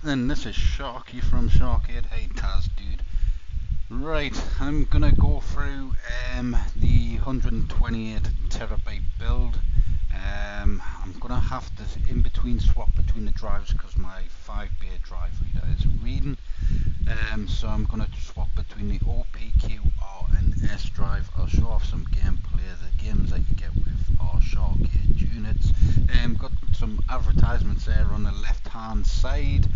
Right then, this is Sharky from SHAR-KADE. Hey Taz, dude. Right, I'm gonna go through the 128 terabyte build. I'm gonna have to in between swap between the drives because my 5-bay drive reader is reading. So I'm gonna swap between the OPQ, R and S drive. I'll show off some gameplay, the games that you get with our SHAR-KADE units. Got some advertisements there on the left hand side.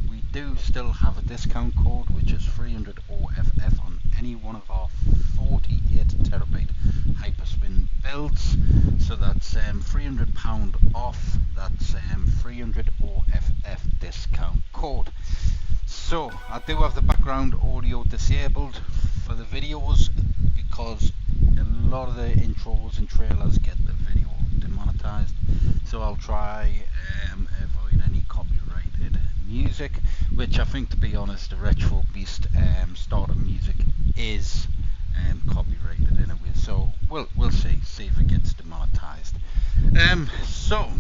We do still have a discount code which is 300 OFF on any one of our 48 terabyte hyperspin builds. So that's £300 off. That's 300 OFF discount code. So I do have the background audio disabled for the videos because a lot of the intros and trailers get the video demonetized. So I'll try avoid any copyrighted music, which I think, to be honest, the Retro Beast starter music is copyrighted anyway. So we'll see if it gets demonetized. So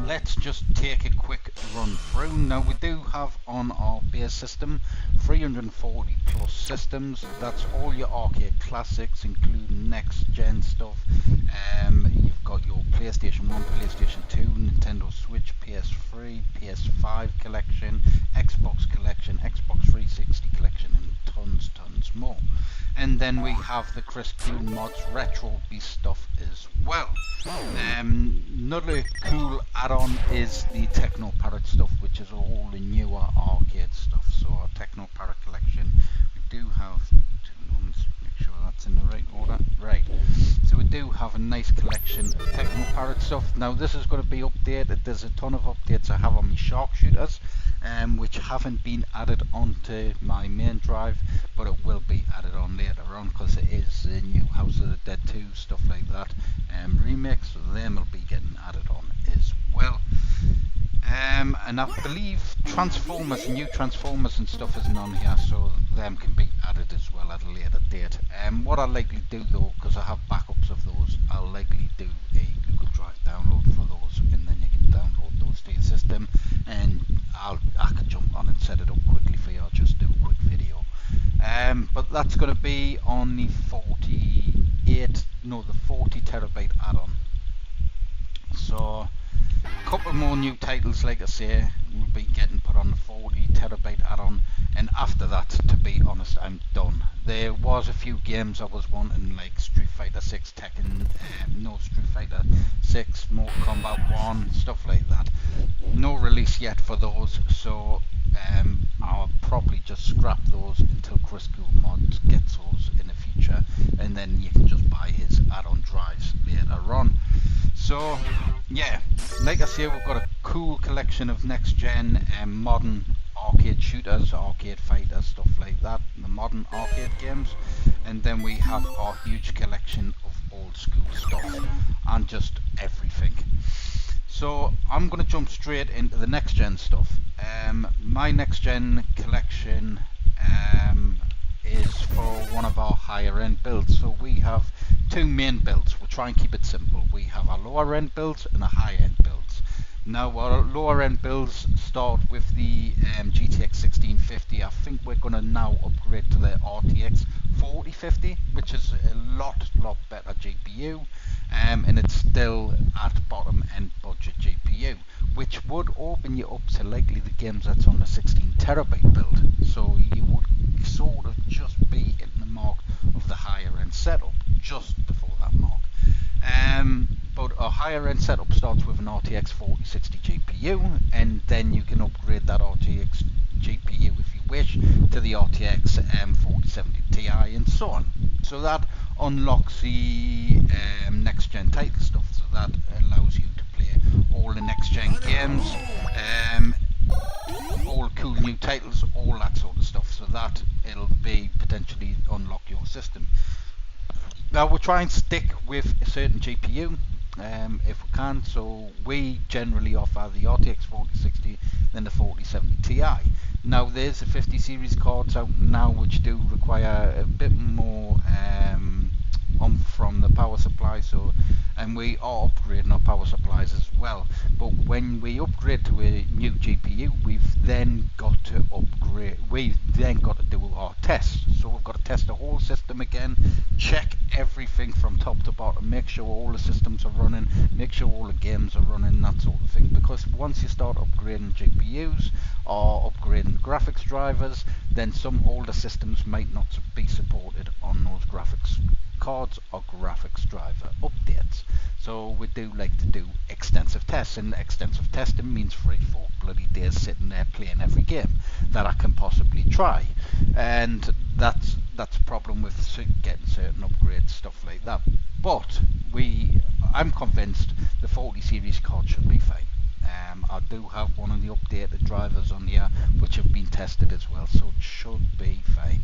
let's just take a quick run through. Now we do have on our base system 340 plus systems. That's all your arcade classics, including next gen stuff. You've got your PlayStation 1, PlayStation 2, Nintendo Switch, PS3, PS5 collection, Xbox collection, Xbox 360 collection, and tons more. And then we have the Chris Cool Mods Retro Beast stuff as well. Another cool add-on is the Techno Parrot stuff, which is all the newer arcade stuff. So our Techno Parrot collection, we do have 2 months, make sure that's in the right order. Right, so we do have a nice collection of Techno Parrot stuff. Now this is going to be updated. There's a ton of updates I have on my sharpshooters, which haven't been added onto my main drive, but it will be added on later on because it is the new House of the Dead 2 stuff like that remix, so them will be getting added on as well. And I believe Transformers, new Transformers and stuff isn't on here, so them can be added as well at a later date. What I'll likely do though, because I have backups of those, I'll likely do a Google Drive download for those, and then you can download those to your system, and I can jump on and set it up quickly for you. I'll just do a quick video. But that's going to be on the 40 terabyte add-on. So a couple more new titles, like I say, will be getting put on the 40 terabyte add-on, and after that, to be honest, I'm done. There was a few games I was wanting, like Street Fighter 6 Tekken, Street Fighter 6, Mortal Kombat 1, stuff like that. No release yet for those, so I'll probably just scrap those until Chris Cool Mods gets those in the future, and then you can just buy his add-on drives later on. So yeah, like I say, we've got a cool collection of next gen modern arcade shooters, arcade fighters, stuff like that, the modern arcade games, and then we have our huge collection of old school stuff and just everything. So I'm going to jump straight into the next gen stuff. My next gen collection is for one of our higher end builds. So we have 2 main builds. We'll try and keep it simple. We have our lower end builds and our high end builds. Now our lower end builds start with the GTX 1650. I think we're going to now upgrade to the RTX 4050, which is a lot better GPU, and it's still at bottom end budget GPU, which would open you up to likely the games that's on the 16 terabyte build. So you would sort of just be hitting the mark of the higher end setup just before that mark. But a higher end setup starts with an RTX 4060 GPU, and then you can upgrade that RTX GPU if you wish to the RTX 4070 Ti and so on. So that unlocks the next gen title stuff, so that allows you to play all the next gen games, all cool new titles, all that sort of stuff, so that it'll be potentially unlock your system. Now we'll try and stick with a certain GPU if we can, so we generally offer the RTX 4060 then the 4070 Ti. Now there's the 50 series cards out now which do require a bit more from the power supply, so and we are upgrading our power supplies as well. But when we upgrade to a new GPU, we've then got to do our tests. So we've got to test the whole system again, check everything from top to bottom, make sure all the systems are running, make sure all the games are running, that sort of thing. Because once you start upgrading GPUs or upgrading the graphics drivers, then some older systems might not be supported on those graphics cards or graphics driver updates. So we do like to do extensive tests, and extensive testing means 3-4 bloody days sitting there playing every game that I can possibly try, and that's a problem with getting certain upgrades, stuff like that. But I'm convinced the 40 series card should be fine. I do have one of the updated drivers on here which have been tested as well, so it should be fine.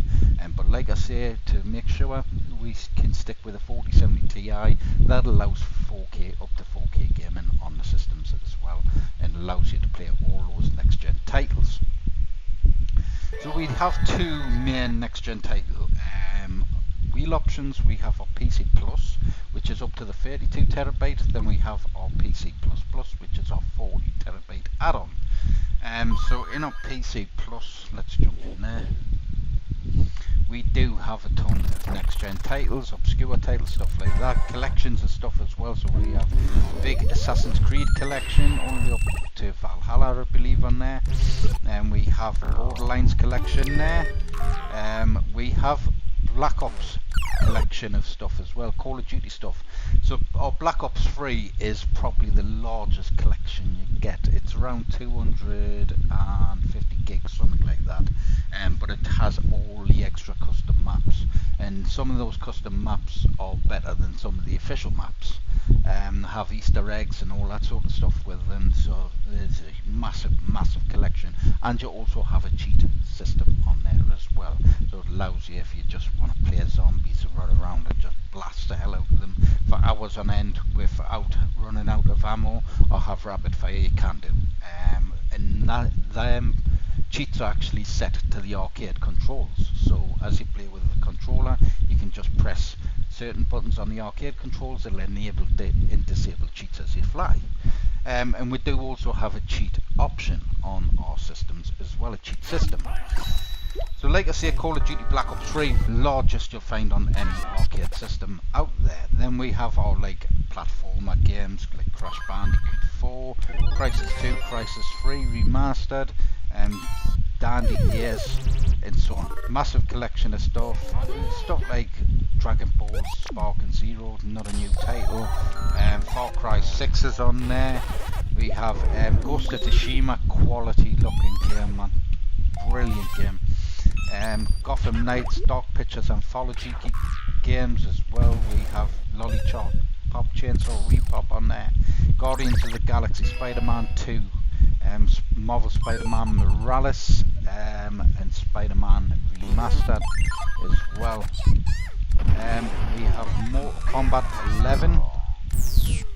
But like I say, to make sure we can stick with a 4070 Ti that allows 4K, up to 4K gaming on the systems as well, and allows you to play all those next gen titles. So we have two main next gen title wheel options. We have our PC Plus, which is up to the 32 terabyte. Then we have our PC Plus Plus, which is our 40 terabyte add-on. So in our PC Plus, let's jump in there. We do have a ton of next gen titles, obscure titles, stuff like that, collections and stuff as well. So we have big Assassin's Creed collection all the way up to Valhalla, I believe, on there. And we have Borderlands collection there. We have Black Ops collection of stuff as well, Call of Duty stuff. So our Black Ops 3 is probably the largest collection you get. It's around 250 gigs, something like that. But it has all the extra custom maps, and some of those custom maps are better than some of the official maps. Have Easter eggs and all that sort of stuff with them, so there's a massive collection. And you also have a cheat system on there as well, so it allows you, if you just want to play zombies and run around and just blast the hell out of them for hours on end without running out of ammo or have rapid fire, you can do. And them cheats are actually set to the arcade controls, so as you play with the controller, you can just press certain buttons on the arcade controls that will enable and disable cheats as you fly. And we do also have a cheat option on our systems as well, a cheat system. So like I say, Call of Duty Black Ops 3, largest you'll find on any arcade system out there. Then we have our like platformer games like Crash Bandicoot 4, Crysis 2, Crysis 3 remastered, Dandy Years, and so on. Massive collection of stuff like Dragon Ball Spark and Zero, not a new title. Far Cry 6 is on there. We have Ghost of Tsushima, quality looking game, man, brilliant game. Gotham Knights, Dark Pictures Anthology games as well. We have Lollipop Chainsaw Repop on there. Guardians of the Galaxy, Spider-Man 2, Marvel Spider-Man Morales, and Spider-Man Remastered as well. We have Mortal Kombat 11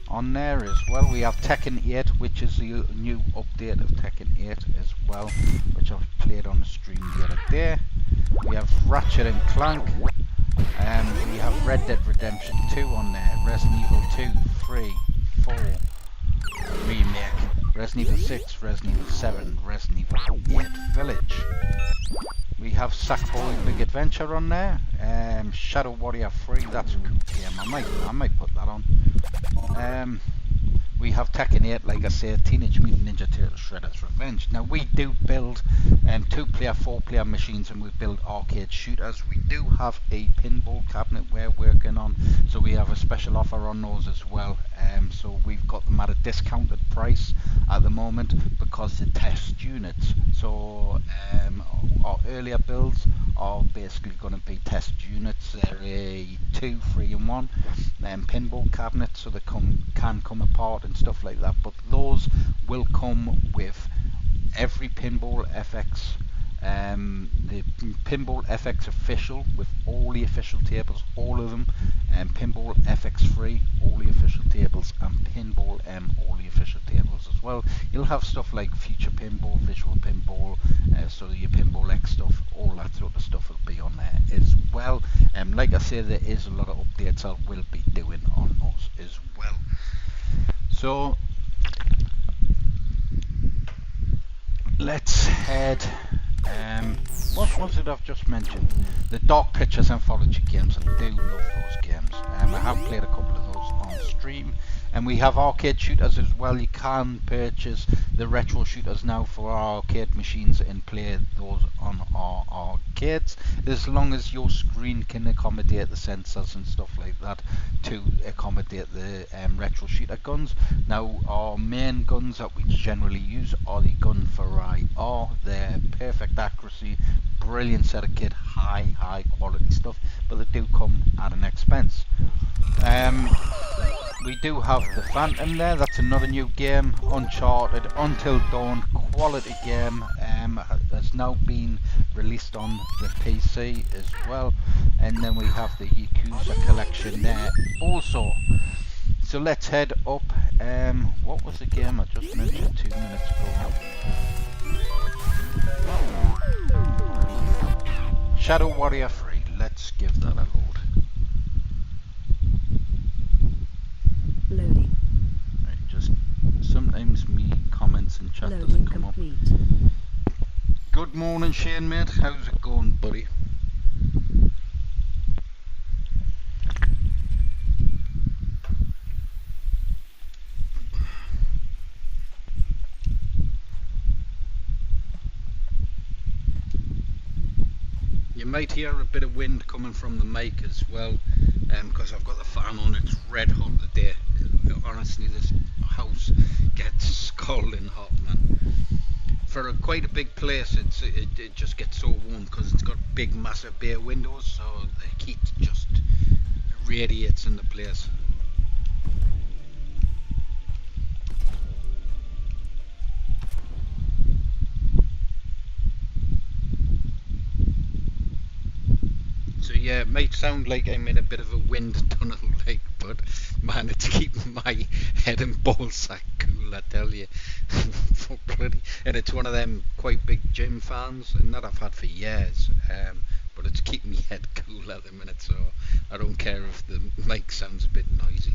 on there as well. We have Tekken 8, which is the new update of Tekken 8 as well, which I've played on the stream the other day. We have Ratchet and Clank. We have Red Dead Redemption 2 on there, Resident Evil 2, 3, 4 Remake, Resident Evil 6, Resident Evil 7, Resident Evil 8 Village. We have Sackboy Big Adventure on there, Shadow Warrior 3, that's a cool game, I might put that on. We have Tekken 8, like I said, Teenage Mutant Ninja Turtles Shredder's Revenge. Now we do build 2-player, 4-player machines, and we build arcade shooters. We do have a pinball cabinet we're working on, so we have a special offer on those as well. So we've got them at a discounted price at the moment because the test units. So our earlier builds are basically going to be test units. They're a 2, 3 and 1 pinball cabinets, so they can come apart and stuff like that, but those will come with every Pinball FX, the Pinball FX official with all the official tables, all of them, and Pinball FX3, all the official tables, and Pinball M, all the official tables as well. You'll have stuff like Future Pinball, Visual Pinball, so your Pinball X stuff, all that sort of stuff will be on there as well. Like I say, there is a lot of updates I will be doing on those as well. So let's head. What was it I've just mentioned? The Dark Pictures Anthology games. I do love those games. I have played a couple of those on stream. And we have arcade shooters as well. You can purchase the retro shooters now for our arcade machines and play those on our arcades, as long as your screen can accommodate the sensors and stuff like that to accommodate the retro shooter guns. Now, our main guns that we generally use are the Gun for IR. They're perfect accuracy, brilliant set of kit, high quality stuff, but they do come at an expense. We do have the Phantom there. That's another new game, Uncharted Until Dawn, quality game. Has now been released on the PC as well. And then we have the Yakuza collection there also. So let's head up. What was the game I just mentioned 2 minutes ago? Shadow Warrior 3. Let's give that a load. Loading. Right, just sometimes me comments in chat doesn't come complete. Up. Good morning, Shane, mate. How's it going, buddy? You might hear a bit of wind coming from the mic as well, because I've got the fan on. It's red hot today. Honestly, this house gets scalding hot, man. For quite a big place, it just gets so warm because it's got big, massive bay windows, so the heat just radiates in the place. So yeah, it might sound like I'm in a bit of a wind tunnel, like, but man, it's keeping my head and ball sack cool, I tell you. And it's one of them quite big gym fans, and that I've had for years. But it's keeping my head cool at the minute, so I don't care if the mic sounds a bit noisy.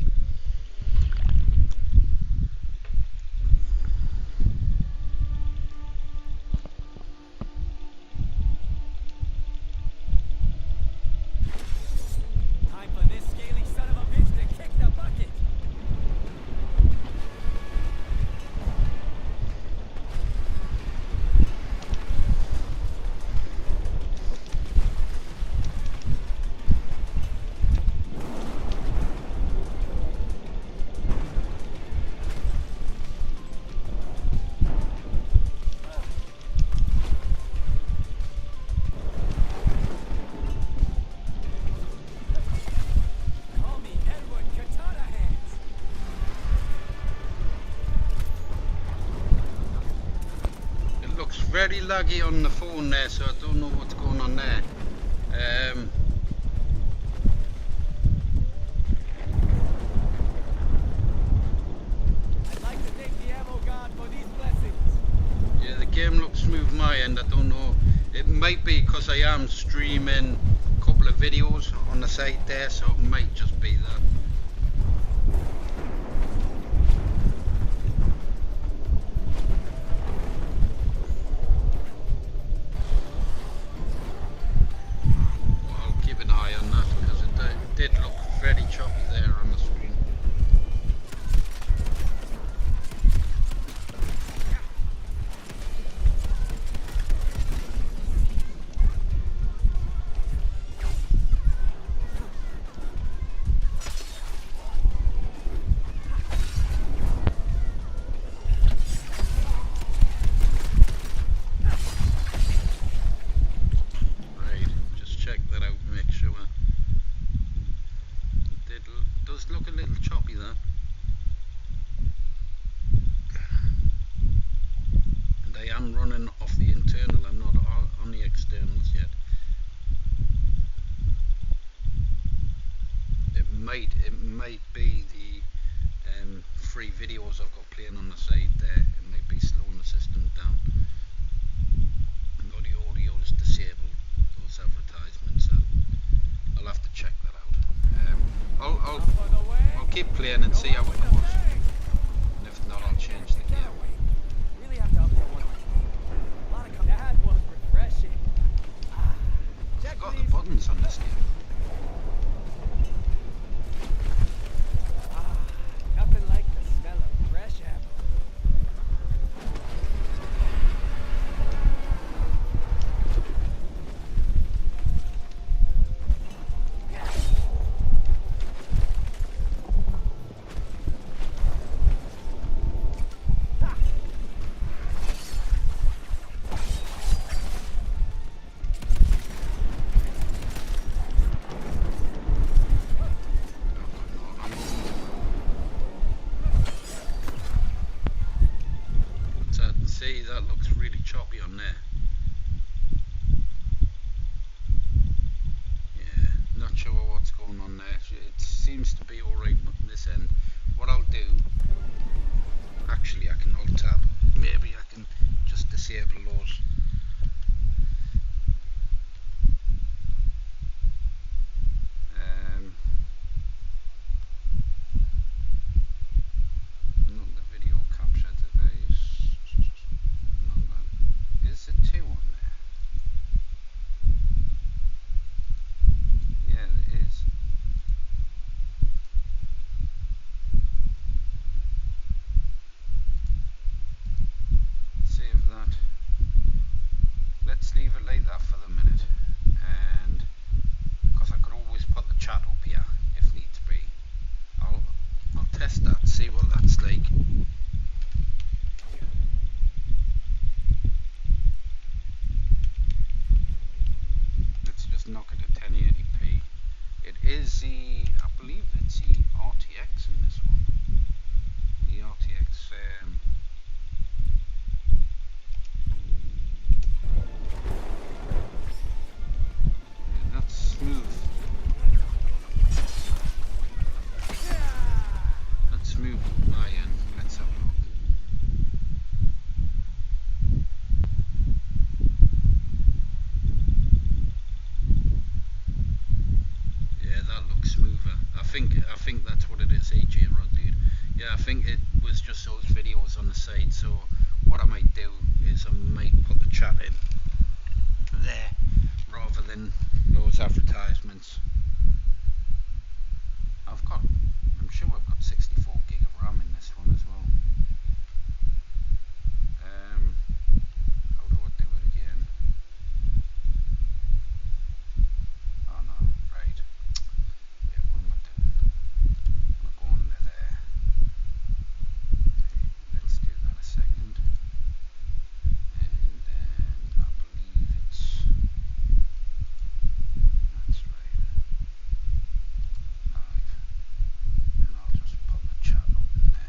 Very laggy on the phone there, so I don't know what's going on there. I'd like to thank the ammo god for these blessings. Yeah, the game looks smooth my end. I don't know. It might be because I am streaming a couple of videos on the side there, so it might just be that. Did look very choppy there on the screen. Right, just check that out, make sure. Does look a little choppy there. And I am running off the internal, I'm not on the externals yet. It might be the free videos I've got playing on the side there. It might be slowing the system down. The audio is disabled, those advertisements. I'll have to check that out. I'll keep playing and see how it goes. be on there. Yeah, not sure what's going on there. It seems to be alright this end. What I'll do, actually I can alt tab. Maybe I can just disable those. Not the video capture device. Not that. Is it 2 on there? Yeah, there is. Save that. Let's leave it like that for the minute. And because I could always put the chat up here if needs be. I'll test that, see what that's like. Let's just knock it at 1080p. It is the, I believe it's the RTX in this one. The RTX, yeah, that's smooth. That's smooth at my end. Let's have a look. Yeah, that looks smoother. I think that's what it is, AJ Rod, dude. Yeah, I think it was just those videos on the side. So what I might do is I might put the chat in there rather than those advertisements. I'm sure I've got 64 gig of RAM in this one as well. How do I do it again? Oh no, right. Yeah, what am I doing? I'm going into there. Okay, let's do that a second. And then I believe it's, that's right, live. And I'll just put the chat up in there.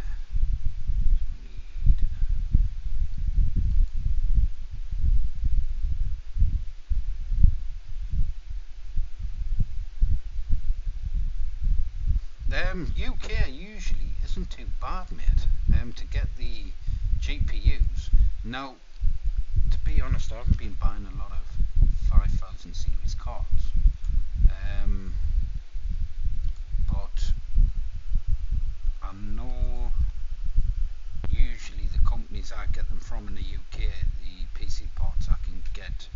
UK usually isn't too bad, mate, to get the GPUs. Now, to be honest, I haven't been buying a lot of 5000 series cards, but I know usually the companies I get them from in the UK, the PC parts I can get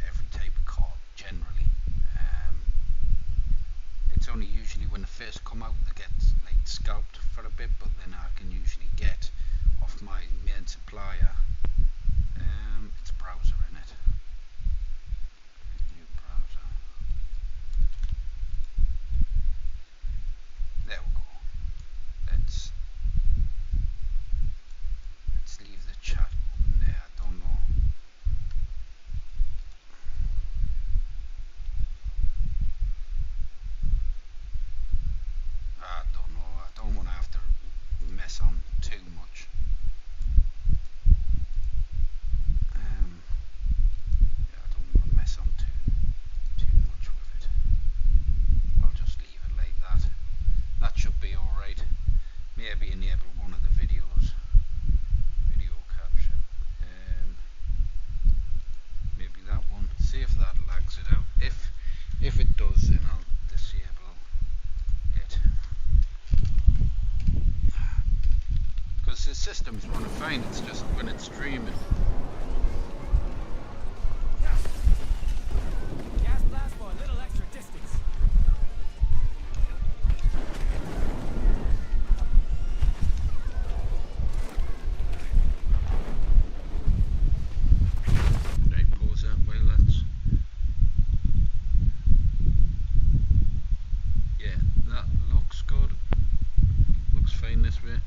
every type of card generally. It's only usually when they first come out they get like scalped for a bit, but then I can usually get off my main supplier. It's a browser in it. New browser. There we go. Let's leave the chat open there. I don't know. I don't know. I don't want to have to mess on too much. Yeah, I don't want to mess on too much with it. I'll just leave it like that. That should be alright. Maybe enable one of the videos. Video capture. Maybe that one. See if that lags it out. If it does, then I'll disable it. Because the system's running fine, it's just when it's streaming. Gas plasma, a little extra distance. Right, pause that while that's... Yeah, that looks good. Looks fine this way.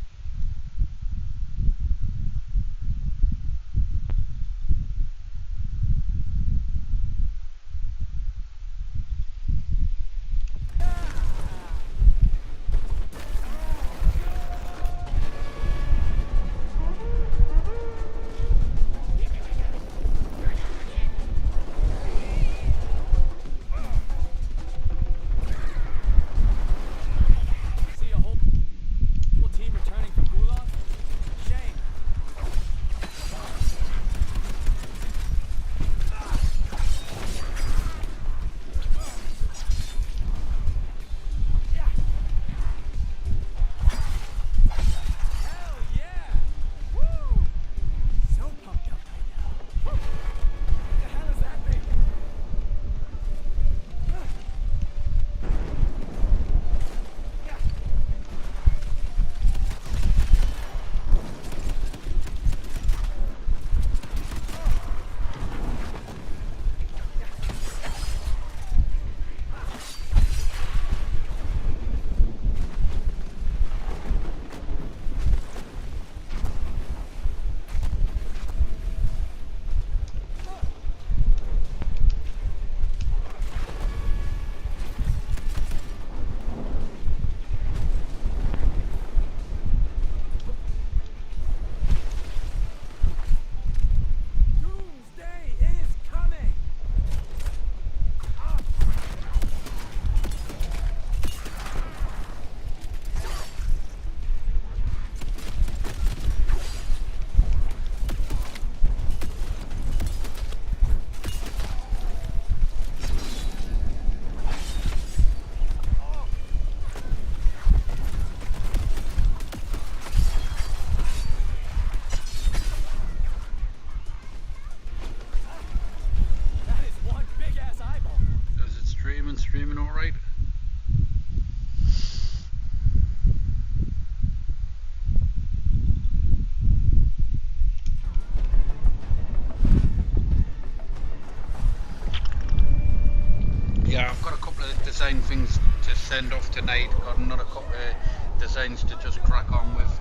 things to send off tonight. Got another couple of designs to just crack on with.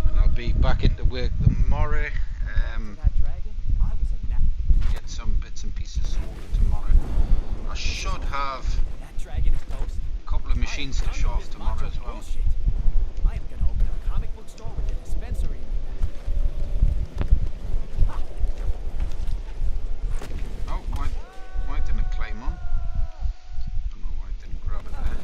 And I'll be back into work tomorrow. That dragon, I was a Get some bits and pieces sorted tomorrow. I should have That dragon is toast. a couple of machines to show off tomorrow as well. Bullshit. I am gonna open a comic book store with a dispensary in it. Oh, why didn't it climb on? I don't know why it didn't grab it there.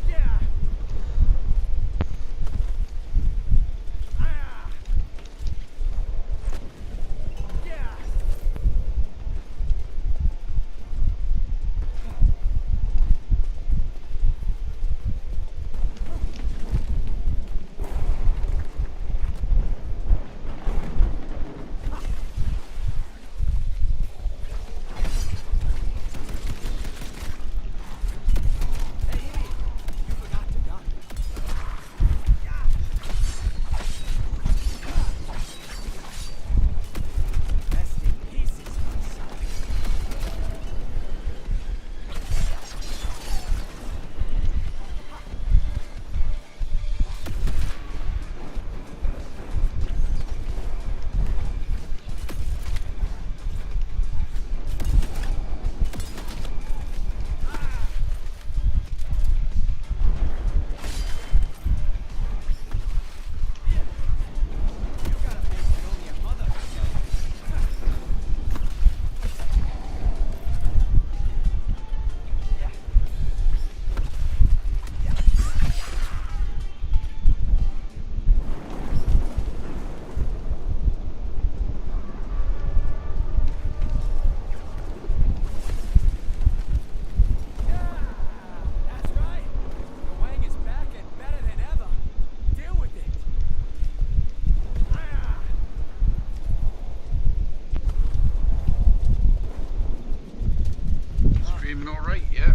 Yeah. Ah. Yeah. Hey, idiot. You forgot to duck. Yeah. Rest in pieces, my son. You got a face that only a mother could know. Yeah. That's right. The Wang is back and better than ever. Deal with it. Screaming alright, yeah.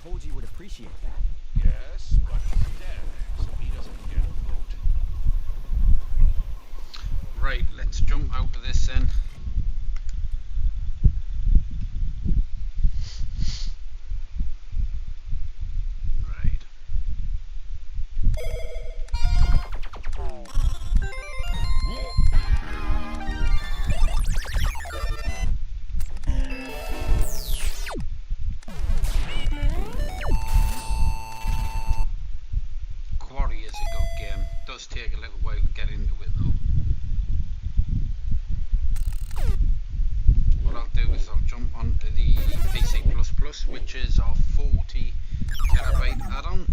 Koji would appreciate that. Yes, but he's dead, so he doesn't get a vote. Right, let's jump out of this then. Right. Quarry is a good game. Does take a little while to get into it though. What I'll do is I'll jump onto the PC++, which is our 40 terabyte add-on.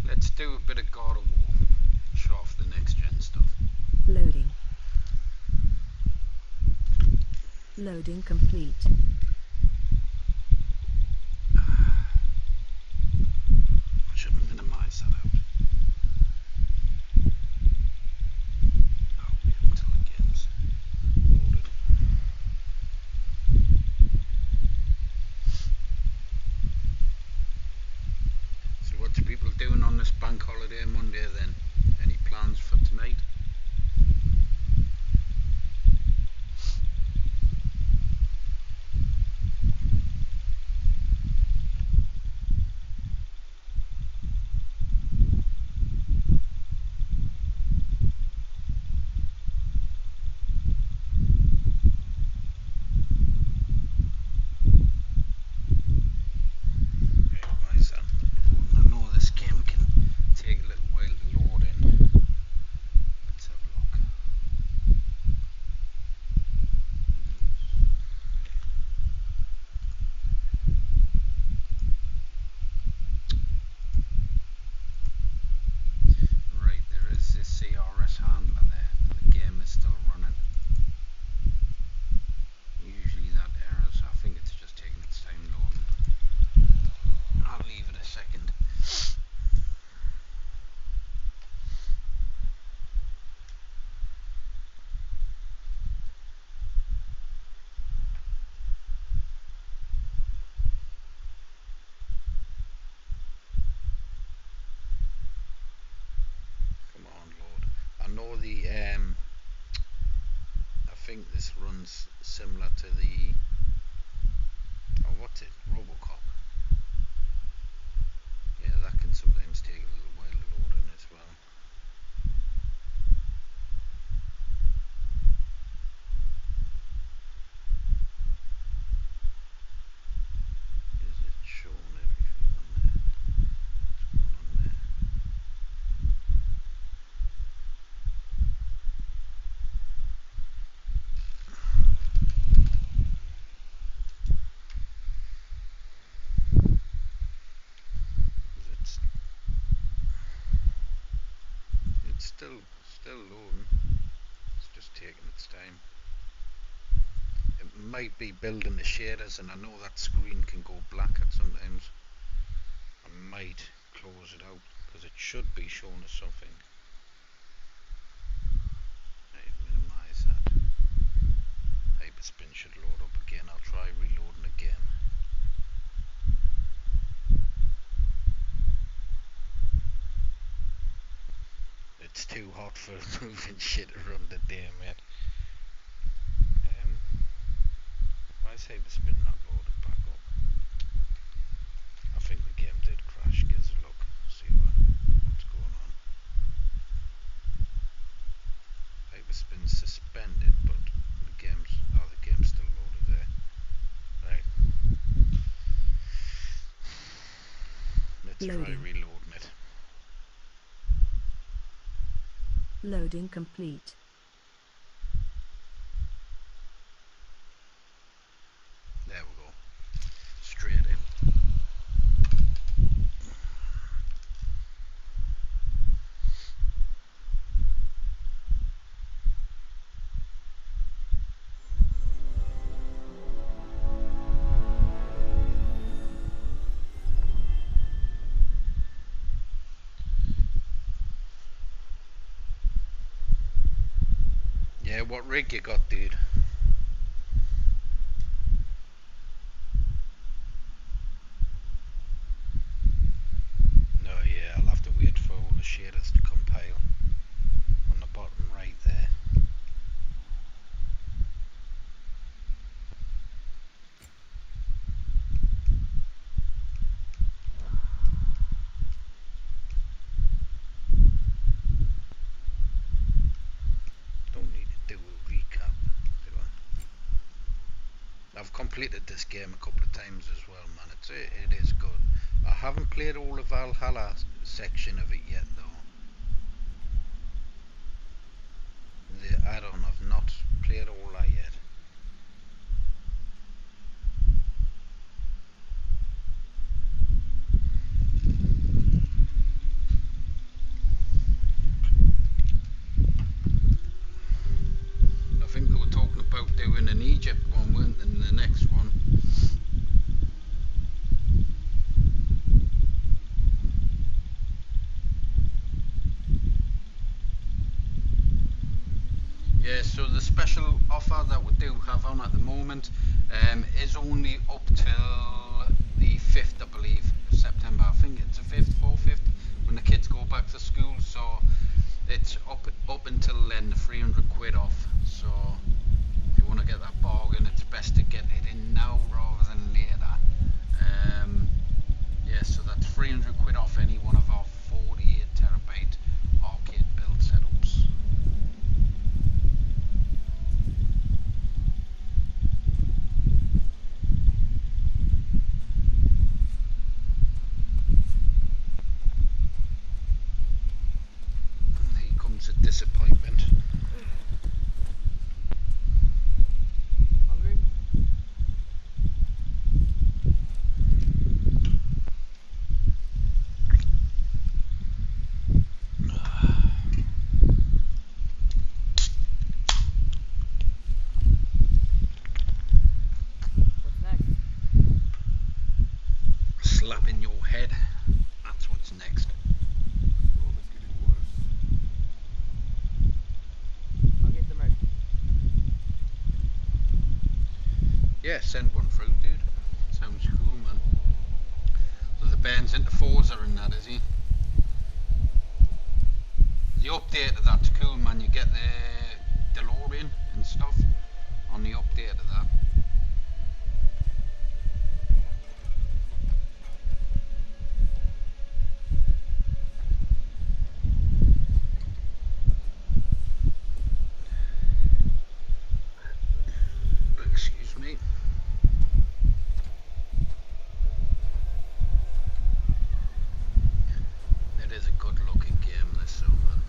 Let's do a bit of God of War. Show off the next gen stuff. Loading. Loading complete. I should minimize that out. I'll wait until it gets loaded. So what's people doing on this bank holiday Monday then? Any plans for tonight? I know this game can take a little while to load in. Let's have a look. Right, there is this CRS handler there. The game is still running. Usually that errors. I think it's just taking its time loading. I'll leave it a second. Come on, load. I know the I think this runs similar to the what's it? Robocop. Yeah, that can sometimes take a little while to load in as well. Is it showing everything on there? What's going on there? It's still loading. It's just taking its time. It might be building the shaders, and I know that screen can go black at sometimes. I might close it out because it should be showing us something. Right, minimize that. Hyperspin should load up again. I'll try reloading again. It's too hot for moving shit around the day, mate. Why is Hyperspin not loaded back up? I think the game did crash. Give us a look. See what's going on. Hyperspin's suspended, but the game's still loaded there. Right. Let's try Loading. reloading it. Loading complete. There we go. Straight in. what rig you got, dude? No, yeah, I'll have to wait for all the shaders to compile on the bottom right there. Don't need to do a recap, do I? I've completed this game a couple of times as well, man. It is good. I haven't played all the Valhalla section of it yet, though. The add-on, I've not played all that yet. I think they were talking about doing an Egypt one, weren't they, in the next one? Yeah, so the special offer that we do have on at the moment is only up till the 5th, I believe, of September. I think it's the 5th, 4th, 5th, when the kids go back to school. So it's up until then, the 300 quid off. So if you want to get that bargain, it's best to get it in now rather than later. Yeah, so that's 300 quid off any one of our 48 terabyte arcade build setups. Here comes a disappointment. Hungry? What's next? Slapping your head. That's what's next. Oh, it's getting worse. I'll get them ready. Yeah, send one through, dude. Sounds cool, man. So the band's into Forza and that, is he? The update of that's cool, man. You get the DeLorean and stuff on the update of that. Excuse me. It is a good looking game, this, so man.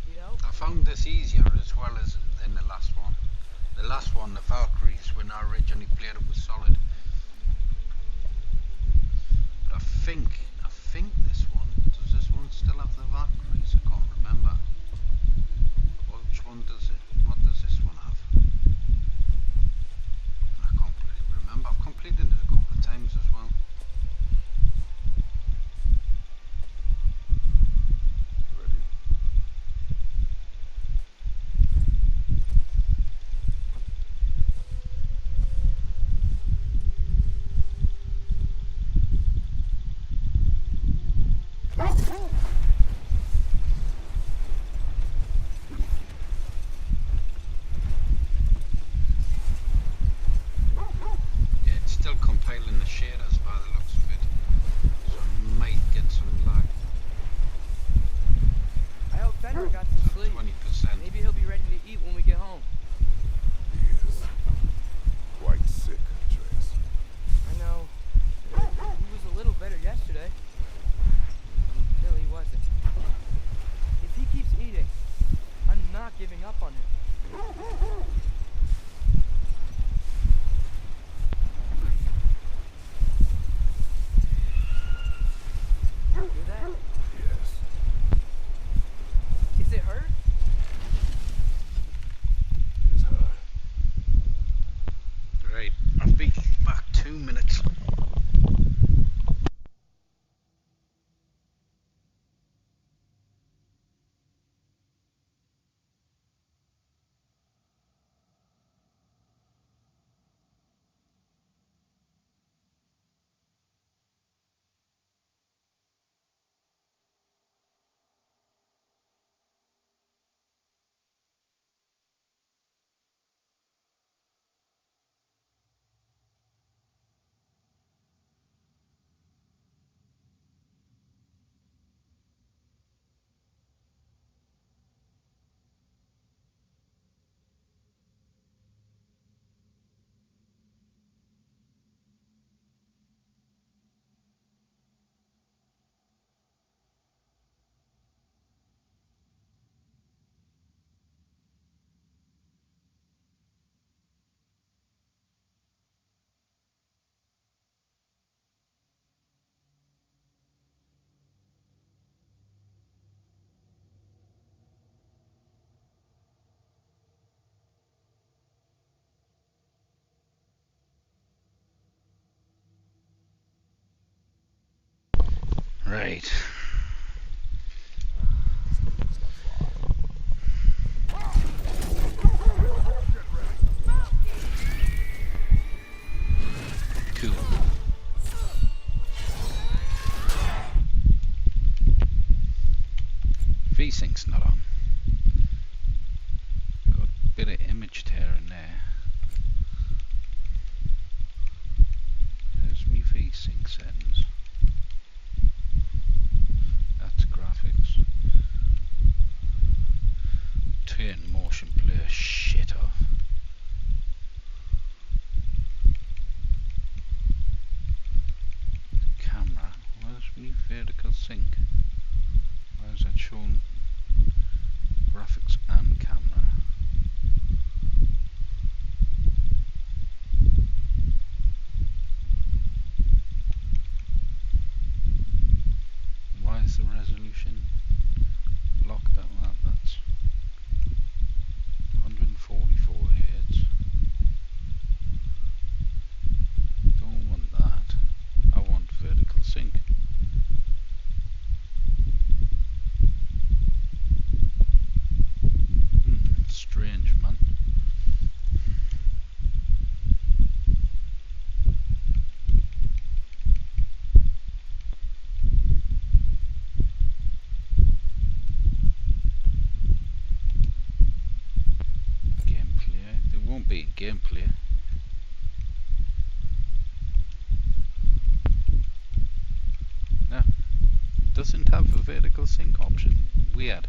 You know? I found this easier as well as than the last one. The last one, the Valkyries, when I originally played it, was solid. But I think this one, does this one still have the Valkyries? I can't remember. Which one does it, what does this one have? I can't really remember. I've completed it a couple of times as well. Ready. Yeah, it's still compiling the shaders by the looks of it. So I might get some lag. I hope Fenrir got some sleep. 20%. Maybe he'll be ready to eat when we get home. He is quite sick, Andreas. I know. He was a little better yesterday. Until he wasn't. If he keeps eating, I'm not giving up on him. Right. Cool. V-Sync's not on. Got a bit of image tear in there. There's me V-Sync settings. That's graphics. Turn motion blur shit off. Camera. Where's me vertical sync? Why is that showing graphics and camera? Why is the resolution locked at that? That's 144 hertz. Don't want that. I want vertical sync. Strange, man. Gameplay. There won't be gameplay. No. Doesn't have a vertical sync option. Weird.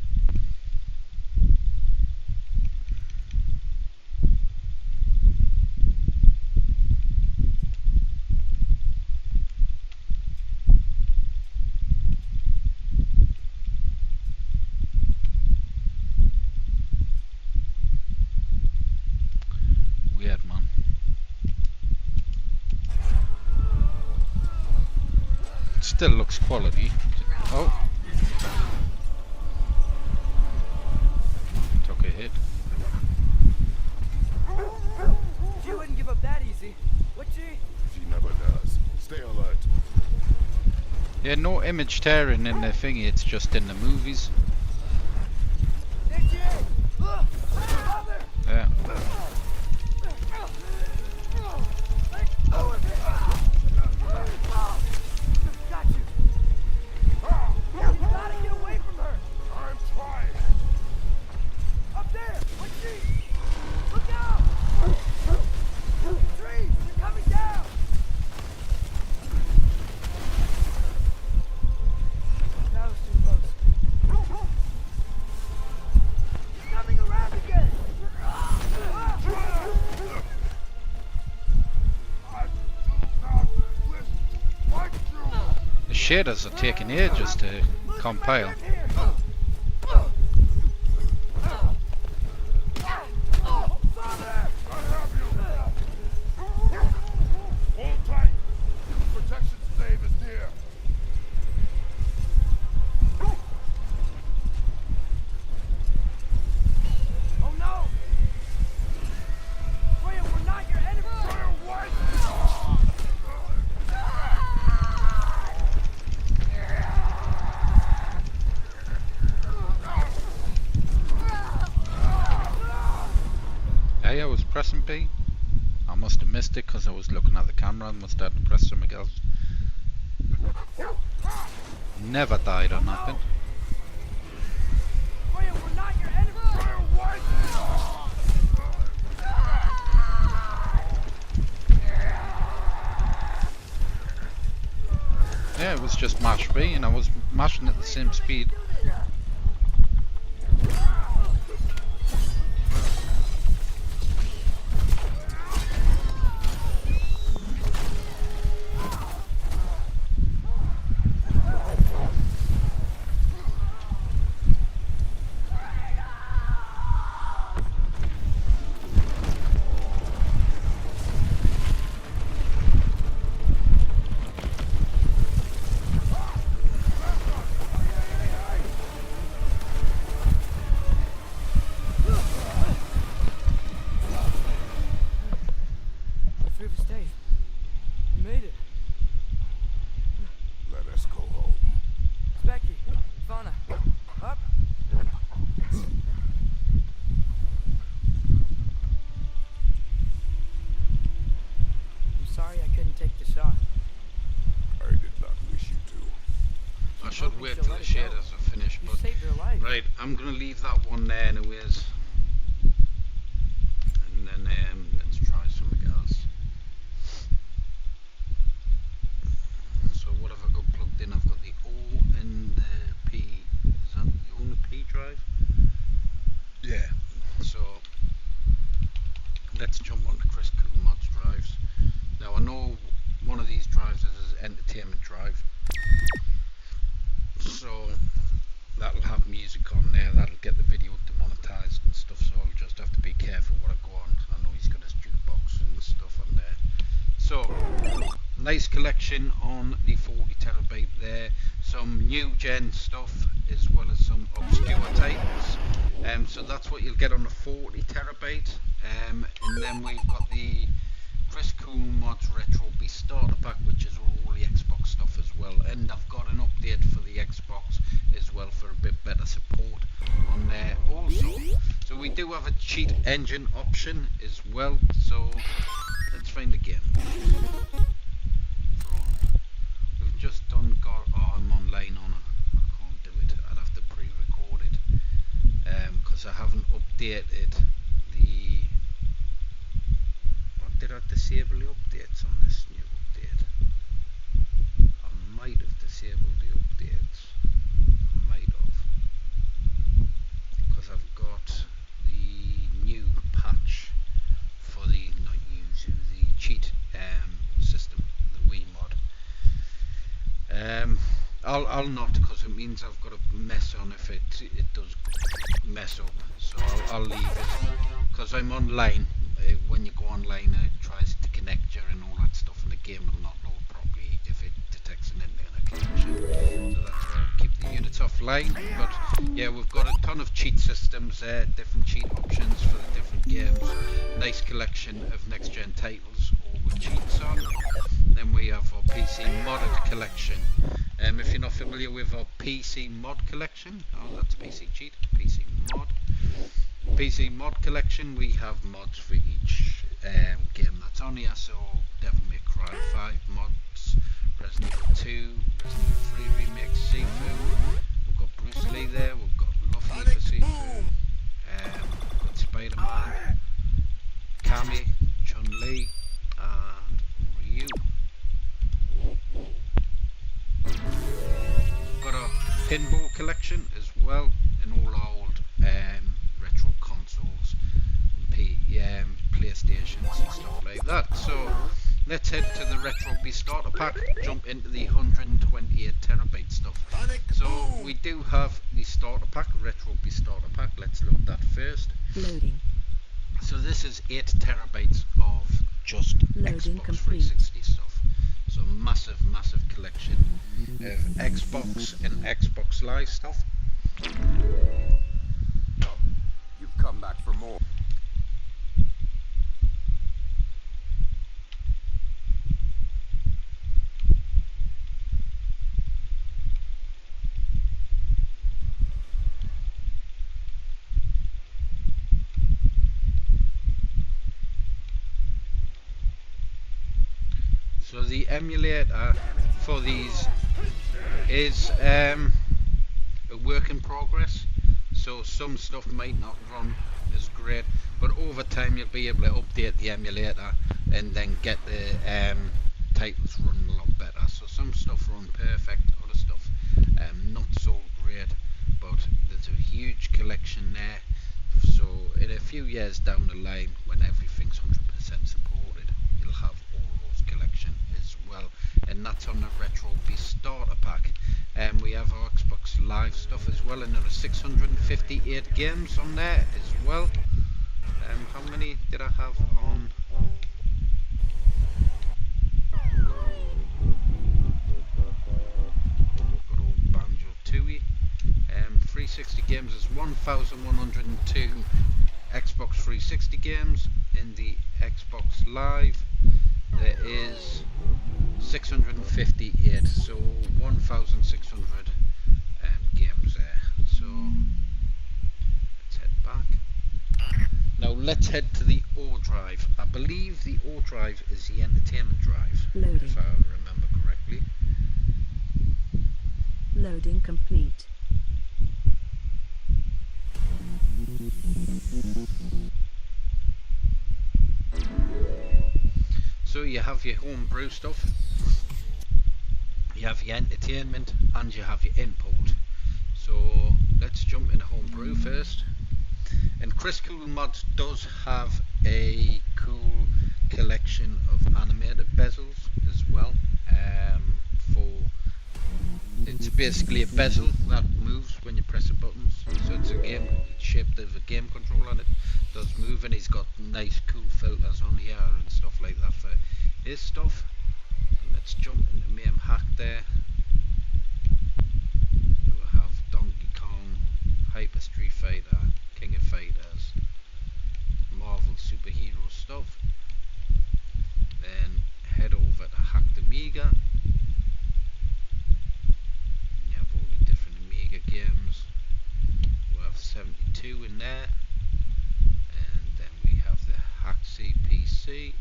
Weird, man. Still looks quality. Oh. Took a hit. She wouldn't give up that easy, would she? She never does. Stay alert. Yeah, no image tearing in the thingy, it's just in the movies. Did you? Look! Mother! Yeah. Got you! You gotta get away from her! I'm trying. Up there! What's she? Look out! Trees! They're coming down! That was too close. He's coming around again! The shaders are taking ages to compile. Hold tight. Protection stave is near. Oh no! Graham, we're not your enemy! What? Hey, I was pressing B. I must have missed it because I was looking at the camera. I must have to press something else. Never died or nothing. Graham, we're not your enemy! Yeah, it was just mash B and I was mashing at the same speed. I'm gonna leave that one there anyways, and then let's try something else. So what have I got plugged in? I've got the O and the P. Is that the O and the P drive? Yeah. So let's jump on the Chris Cool Mods drives. Now I know one of these drives is an entertainment drive, so that'll have music on there, that'll get the video demonetized and stuff, so I'll just have to be careful what I go on. I know he's got his jukebox and stuff on there. So nice collection on the 40TB there, some new gen stuff as well as some obscure titles. So that's what you'll get on the 40TB, and then we've got the Chris Cool Mods Retro Beast Starter Pack, which is all the Xbox stuff as well, and I've got an update for the Xbox as well for a bit better support on there also. So we do have a cheat engine option as well, so let's find the game. We've just done I'm online on it, I can't do it, I'd have to pre-record it because I haven't updated the, or did I disable the updates on this new update? I might have disabled the updates, I might have, because I've got the new patch for the the cheat system, the Wii mod. I'll not, because it means I've got to mess on if it does mess up, so I'll leave it, because I'm online. When you go online it tries to connect you and all that stuff, and the game will not load properly if it detects an internet connection, so that's why I'll keep the units offline. But yeah, we've got a ton of cheat systems there, different cheat options for the different games, nice collection of next gen titles all with cheats on. Then we have our PC modded collection. If you're not familiar with our PC mod collection, oh, that's PC cheat, PC mod. PC mod collection, we have mods for each game that's on here, so Devil May Cry 5 mods, Resident Evil 2, Resident Evil 3 Remake, Sifu, we've got Bruce Lee there, we've got Luffy for Sifu, we've got Spider-Man, Kami, Chun-Li, and Ryu. Got a pinball collection as well, in all our old retro consoles, PlayStations and stuff like that. So let's head to the Retro Beast Starter Pack, jump into the 128TB stuff. So we do have the starter pack, Retro Beast Starter Pack. Let's load that first. Loading. So this is 8TB of just Loading Xbox complete. 360 stuff. So massive collection of Xbox and Xbox Live stuff. You've come back for more. So the emulator for these is a work in progress, so some stuff might not run as great, but over time you'll be able to update the emulator and then get the titles running a lot better. So some stuff run perfect, other stuff not so great, but there's a huge collection there. So in a few years down the line, when everything's 100% supported, you'll have all those collection as well, and that's on the Retro Beast Starter Pack. And we have our Xbox Live stuff as well, and there are 658 games on there as well. How many did I have on? Good old Banjo Tooie. 360 games is 1,102 Xbox 360 games. In the Xbox Live there is 658, so 1,600 games there. So let's head back. Now let's head to the O drive. I believe the O drive is the entertainment drive, Loading. if I remember correctly. Loading complete. So you have your homebrew stuff, you have your entertainment, and you have your import. So let's jump into homebrew first. And Chris Cool Mods does have a cool collection of animated bezels as well. It's basically a bezel that moves when you press the buttons. So it's shaped as a game controller, and it does move. And he's got nice cool filters on here and stuff like that for his stuff. Let's jump into Mayhem Hack there. We'll have Donkey Kong, Hyper Street Fighter, King of Fighters, Marvel superhero stuff. Then head over to Hack the Amiga. You have all the different Amiga games. We'll have 72 in there. And then we have the Hack CPC,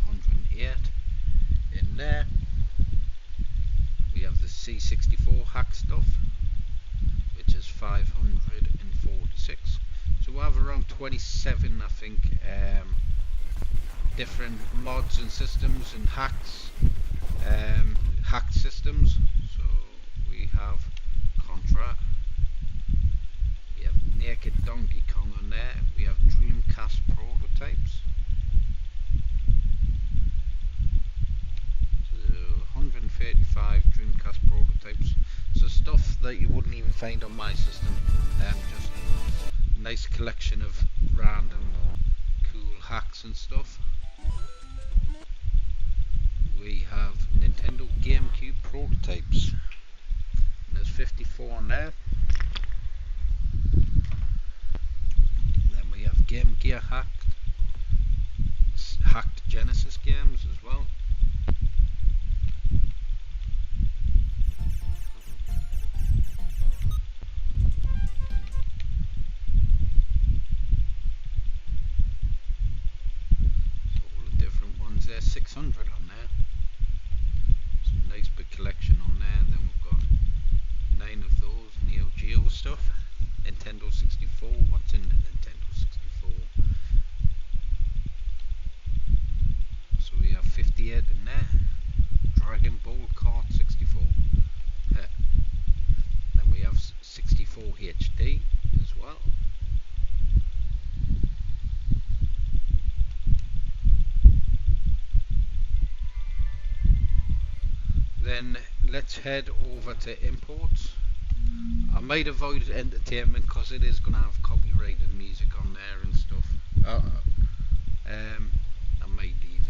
108 in there. We have the C64 hack stuff, which is 546. So we'll have around 27, I think, different mods and systems and hacks, hacked systems. So we have Contra, we have Naked Donkey Kong on there, we have Dreamcast prototypes. So 135 Dreamcast prototypes. So stuff that you wouldn't even find on my system. Just a nice collection of random cool hacks and stuff. We have Nintendo GameCube prototypes. And there's 54 on there. And then we have Game Gear hacked Genesis games as well. There's 600 on there. Some nice big collection on there. Then we've got 9 of those Neo Geo stuff. Nintendo 64. What's in the Nintendo 64? So we have 58 in there. Dragon Ball Kart 64. Then we have 64 HD as well. Then let's head over to imports. I might avoid entertainment because it is going to have copyrighted music on there and stuff. I might leave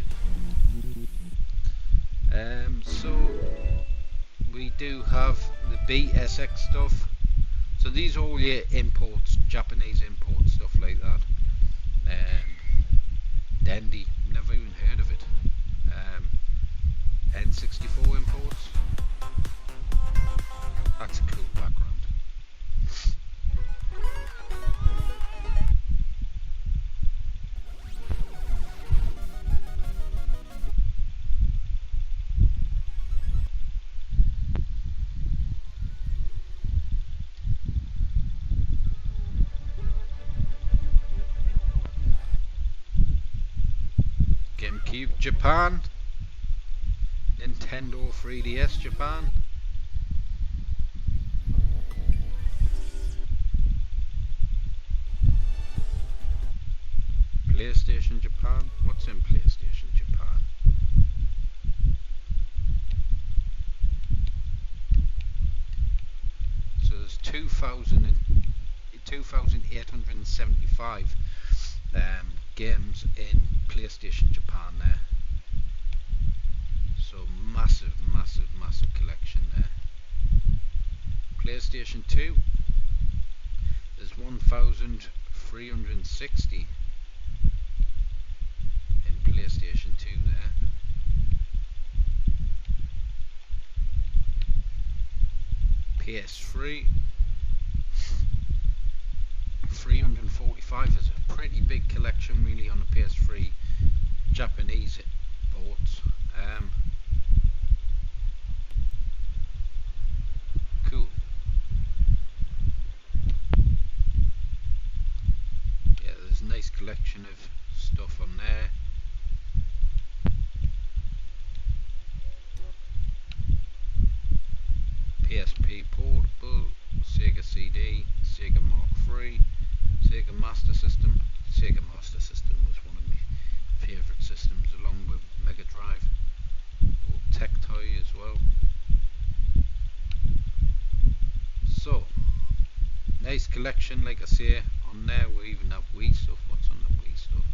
it. So we do have the BSX stuff. So these are all your imports, Japanese import stuff like that. Dendy, never even heard of it. N64 imports. That's a cool background. GameCube Japan. Nintendo 3DS Japan. PlayStation Japan. What's in PlayStation Japan? So there's 2,875 games in PlayStation Japan there. So massive collection there. PlayStation 2, there's 1,360 in PlayStation 2 there. PS3, 345 is a pretty big collection really on the PS3 Japanese ports. Cool. collection of stuff on there. PSP Portable, Sega CD, Sega Mark III, Sega Master System. Sega Master System was one of my favourite systems, along with Mega Drive. Old Tech Toy as well. So, nice collection, like I say, on there. We even have Wii stuff. What's on the Wii stuff?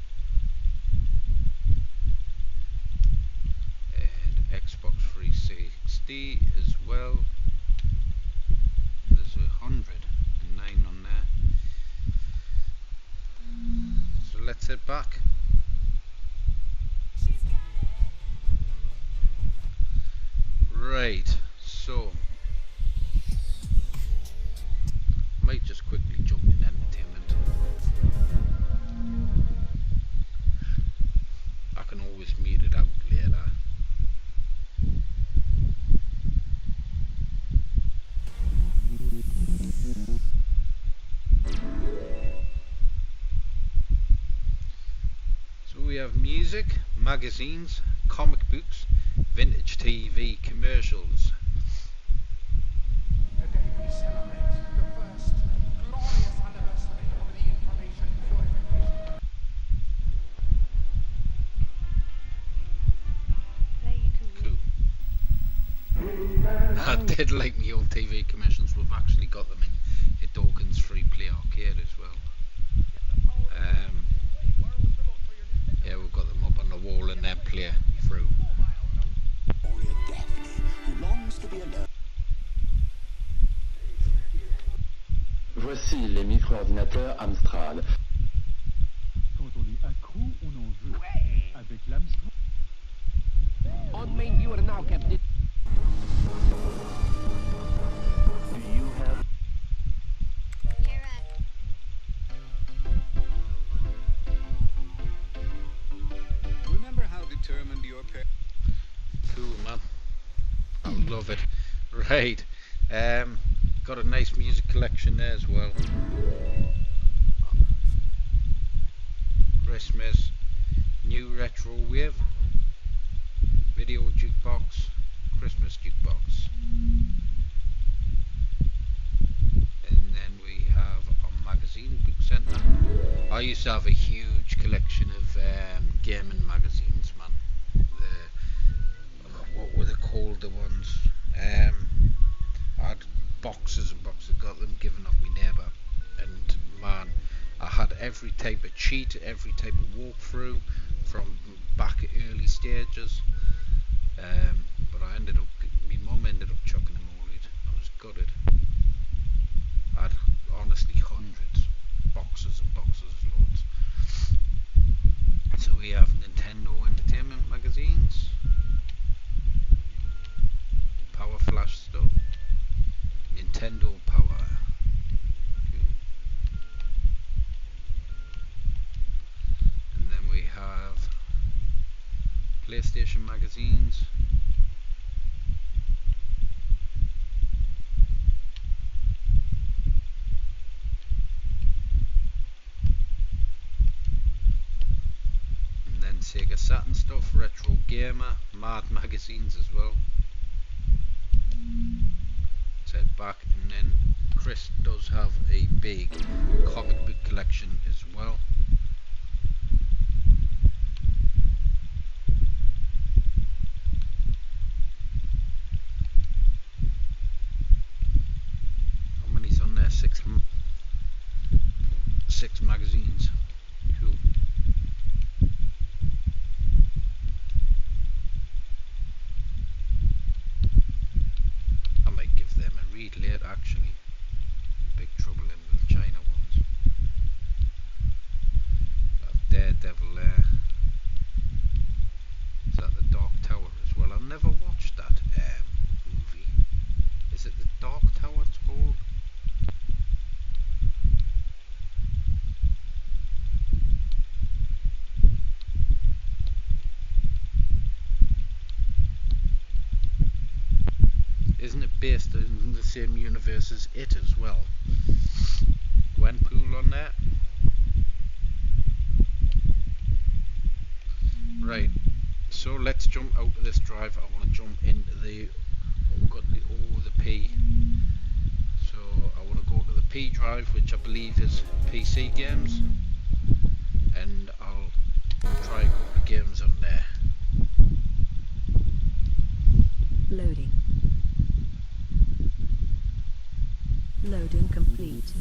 And Xbox 360 as well. There's 109 on there. So let's head back. Right, so might just quickly jump in entertainment. I can always mute it out later. So we have music, magazines, comic books, vintage TV, commercials. Today we celebrate the first glorious anniversary of the information purification. Cool. I did like me old TV commercials. We've actually got them in Dawkins Free Play Arcade as well. Yeah, we've got them up on the wall and then play through. Voici les micro-ordinateurs Amstrad. Quand on est accro, on en veut. Avec l'Amstrad. On main viewer now, Captain. Do you have Remember how determined your parents... Cool, man. I love it. Right. Got a nice music collection there as well. Christmas, new retro wave, video jukebox, Christmas jukebox. And then we have a magazine book centre. I used to have a huge collection of gaming magazines, man. What were they called, the ones? I had boxes and boxes, got them given off my neighbour, and man, I had every type of cheat, every type of walkthrough from back at early stages, but I ended up, my mum ended up chucking them all out. I was gutted. I had honestly hundreds, boxes and boxes, loads. So we have Nintendo Entertainment magazines, Power Flash stuff, Nintendo Power. And then we have PlayStation magazines, and then Sega Saturn stuff, Retro Gamer, Mad magazines as well. Head back, and then Chris does have a big comic book collection as well. How many's on there? Six magazines. Cool. I might give them a read later, actually. Big Trouble in Little China ones. Daredevil there. Is that the Dark Tower as well? I've never watched that movie. Is it the Dark Tower it's called? Isn't it based in the same universe as it as well? Gwenpool on that. let's jump out of this drive. I want to jump into the we've got the P. So I want to go to the P drive, which I believe is PC games, and I'll try and go to games on there. Loading. Loading complete.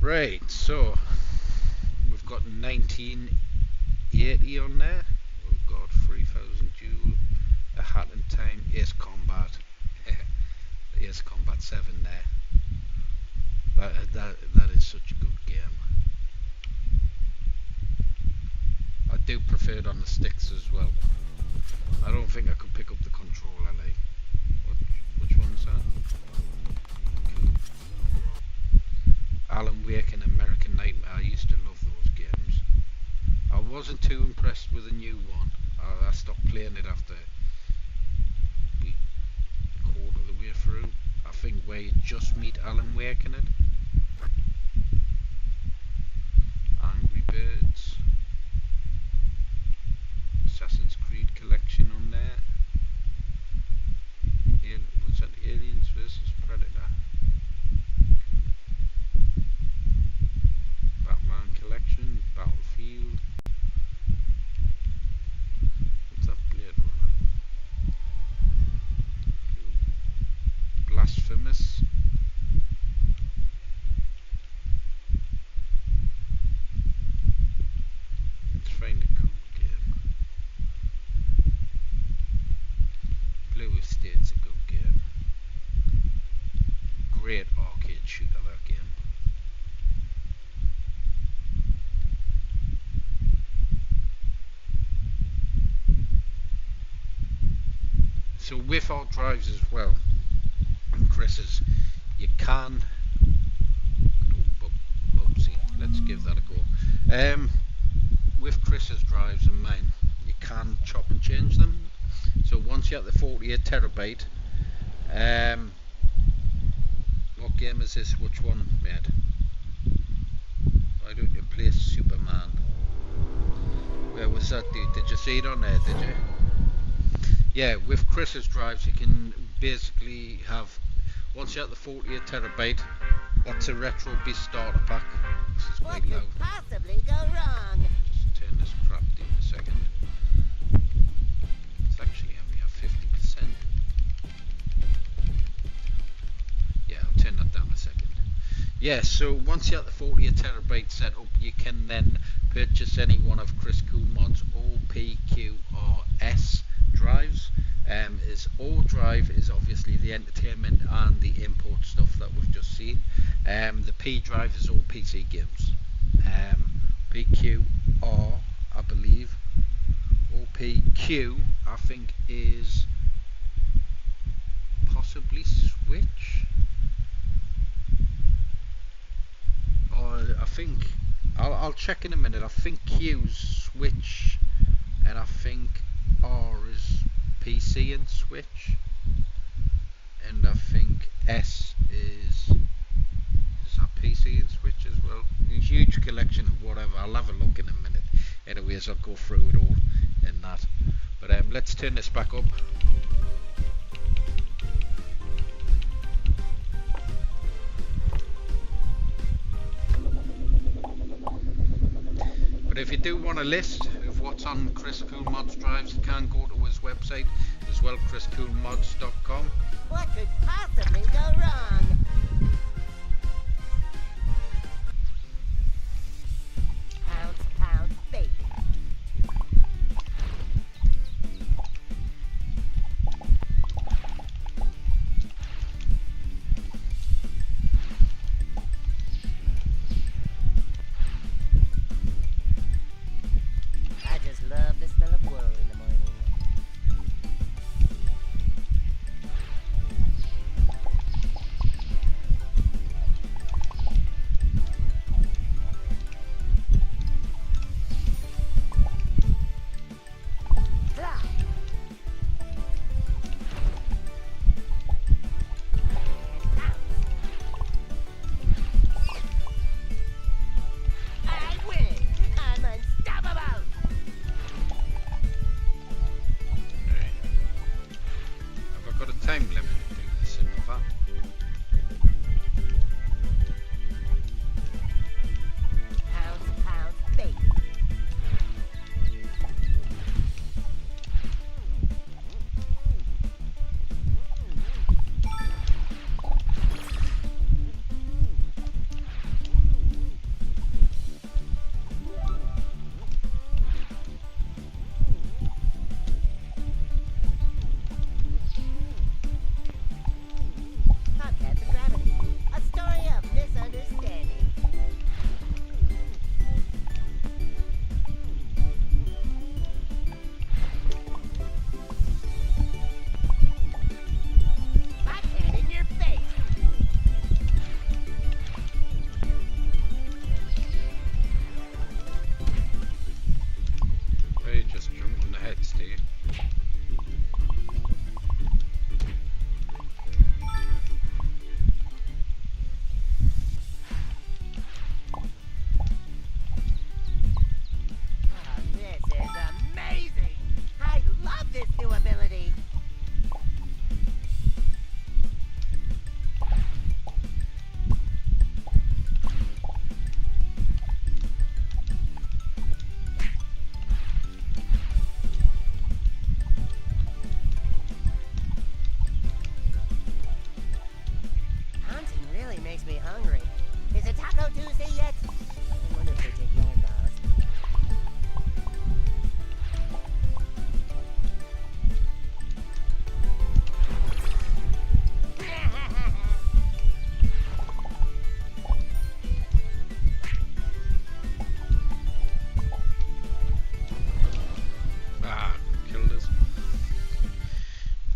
Right, so we've got 1980 on there. We've got 3000 Joule, a Hat in Time, Ace Combat, Ace Combat 7 there. That is such a good game. I do prefer it on the sticks as well. I don't think I could pick up the controller like. Which one's that? Cool. Alan Wake and American Nightmare. I used to love those games. I wasn't too impressed with the new one. I stopped playing it after we quarter of the way through. I think where you just meet Alan Wake in it. Angry Birds. Assassin's Creed collection on there. Was that Aliens vs Predator? Batman collection, Battlefield. What's that, Blade Runner? Cool. Blasphemous. Let's find a cool game. Blue Estate's a good game. Great arcade shooter, that game. So with our drives as well, and Chris's, you can. Oh, Bubsy, let's give that a go. With Chris's drives and mine, you can chop and change them. So once you're at the 48 terabyte, what game is this? Which one, mate? Why don't you play Superman? Where was that, dude? Did you see it on there? Did you? Yeah, with Chris's drives, you can basically have, once you're at the 48 terabyte, that's a Retro Beast starter pack. This is quite loud. What could possibly go wrong? Just turn this crap down a second. It's actually only at 50%. Yeah, I'll turn that down a second. Yeah, so once you're at the 48 terabyte setup, you can then purchase any one of Chris Cool Mod's O, P, Q, or S drives. O drive is obviously the entertainment and the import stuff that we've just seen. The P drive is all PC games. PQR, I believe. OPQ, I think, is possibly Switch. Or I think I'll check in a minute. I think Q's Switch, and I think R is PC and Switch, and I think S is that PC and Switch as well. A huge collection of whatever. I'll have a look in a minute. Anyways, I'll go through it all in that. But let's turn this back up. But if you do want a list of what's on Chris Cool Mods drives, you can go to his website as well, chriscoolmods.com. What could possibly go wrong? Pounce, pounce, baby. I just love the smell of wool in the morning.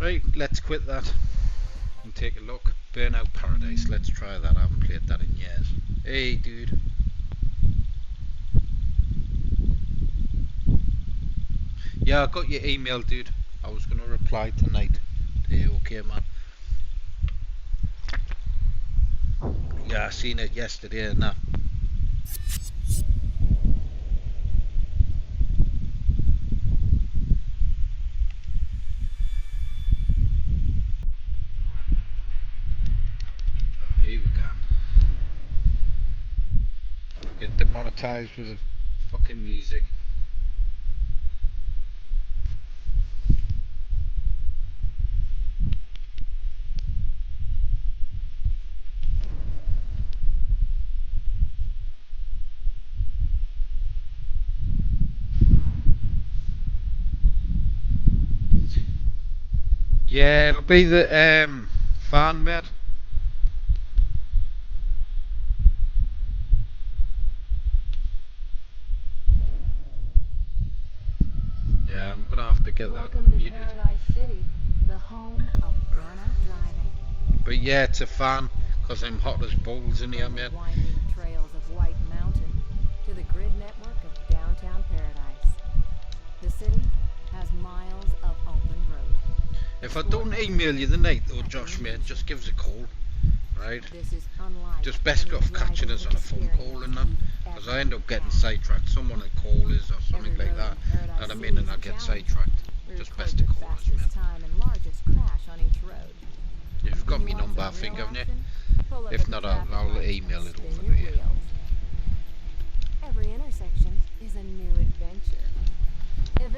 Right, let's quit that and take a look. Burnout Paradise, let's try that. I haven't played that in years. Hey dude. Yeah, I got your email, dude. I was gonna reply tonight. Hey, okay, man. Yeah, I seen it yesterday and that. Here we go. Get demonetized with the fucking music. Yeah, it'll be the fan mate. Yeah, I'm gonna have to get that muted. Paradise City, the home of burnout driving. But yeah, it's a fan, cause I'm hot as balls in here, mate. Winding trails of White Mountain to the grid network of downtown Paradise. The city has miles of open road. If I don't email you the night though, Josh, mate, just give us a call, right? This is unlike Just best off catching us on a phone call and that, because I end up getting sidetracked. Someone will call us or something like that, and I'm in and I get sidetracked. Just best to call us, man. Time and largest crash on each road. You've got me number, I think, haven't you? If not, I'll email it over to you. Every intersection is a new adventure.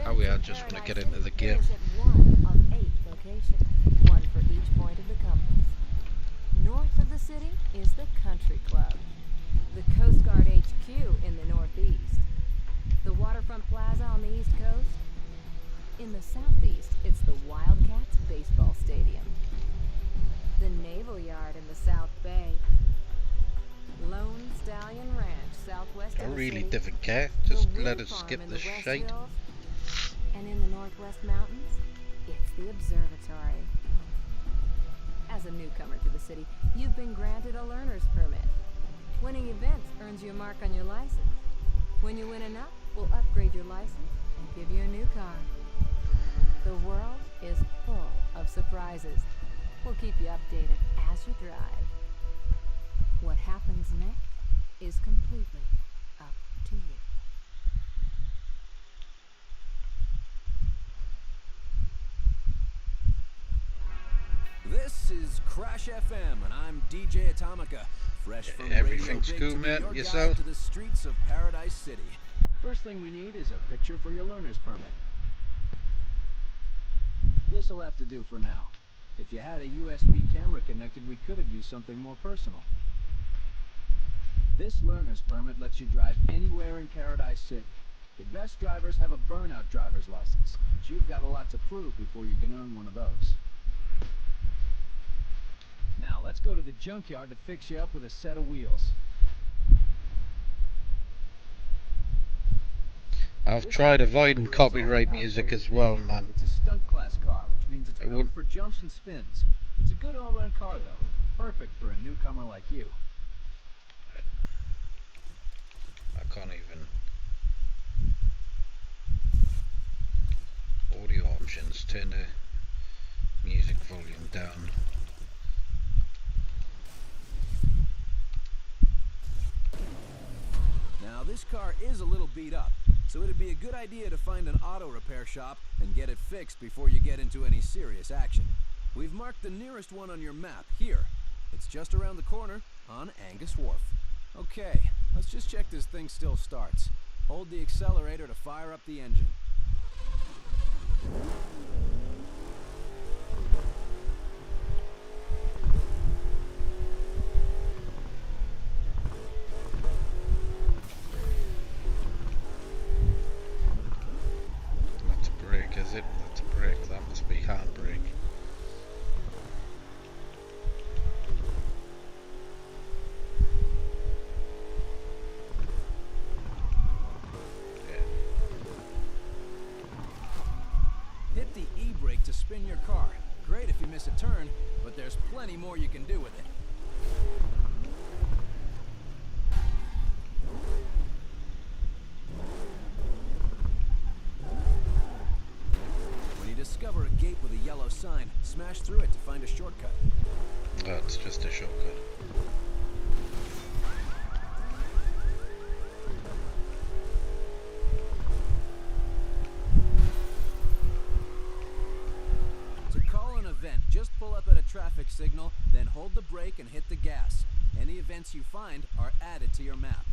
Oh, we are just want to get into the game. One of 8 locations, one for each point of the compass. North of the city is the Country Club, the Coast Guard HQ in the northeast, the Waterfront Plaza on the east coast. In the southeast, it's the Wildcats baseball stadium, the Naval Yard in the South Bay, Lone Stallion Ranch southwest I of the really city, didn't care. Just the let Wind us Farm skip in the the West shite. Hills, and in the Northwest Mountains, it's the Observatory. As a newcomer to the city, you've been granted a learner's permit. Winning events earns you a mark on your license. When you win enough, we'll upgrade your license and give you a new car. The world is full of surprises. We'll keep you updated as you drive. What happens next is completely up to you. This is Crash FM, and I'm DJ Atomica, fresh from Everything's Radio Big cool, to be man. your guide Yourself? to the streets of Paradise City. First thing we need is a picture for your learner's permit. This'll have to do for now. If you had a USB camera connected, we could have used something more personal. This learner's permit lets you drive anywhere in Paradise City. The best drivers have a burnout driver's license, but you've got a lot to prove before you can earn one of those. Now let's go to the junkyard to fix you up with a set of wheels. I've tried avoiding copyright music as well, man. It's a stunt class car, which means it's I built won't- for jumps and spins. It's a good all-around car, though. Perfect for a newcomer like you. I can't even. Audio options, turn the music volume down. Now, this car is a little beat up, so it'd be a good idea to find an auto repair shop and get it fixed before you get into any serious action. We've marked the nearest one on your map here. It's just around the corner on Angus Wharf. Okay, let's just check this thing still starts. Hold the accelerator to fire up the engine. That's a brake, is it? That's a brake. That must be handbrake. Hit the e-brake to spin your car. great if you miss a turn, but there's plenty more you can do with it. When you discover a gate with a yellow sign, smash through it to find a shortcut. That's just a shortcut. Just pull up at a traffic signal, then hold the brake and hit the gas. Any events you find are added to your map.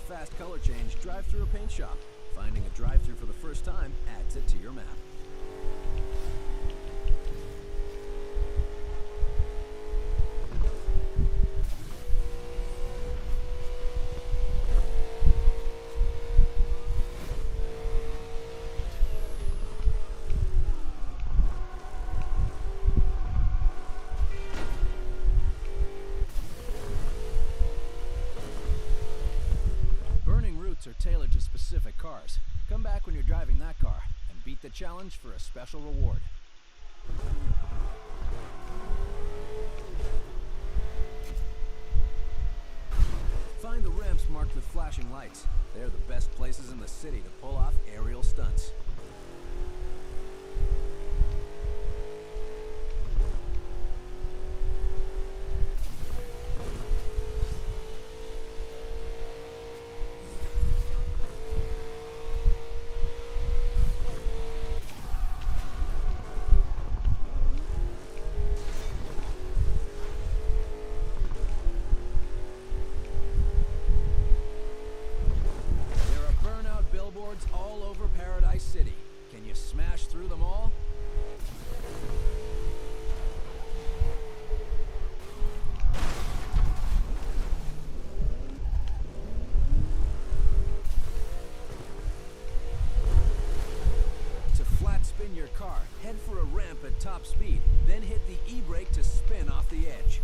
Fast color change, drive through a paint shop. Finding a drive-through for the first time adds it to your map. Are tailored to specific cars. Come back when you're driving that car and beat the challenge for a special reward. Find the ramps marked with flashing lights. They're the best places in the city to pull off aerial stunts. All over Paradise City. Can you smash through them all? To flat spin your car, head for a ramp at top speed, then hit the e-brake to spin off the edge.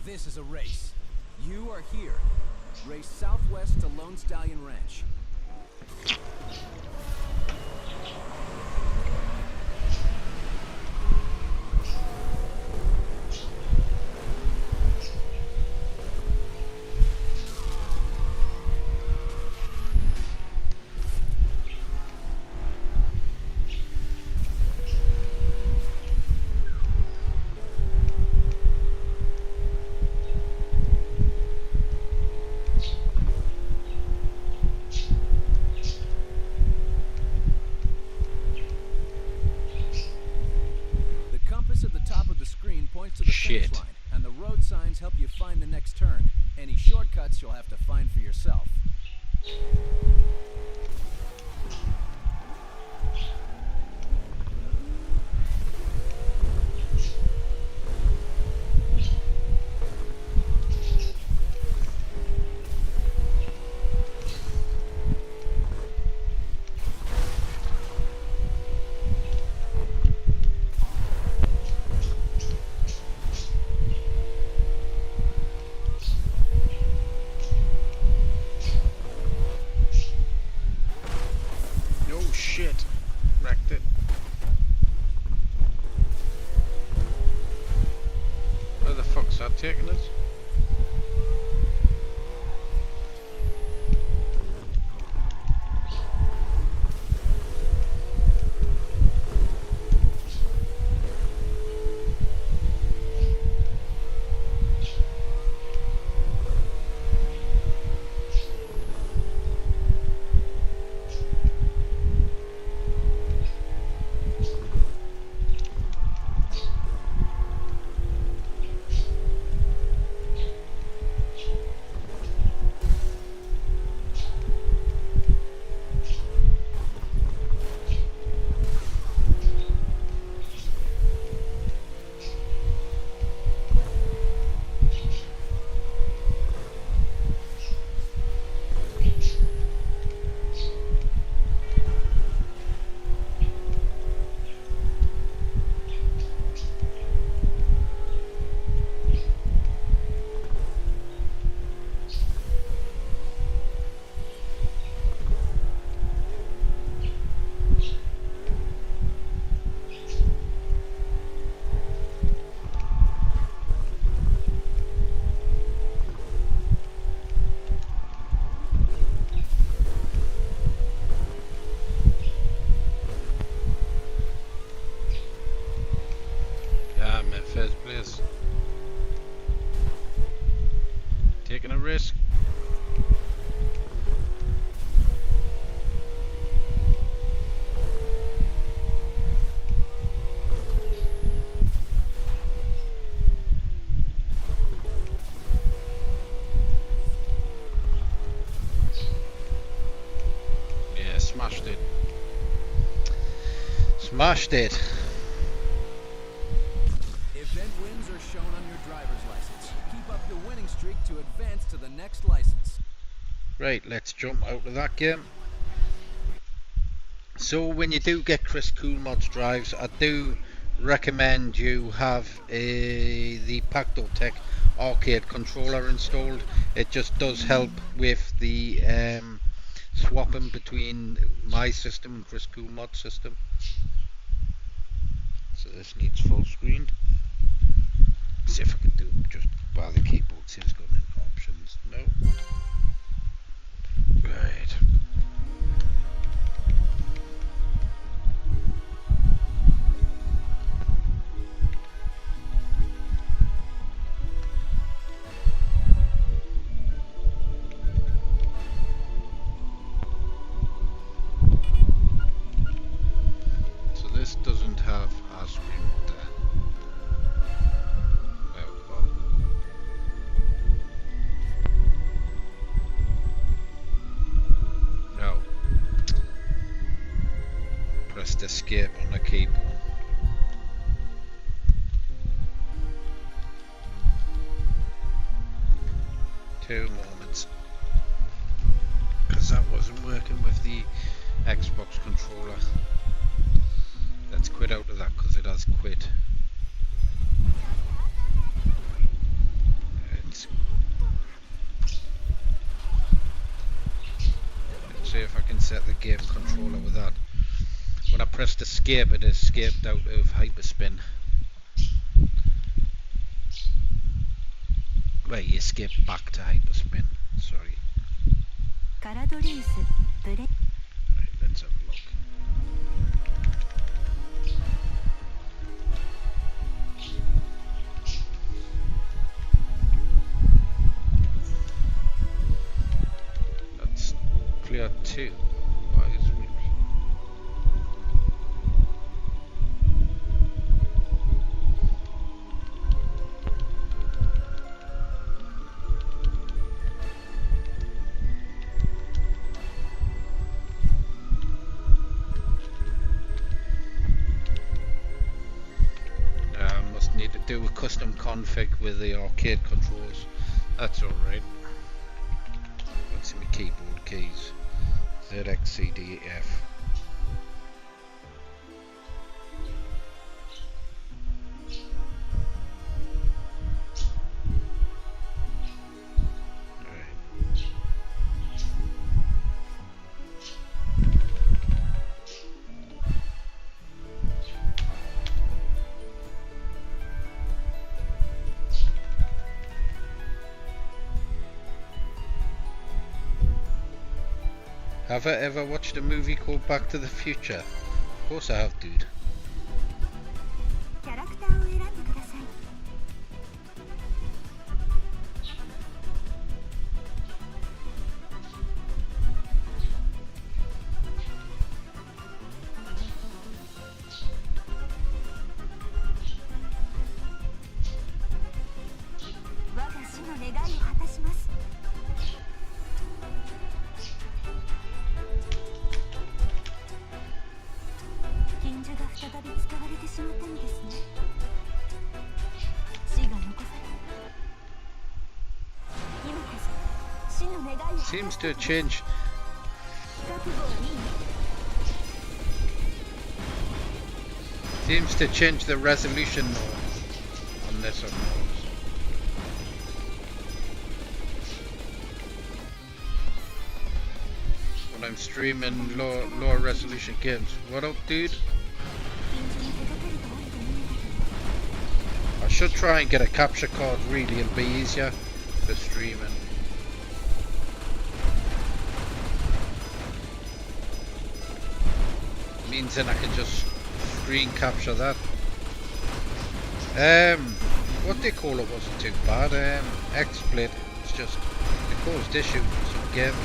This is a race. You are here. Race southwest to Lone Stallion Ranch. Points to the finish line, and the road signs help you find the next turn. Any shortcuts you'll have to find for yourself. Shit. Wrecked it. Where the fuck's that taking us? Smashed it. Event wins are shown on your driver's license. Keep up your winning streak to advance to the next license. Right, let's jump out of that game. So when you do get Chris Cool Mods drives, I do recommend you have the Upto Tech arcade controller installed. It just does help with the swapping between my system and Chris Cool Mod system. So this needs full screen. See if I can do it just by the keyboard. See if it's got any options. No. Right. So this doesn't have a screen there. No. Pressed escape on the keyboard. Two moments. Because that wasn't working with the Xbox controller. Let's quit out of that because it has quit. Let's see if I can set the game controller with that. When I pressed escape, it escaped out of hyperspin. Well, you escaped back to hyperspin. Sorry. Right, let's have a look. That's clear 2. Why is it? Need to do a custom config with the arcade controls. That's alright. What's my keyboard keys? ZX, C, D, F. Have I ever watched a movie called Back to the Future? Of course I have, dude. Seems to change. Seems to change the resolution on this one. When I'm streaming lower resolution games. What up, dude? I should try and get a capture card, really, it'll be easier for streaming. Means then I can just screen capture that. What they call it wasn't too bad. XSplit, it's just it caused issues with some games.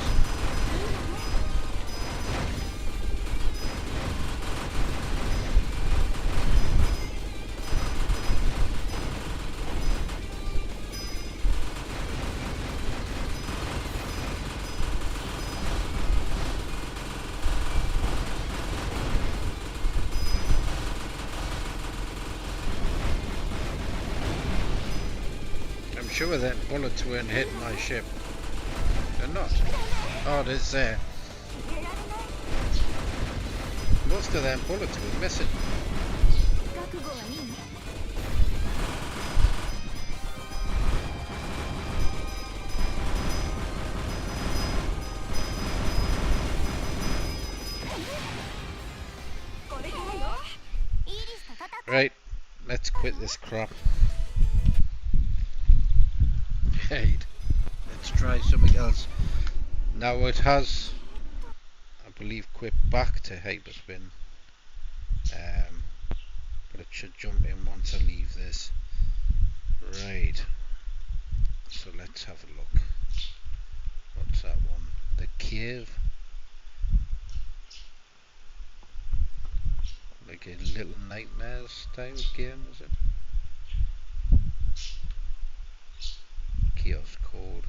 sure them bullets weren't hitting my ship. They're not. Oh, there's there. Most of them bullets were missing. Right, let's quit this crap. Right, let's try something else. Now it has, I believe, quit back to hyperspin. But it should jump in once I leave this. Right, so let's have a look. What's that one? The cave. Like a Little Nightmares style game, is it? Chaos Code.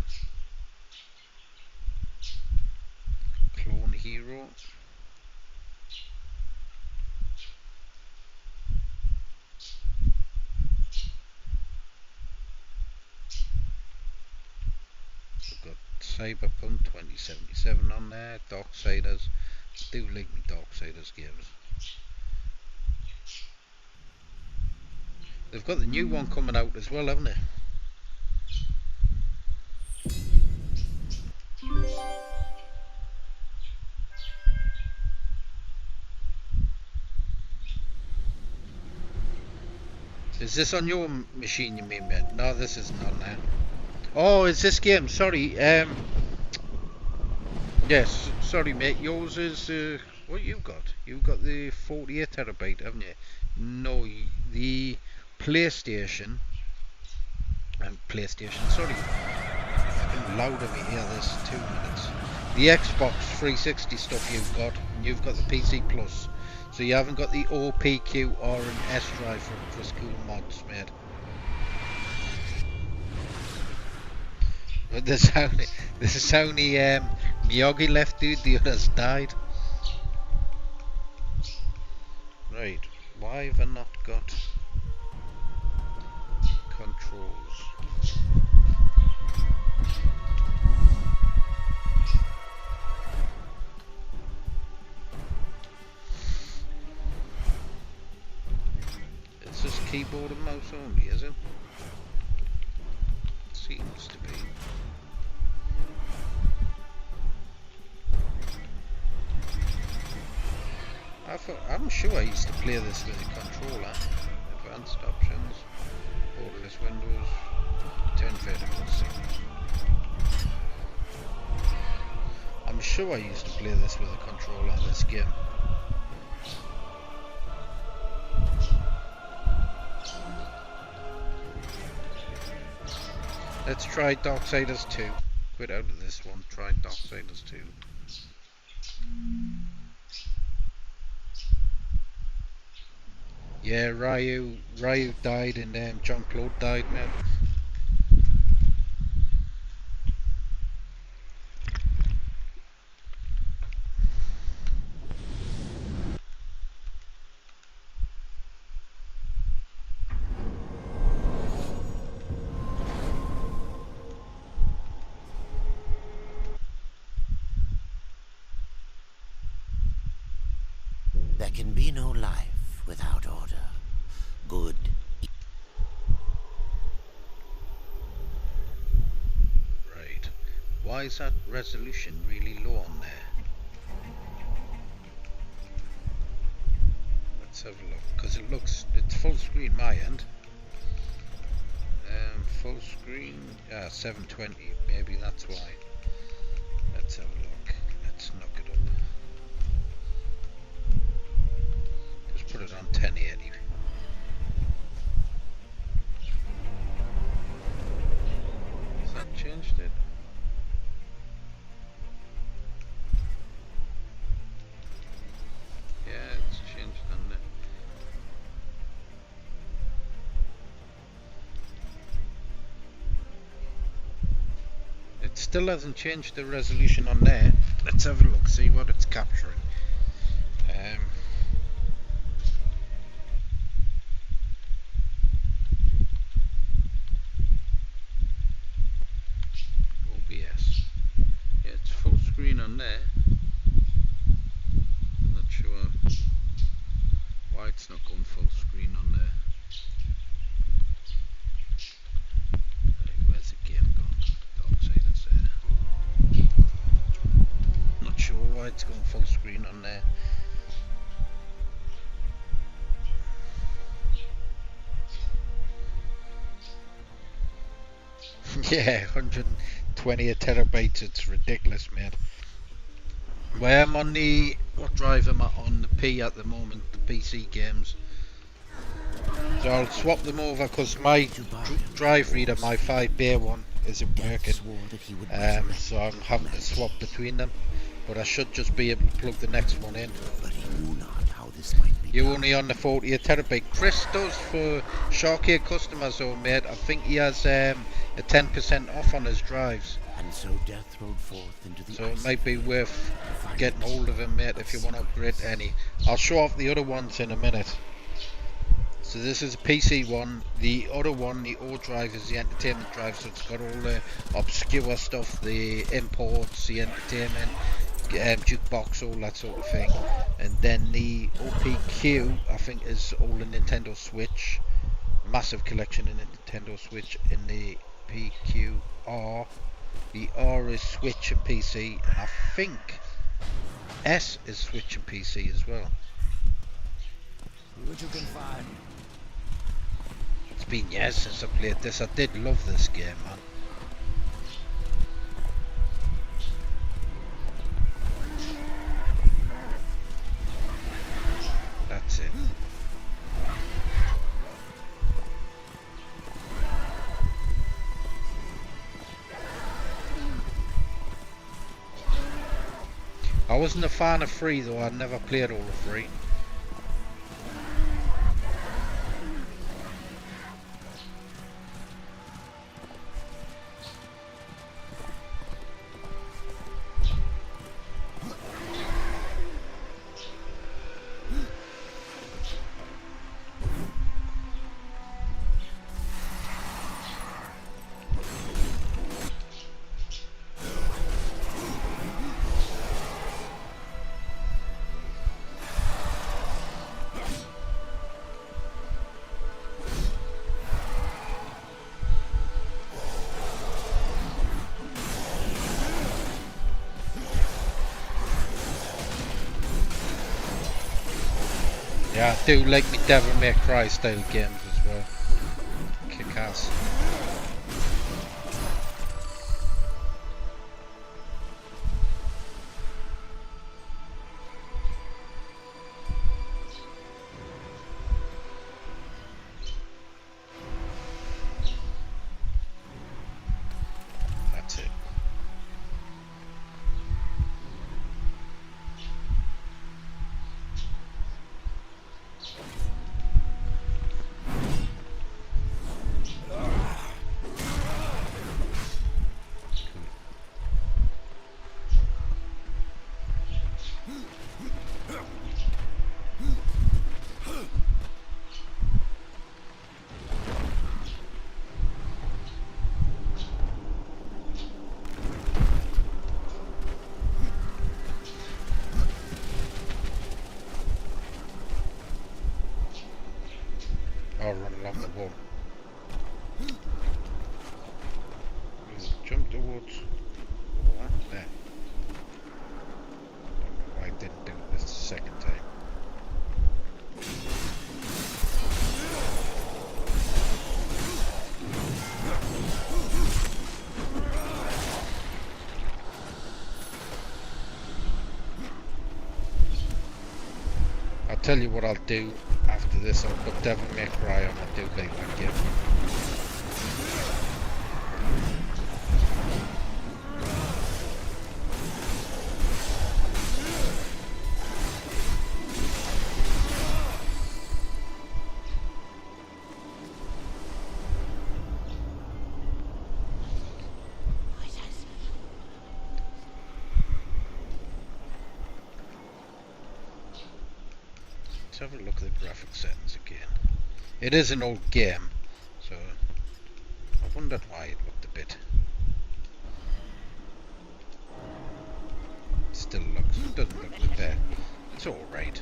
Clone Hero. We've got Cyberpunk 2077 on there. Darksiders. I do like me Darksiders games. They've got the new one coming out as well, haven't they? Is this on your machine, you mean, mate? No, this isn't on there. Oh, is this game? Sorry. Yes, sorry, mate. Yours is what you got? You've got the 48 terabyte, haven't you? No, the PlayStation. Sorry. Fucking louder me here. This 2 minutes. The Xbox 360 stuff you've got. And you've got the PC Plus. So you haven't got the OPQ or an S drive for school mods, mate. But there's only Miyagi left, dude. The others died. Right. Why have I not got controls? It's just keyboard and mouse only, is it? Seems to be. I'm sure I used to play this with a controller. Advanced options, borderless windows, turn variables. I'm sure I used to play this with a controller, this game. Let's try Darksiders 2. Quit out of this one, try Darksiders 2. Yeah, Ryu died and Jean-Claude died, man. There can be no life without order. Good. Right. Why is that resolution really low on there? Let's have a look. Because it's full screen my end. Full screen, 720. Maybe that's why. Let's have a look. Let's knock it up. Just put it on 1080. Has that changed it? Yeah, it's changed on it. It still hasn't changed the resolution on there. Let's have a look, see what it's capturing. there. I'm not sure why it's not going full screen on there. Where's the game gone? Outside it's there. Not sure why it's going full screen on there. Yeah, 120 terabytes, it's ridiculous, mate. Well, I'm on the, what drive am I on? The P at the moment, the PC games. So I'll swap them over because my drive reader, my 5-bay one, isn't working. So I'm having to swap between them. But I should just be able to plug the next one in. You're only on the 40 terabyte. Chris does for SHAR-KADE customers though, mate. I think he has a 10% off on his drives. And so death rode forth into the so it might be worth getting hold of him, mate, if you want to upgrade any. I'll show off the other ones in a minute. So this is a PC one. The other one, the O drive, is the entertainment drive, so it's got all the obscure stuff, the imports, the entertainment, jukebox, all that sort of thing. And then the OPQ, I think, is all the Nintendo Switch. Massive collection in the Nintendo Switch. In the PQR, the R is Switch and PC, and I think S is Switch and PC as well. What you can find. It's been years since I played this. I did love this game, man. That's it. I wasn't a fan of 3 though. I never played all of 3. Yeah, I do like me Devil May Cry style games as well. Kick ass. That's it. I'll run along the wall. Jump towards there. Don't know why I didn't do this the second time. I'll tell you what I'll do after this. I'll put Devil May Cry on and do like that game. Have a look at the graphic settings again. It is an old game, so I wondered why it looked a bit Doesn't look like that. It's alright.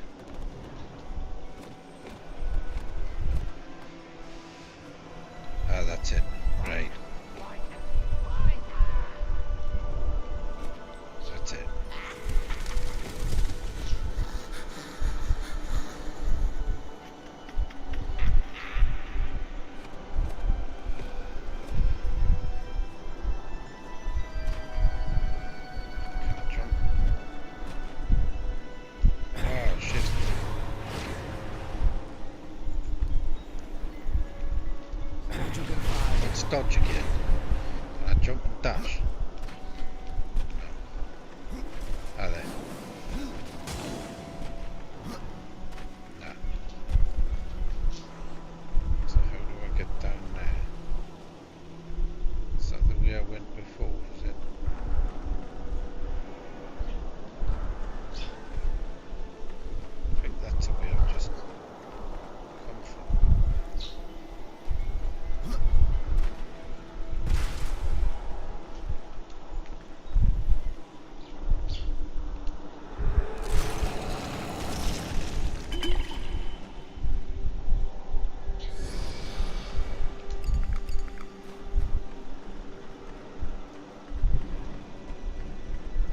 Ah, that's it. Right. That's it. Can I jump? Oh shit. Let's dodge again. Can I jump and dash? No. Ah, there. Nah. So how do I get down there? Is that the way I went before, is it? I think that's the way I've just come from.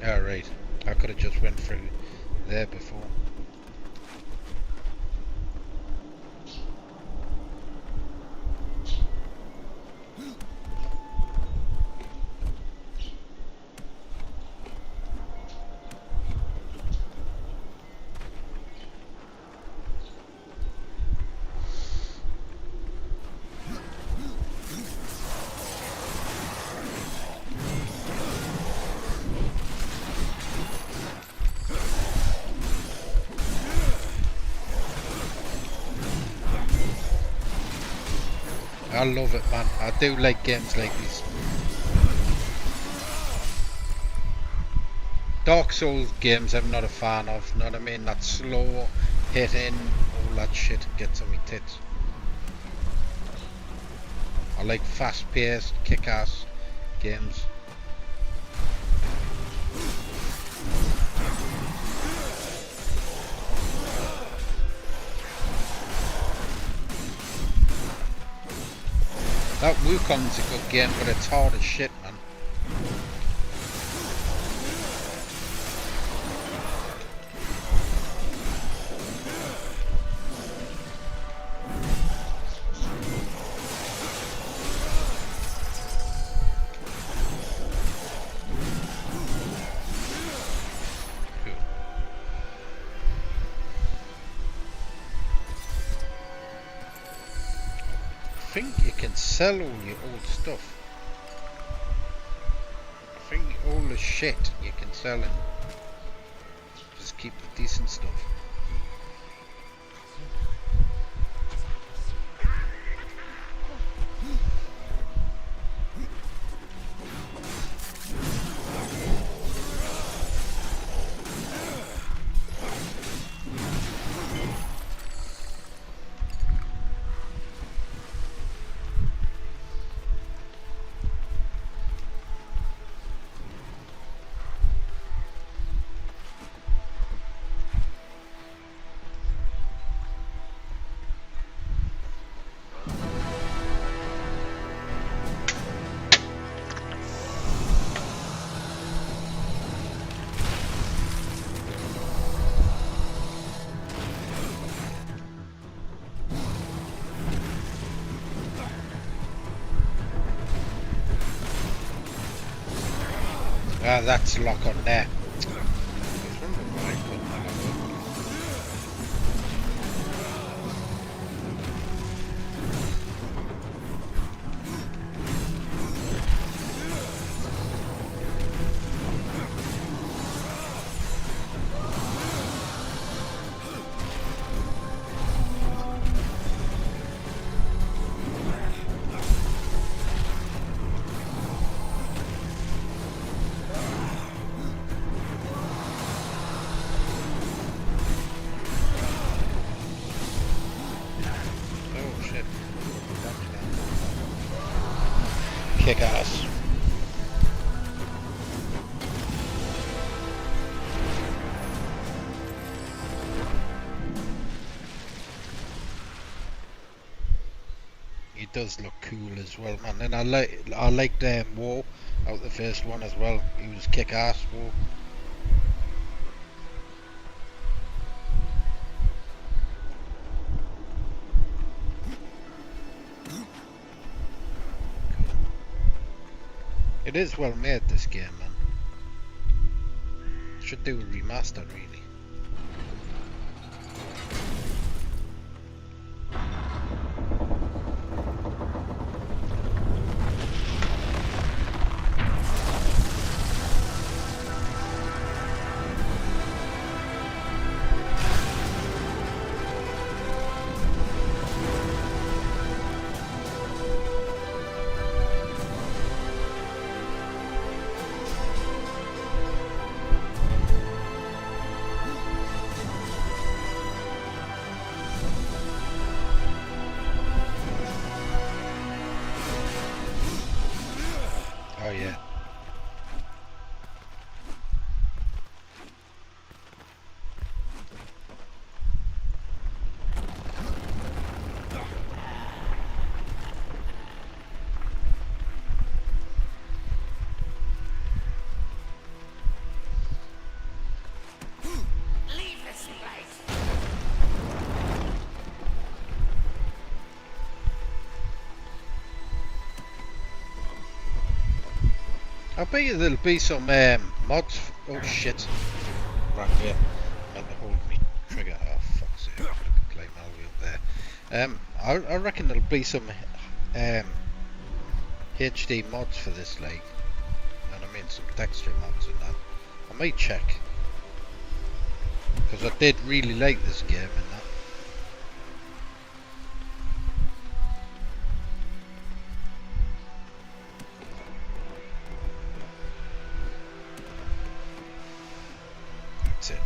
Alright, I could have just went through there before. I love it, man. I do like games like these. Dark Souls games I'm not a fan of, know what I mean? That slow hitting, all that shit gets on my tits. I like fast paced, kick ass games. That Wukong's a good game, but it's hard as shit, man. I think you can sell all your old stuff. I think all the shit you can sell and just keep the decent stuff. Ah, that's lock on there. Kick ass. does look cool as well, man. And I liked War out the first one as well. He was kick-ass, War. It is well made, this game, man. Should do a remaster, really. Oh yeah. Leave this place! I bet you there'll be some mods. Oh shit! Right here. Meant to hold me trigger. Oh fuck's sake! I could climb all the way up there. I reckon there'll be some HD mods for this, like, and I mean some texture mods and that. I might check because I did really like this game and that. That's it.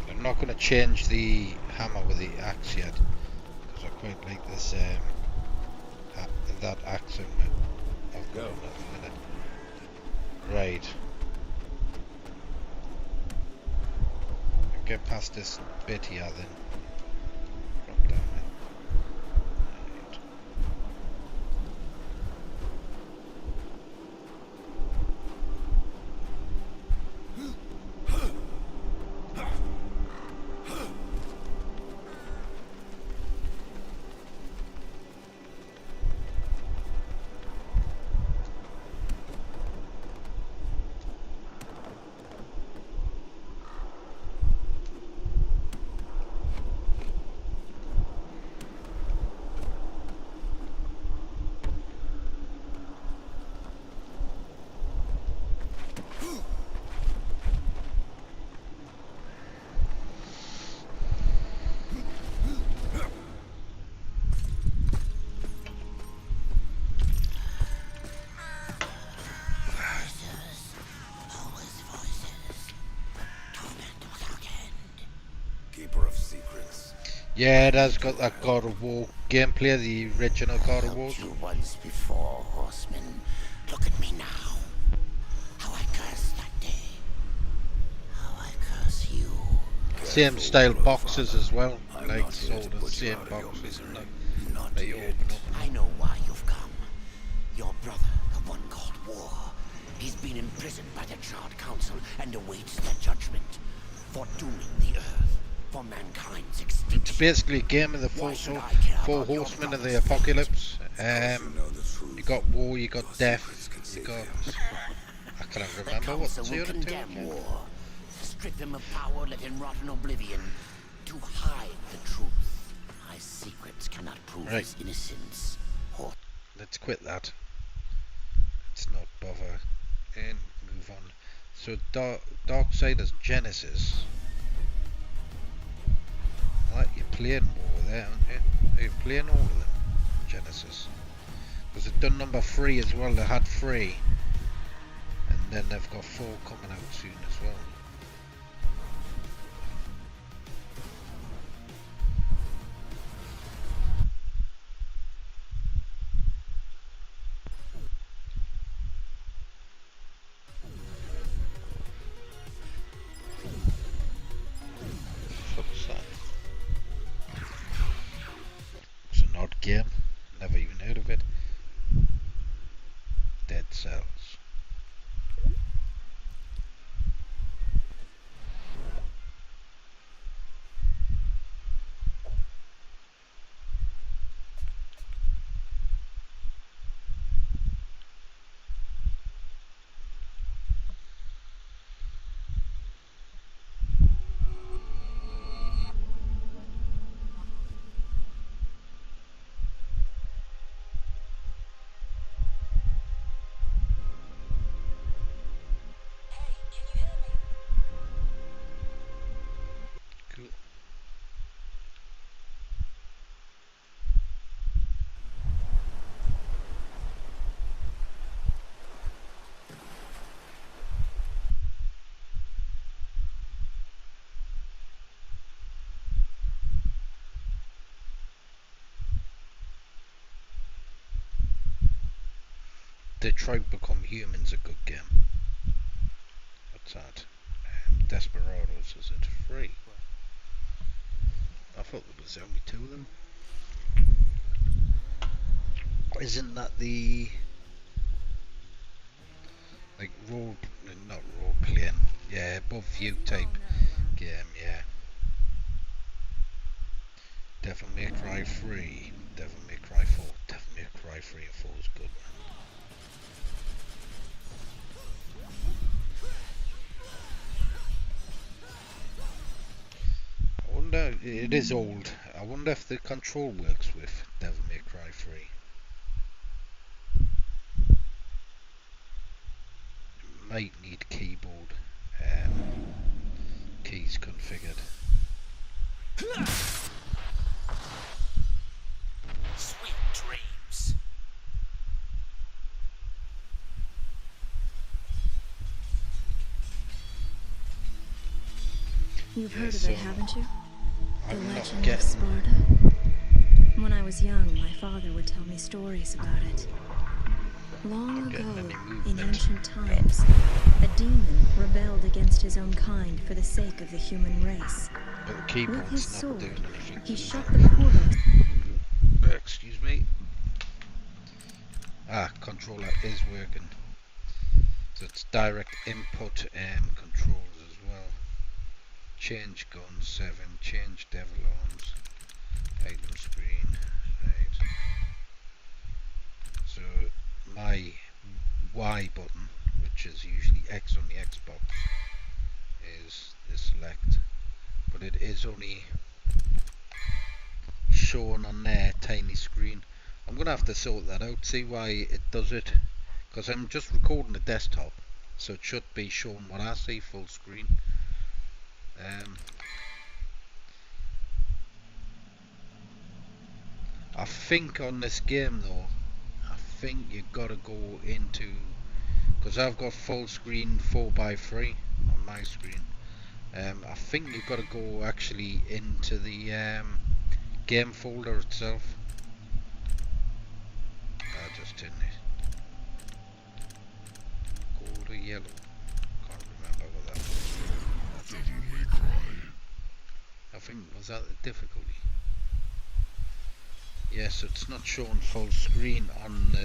I'm not going to change the hammer with the axe yet because I quite like this that axe I've got at the minute. Right. Get past this bit here then. Drop down then. Right. Keeper of secrets. Yeah, it has got that God of War gameplay, the original God of War. You once before, horseman. Look at me now. How I cursed that day. How I curse you. Same style boxes as well, like sort of same boxes and that. They open up. I know why you've come. Your brother, the one called War, he's been imprisoned by the Charred Council and awaits their judgment for dooming the Earth, for mankind's extinction. It's basically a game of the four horsemen of the apocalypse. You got War, you got Death, you got... I can't remember what the other two were. War. Strip him of power, let him rot in oblivion, to hide the truth. My secrets cannot prove his innocence. Let's quit that. bother and move on. So Darksiders Genesis. Like, you're playing more there, aren't you? Are you playing all of them? Genesis. Because they've done number 3 as well. They had 3. And then they've got 4 coming out soon as well. What's that? It's an odd game. Never even heard of it. Dead Cells. Cool. Detroit Become Human's a good game. What's that? Desperados, is it free? I thought there was only 2 of them. Isn't that the like not role playing, yeah, above view type game, yeah. Devil May Cry 3, Devil May Cry 4, Devil May Cry 3 and 4 is good, man. I wonder, it is old, I wonder if the control works with Devil May Cry 3. Might need keyboard keys configured. Sweet dreams. You've heard of it, haven't you? The I'm not legend of getting. Sparta. When I was young, my father would tell me stories about it. Long ago, in ancient times, a demon rebelled against his own kind for the sake of the human race. But the With keyboard's his not sword, doing anything. he shut the portals. Excuse me. Controller is working. So it's direct input controls as well. Change gun 7, change devil arms, item screen, right. So my Y button, which is usually X on the Xbox, is the select, but it is only shown on their tiny screen. I'm gonna have to sort that out, see why it does it, because I'm just recording the desktop, so it should be showing what I see full screen. I think on this game though, I think you gotta go into, because I've got full screen 4:3 on my screen. I think you've got to go actually into the game folder itself. I just didn't it. Go to yellow. Can't remember what that was. Devil May Cry. I think, was that the difficulty? Yes, it's not showing full screen on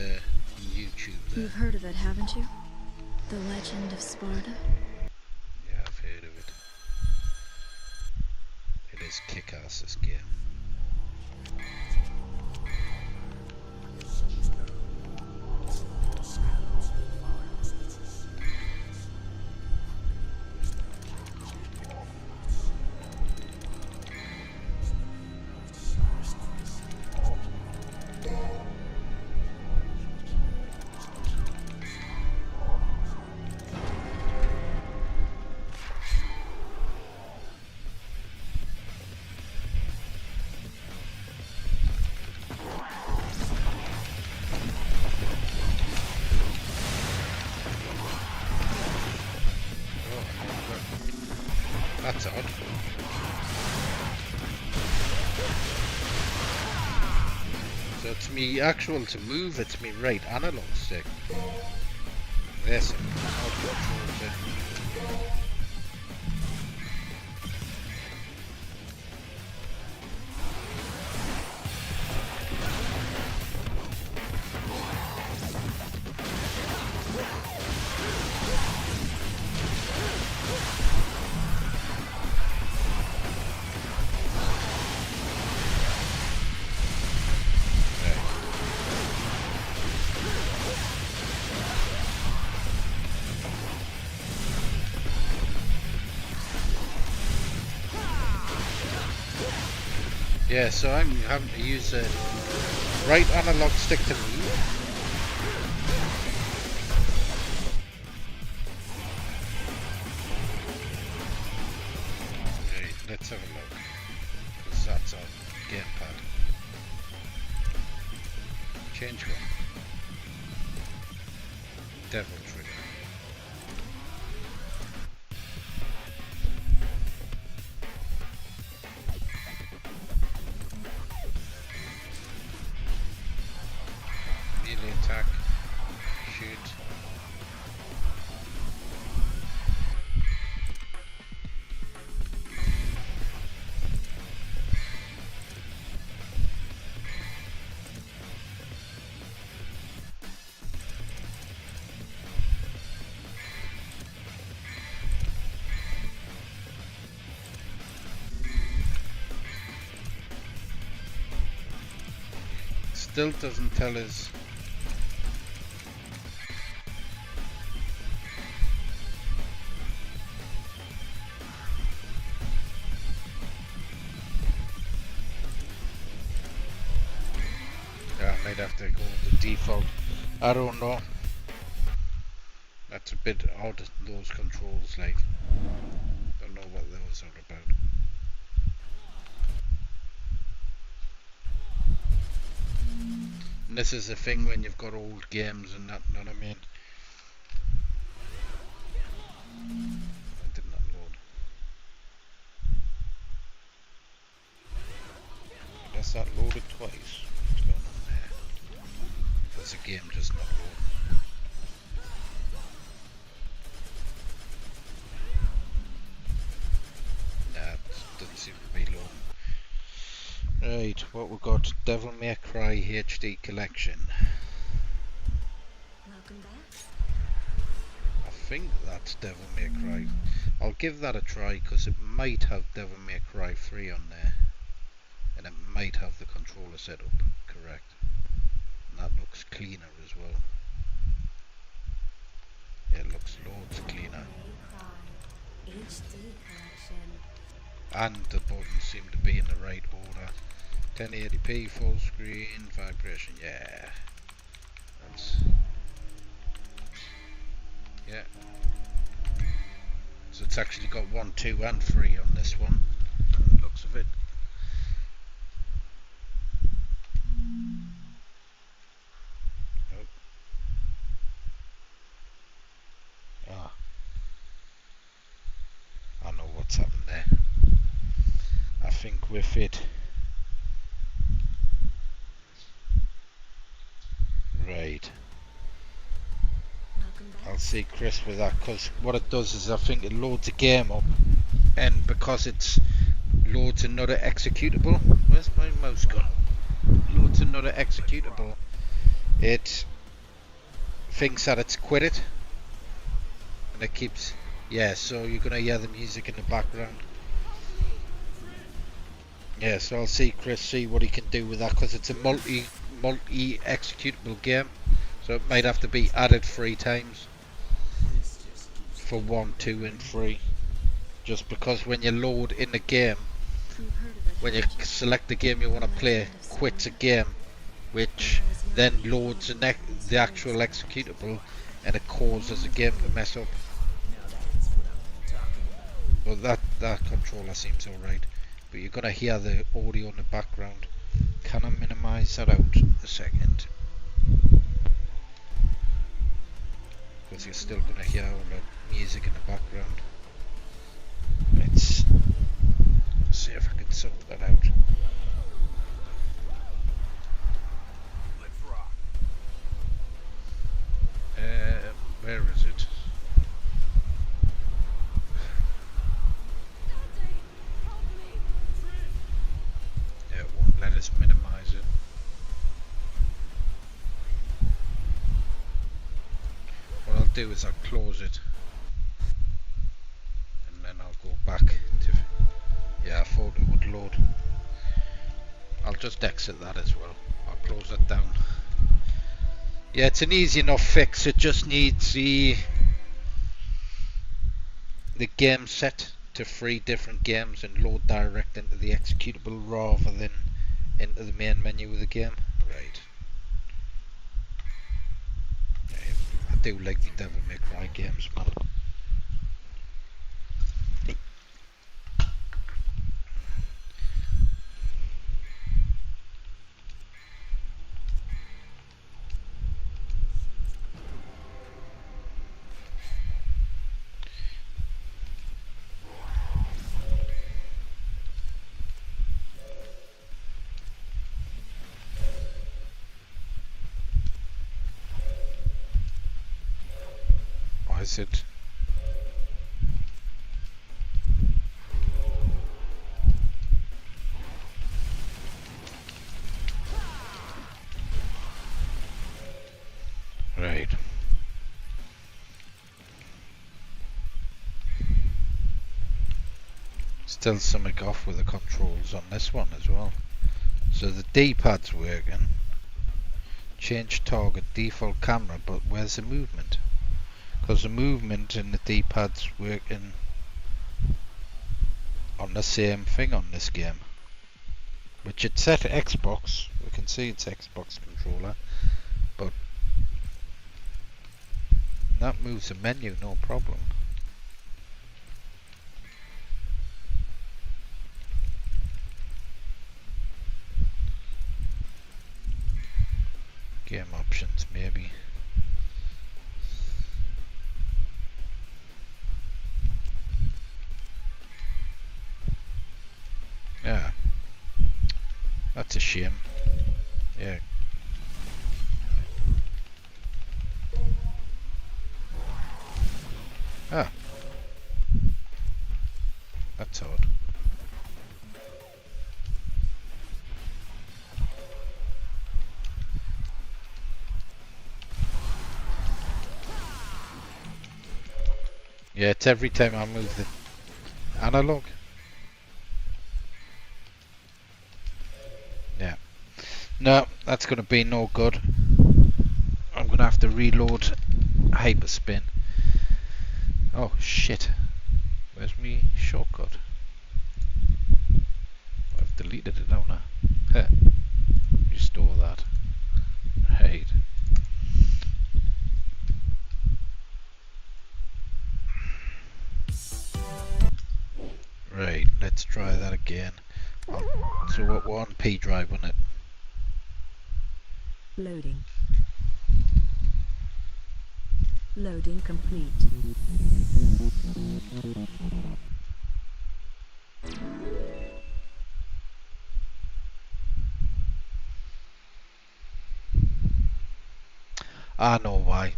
YouTube there. You've heard of it, haven't you? The legend of Sparta? Yeah, I've heard of it. It is kick-ass, this game. That's odd. So it's me actual to move, it's me right analog stick. There's some odd controls there. Yeah, so I'm having to use a right analog stick to move. Right, let's have a look. Because that's on gamepad. Change one. Devil trigger. Attack, shoot. Still doesn't tell us. I might have to go with the default. I don't know. That's a bit odd, those controls, like. Don't know what those are about. And this is the thing when you've got old games and that, know what I mean? I did not load. I guess that loaded twice. What's going on there? Because the game does not load. Nah, it doesn't seem to be loading. Right, what we've got, Devil May Cry HD Collection. Welcome back. I think that's Devil May Cry. I'll give that a try because it might have Devil May Cry 3 on there. And it might have the controller set up correct. And that looks cleaner as well. Yeah, it looks loads cleaner. HD collection. And the buttons seem to be in the right order. 1080p, full screen, vibration, yeah. That's... yeah. So it's actually got 1, 2 and 3 on this one. By the looks of it. Nope. Ah. I know what's happened there. I think with it... right. I'll see Chris with that, because what it does is I think it loads a game up, and because it's loads another executable. Where's my mouse gone? Loads another executable. It thinks that it's quit it, and it keeps. Yeah, so you're gonna hear the music in the background. Yeah, so I'll see Chris see what he can do with that, because it's a multi executable game, so it might have to be added 3 times for 1, 2 and 3, just because when you load in the game, when you select the game you want to play, quits a game, which then loads the actual executable, and it causes the game to mess up. Well, that controller seems alright, but you're gonna hear the audio in the background. Can I minimize that out a second? Because you're still gonna hear all the music in the background. It's see if I can sort that out. Let's rock. Where is it? Yeah, it won't let us minimize it. What I'll do is I'll close it and then I'll go back to, yeah, I thought it would load. I'll just exit that as well. I'll close that down. Yeah, it's an easy enough fix. It just needs the game set to 3 different games and load direct into the executable rather than into the main menu of the game. Right. I do like the Devil May Cry games, man. Why is it? Right. Still something off with the controls on this one as well. So the D-pad's working. Change target, default camera, but where's the movement? Because the movement in the D-pad's working on the same thing on this game. Which it's set to Xbox. We can see it's Xbox controller. But that moves the menu, no problem. Game options, maybe. Yeah. That's a shame. Yeah. Ah. That's odd. Yeah, it's every time I move the analog. Yeah. No, that's going to be no good. I'm going to have to reload Hyperspin. Oh shit. Where's me shortcut? I've deleted it, haven't I? Restore that. Right. Right, let's try that again. So what one P drive on it? Loading. Loading complete. I know why.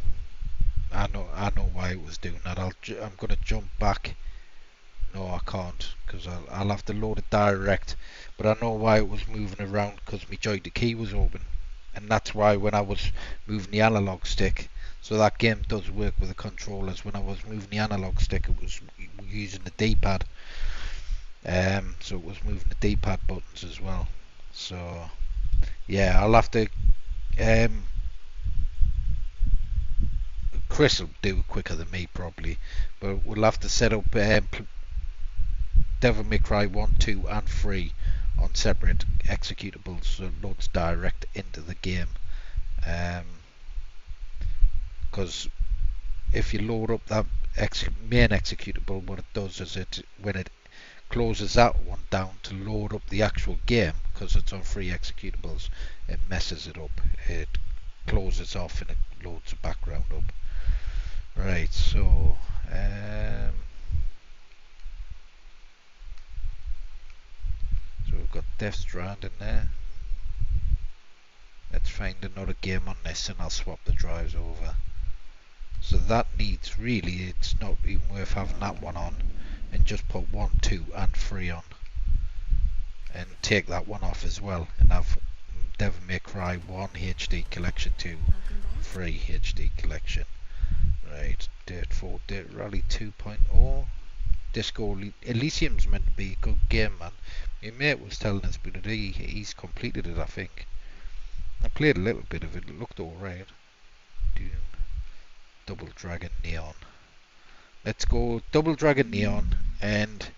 I know why it was doing that. I'm gonna jump back. No, I can't, because I'll have to load it direct. But I know why it was moving around, because my joystick key was open, and that's why when I was moving the analog stick. So that game does work with the controllers. When I was moving the analog stick, it was using the D-pad. So it was moving the D-pad buttons as well. So yeah, I'll have to. Chris will do it quicker than me probably, but we'll have to set up Devil May Cry 1, 2 and 3 on separate executables so it loads direct into the game. Because if you load up that main executable, what it does is when it closes that one down to load up the actual game, because it's on 3 executables, it messes it up. It closes off and it loads the background up. Right, so Death Stranding there. Let's find another game on this and I'll swap the drives over. So that needs, really, it's not even worth having that one on, and just put 1, 2 and 3 on. And take that one off as well, and have Devil May Cry 1 HD Collection 2, 3 HD Collection. Right, Dirt 4, Dirt Rally 2.0. Disco Elysium's meant to be a good game, man. My mate was telling us about it, he's completed it, I think. I played a little bit of it, it looked alright. Doom, Double Dragon Neon. Let's go Double Dragon Neon, and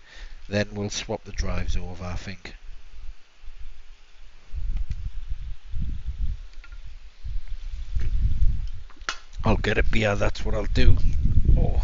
then we'll swap the drives over, I think. I'll get a beer, that's what I'll do. Oh.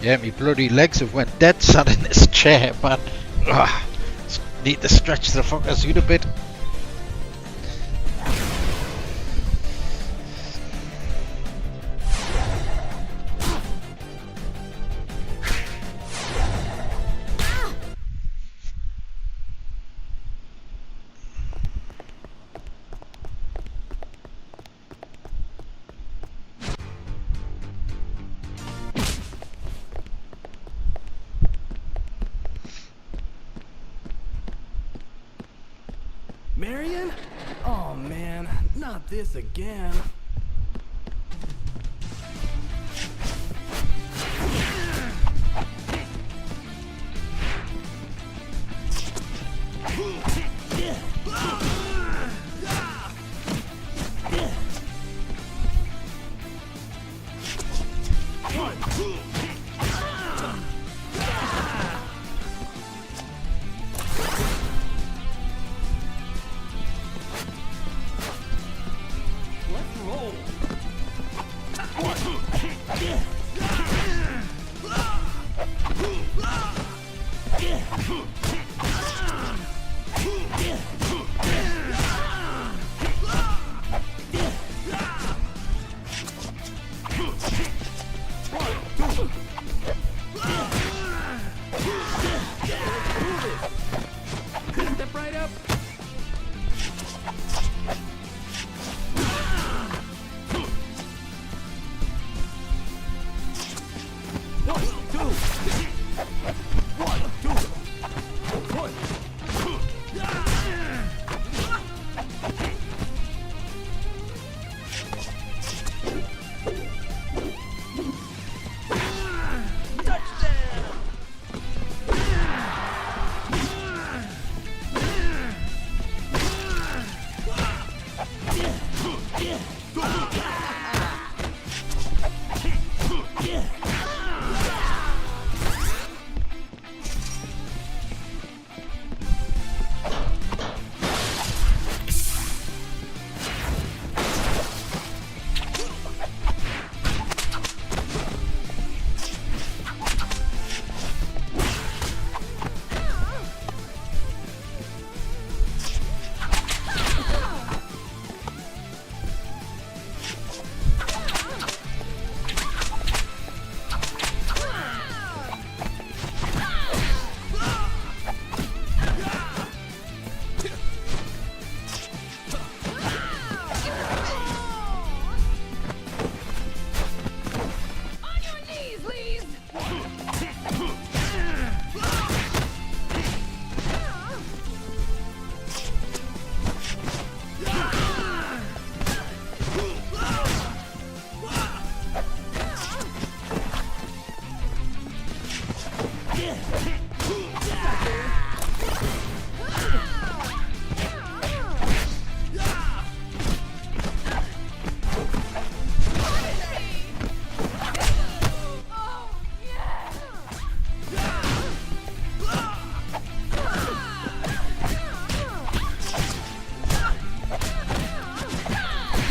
Yeah, me bloody legs have went dead sat in this chair, man. Ugh. Need to stretch the fuckers out a bit. Marion? Oh man, not this again. Step right up.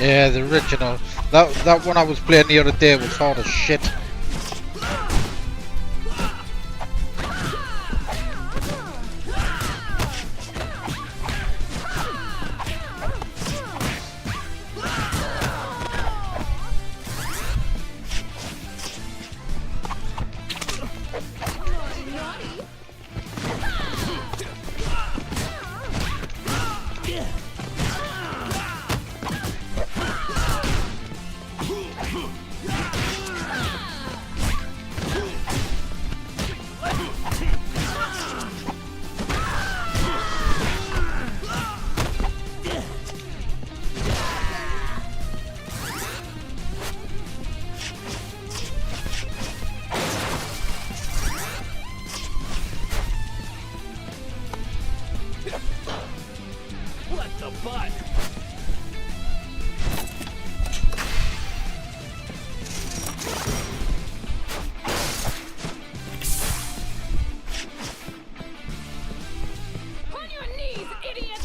Yeah, the original That one I was playing the other day was hard as shit. What the butt? On your knees, idiot!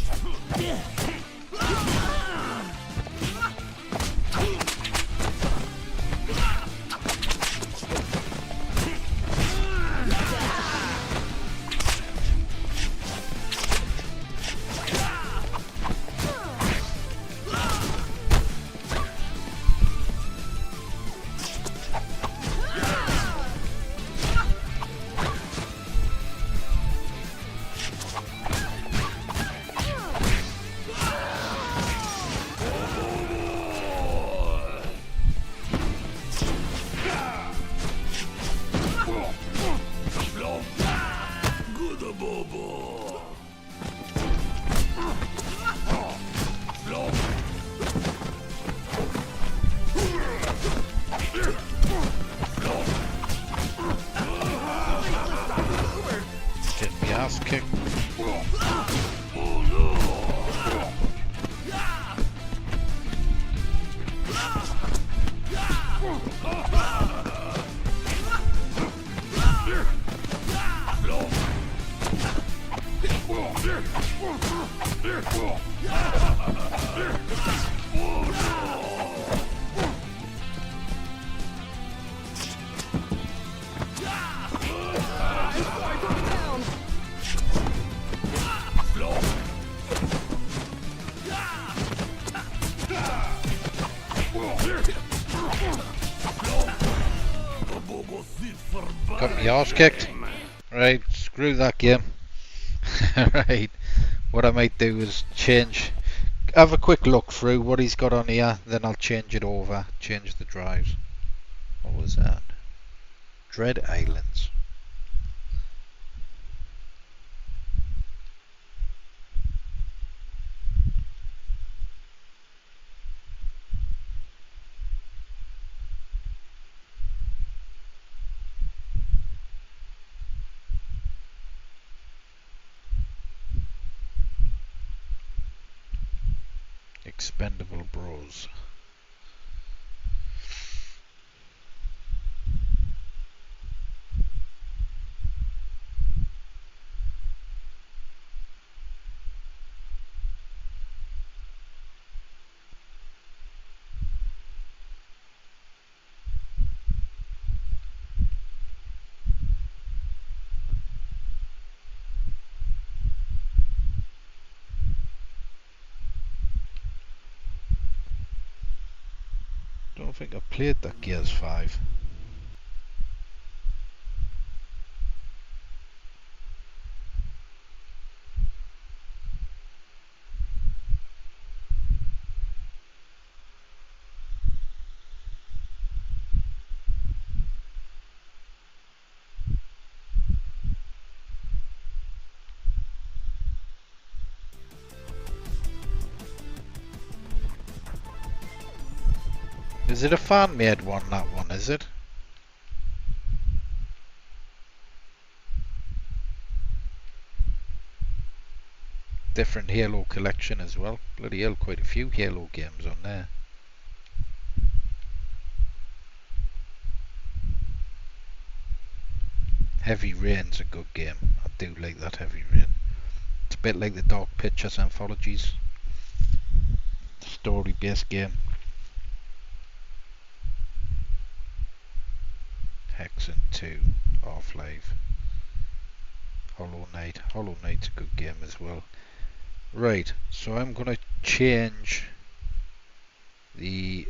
Getting my ass kicked. Got my arse kicked. Right, screw that game. Right, what I might do is have a quick look through what he's got on here, then I'll change it over, change the drives. What was that? Dread Islands. Expendable Bros. Don't think I played that Gears 5. Is it a fan-made one, that one, is it? Different Halo collection as well. Bloody hell, quite a few Halo games on there. Heavy Rain's a good game. I do like that Heavy Rain. It's a bit like the Dark Pictures anthologies. Story-based game. Hexen 2, Half-Life, Hollow Knight. Hollow Knight's a good game as well. Right, so I'm going to change the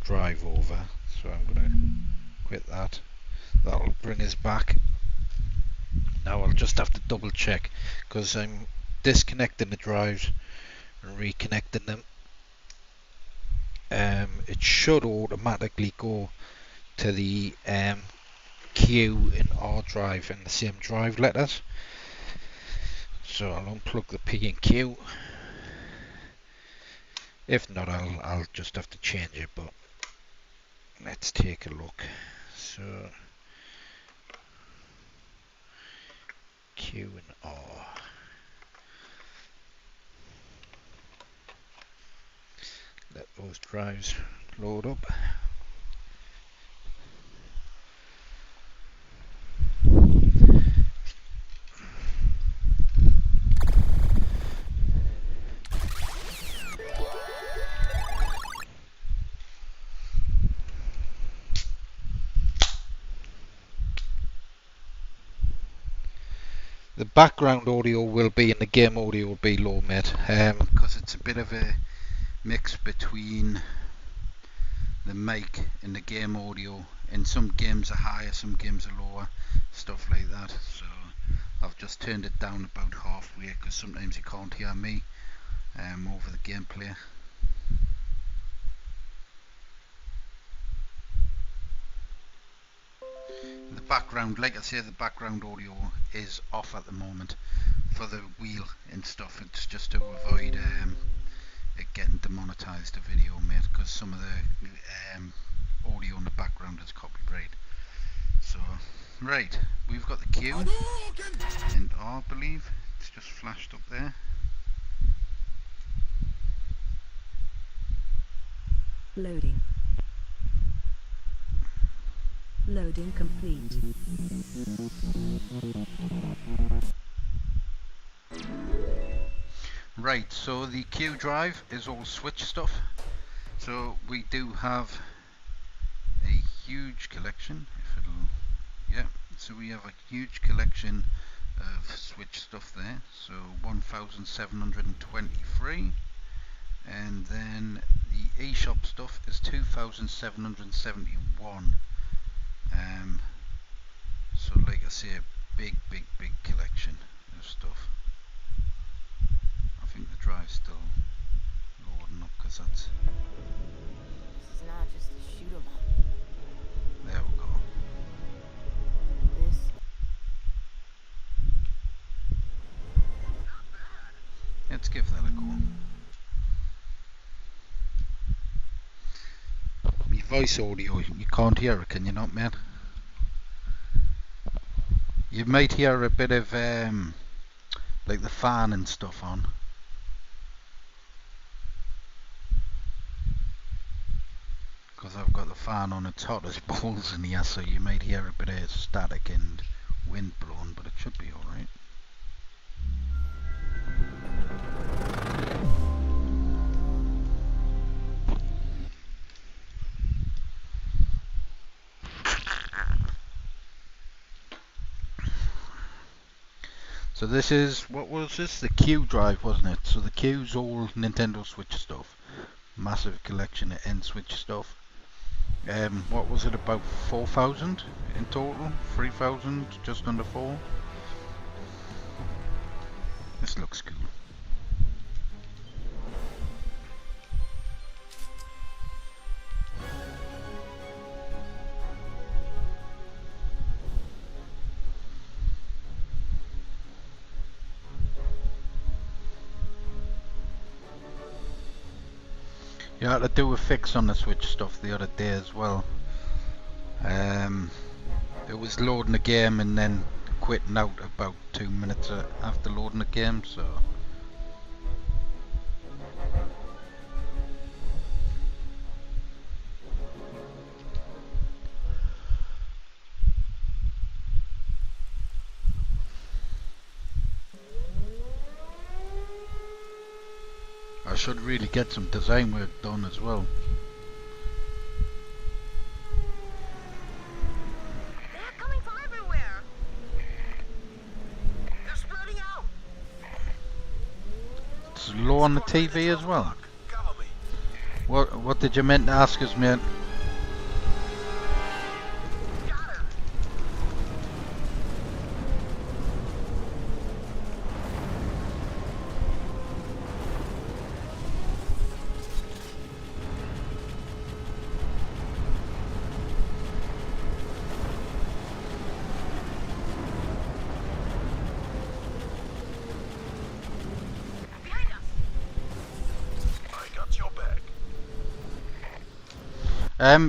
drive over. So I'm going to quit that. That'll bring us back. Now I'll just have to double check because I'm disconnecting the drives and reconnecting them. It should automatically go to the Q and R drive in the same drive letters. So I'll unplug the P and Q. If not, I'll just have to change it, but let's take a look. So Q and R. Let those drives load up. The background audio will be, and the game audio will be low mid, because it's a bit of a mix between the mic and the game audio, and some games are higher, some games are lower, stuff like that. So I've just turned it down about halfway because sometimes you can't hear me over the gameplay. The background, like I say, the background audio is off at the moment for the wheel and stuff. It's just to avoid it getting demonetized, the video, mate, because some of the audio in the background is copyright. So, right, we've got the Q and R, I believe. It's just flashed up there. Loading. Loading complete. Right, so the Q drive is all switch stuff. So we do have a huge collection, if it'll, yeah, so we have a huge collection of switch stuff there. So 1,723, and then the eShop stuff is 2,771. So like I say, a big collection of stuff. I think the drive's still loading up because that's... This is not just a shoot 'em up. There we go. This. Let's give that a go. My voice audio, you can't hear it, can you not, man? You might hear a bit of like the fan and stuff on. Because I've got the fan on, it's hot as balls in here, so you might hear a bit of static and wind blowing, but it should be alright. So this is, what was this? The Q drive, wasn't it? So the Q's all Nintendo Switch stuff. Massive collection of N-Switch stuff. What was it, about 4,000 in total? 3,000, just under 4? This looks cool. You had to do a fix on the Switch stuff the other day as well. It was loading the game and then quitting out about 2 minutes after loading the game, so... I should really get some design work done as well. low on the TV as well? What did you meant to ask us, mate?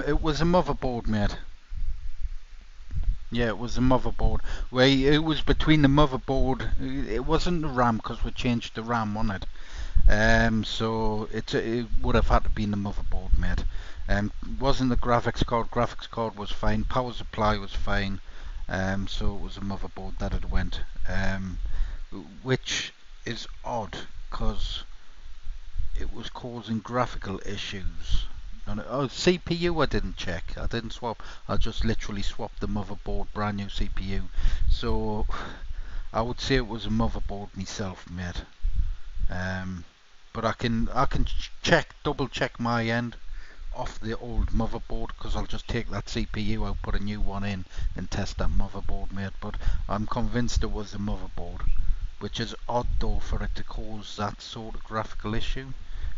It was a motherboard, mate. Yeah, it was a motherboard. Where it was between the motherboard. It wasn't the RAM because we changed the RAM on it. So it would have had to be in the motherboard, mate. Wasn't the graphics card? Graphics card was fine. Power supply was fine. So it was a motherboard that it went. Which is odd because it was causing graphical issues. Oh, CPU I didn't check. I didn't swap. I just literally swapped the motherboard, brand new CPU. So I would say it was a motherboard myself, mate. But I can double check my end off the old motherboard because I'll just take that CPU out, put a new one in, and test that motherboard, mate. But I'm convinced it was the motherboard, which is odd though for it to cause that sort of graphical issue.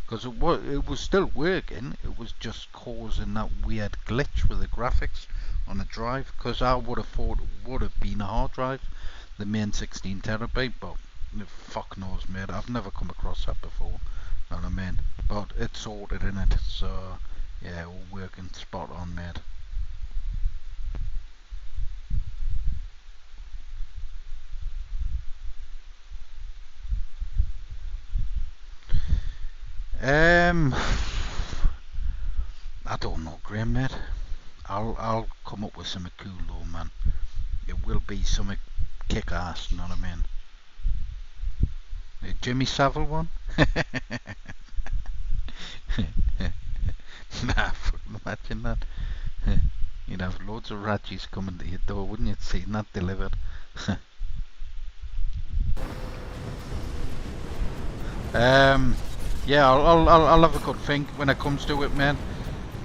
Because it was still working, it was just causing that weird glitch with the graphics on the drive. Because I would have thought it would have been a hard drive, the main 16 terabyte, but fuck knows, mate. I've never come across that before, know what I mean? But it's sorted in it, so yeah, all working spot on, mate. I don't know, Graham, mate. I'll come up with something cool though, man. It will be something kick ass, you know what I mean? A Jimmy Savile one? Nah, fucking imagine that. You'd have loads of Radgies coming to your door, wouldn't you? Seeing that delivered. Yeah, I'll have a good think when it comes to it, man.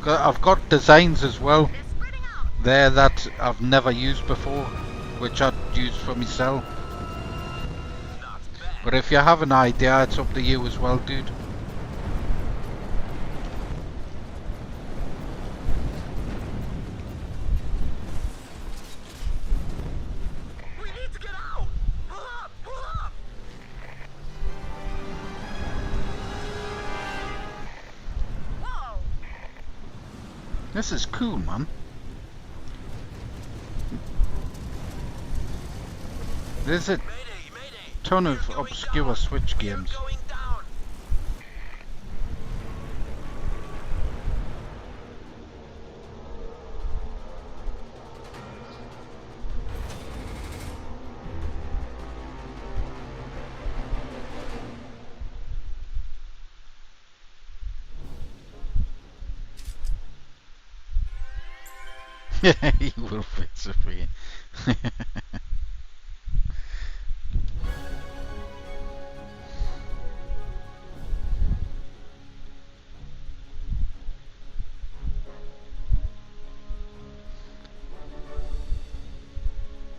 I've got designs as well there that I've never used before, which I'd use for myself. But if you have an idea, it's up to you as well, dude. This is cool, man. There's a ton of obscure Switch games. He will fix it for you.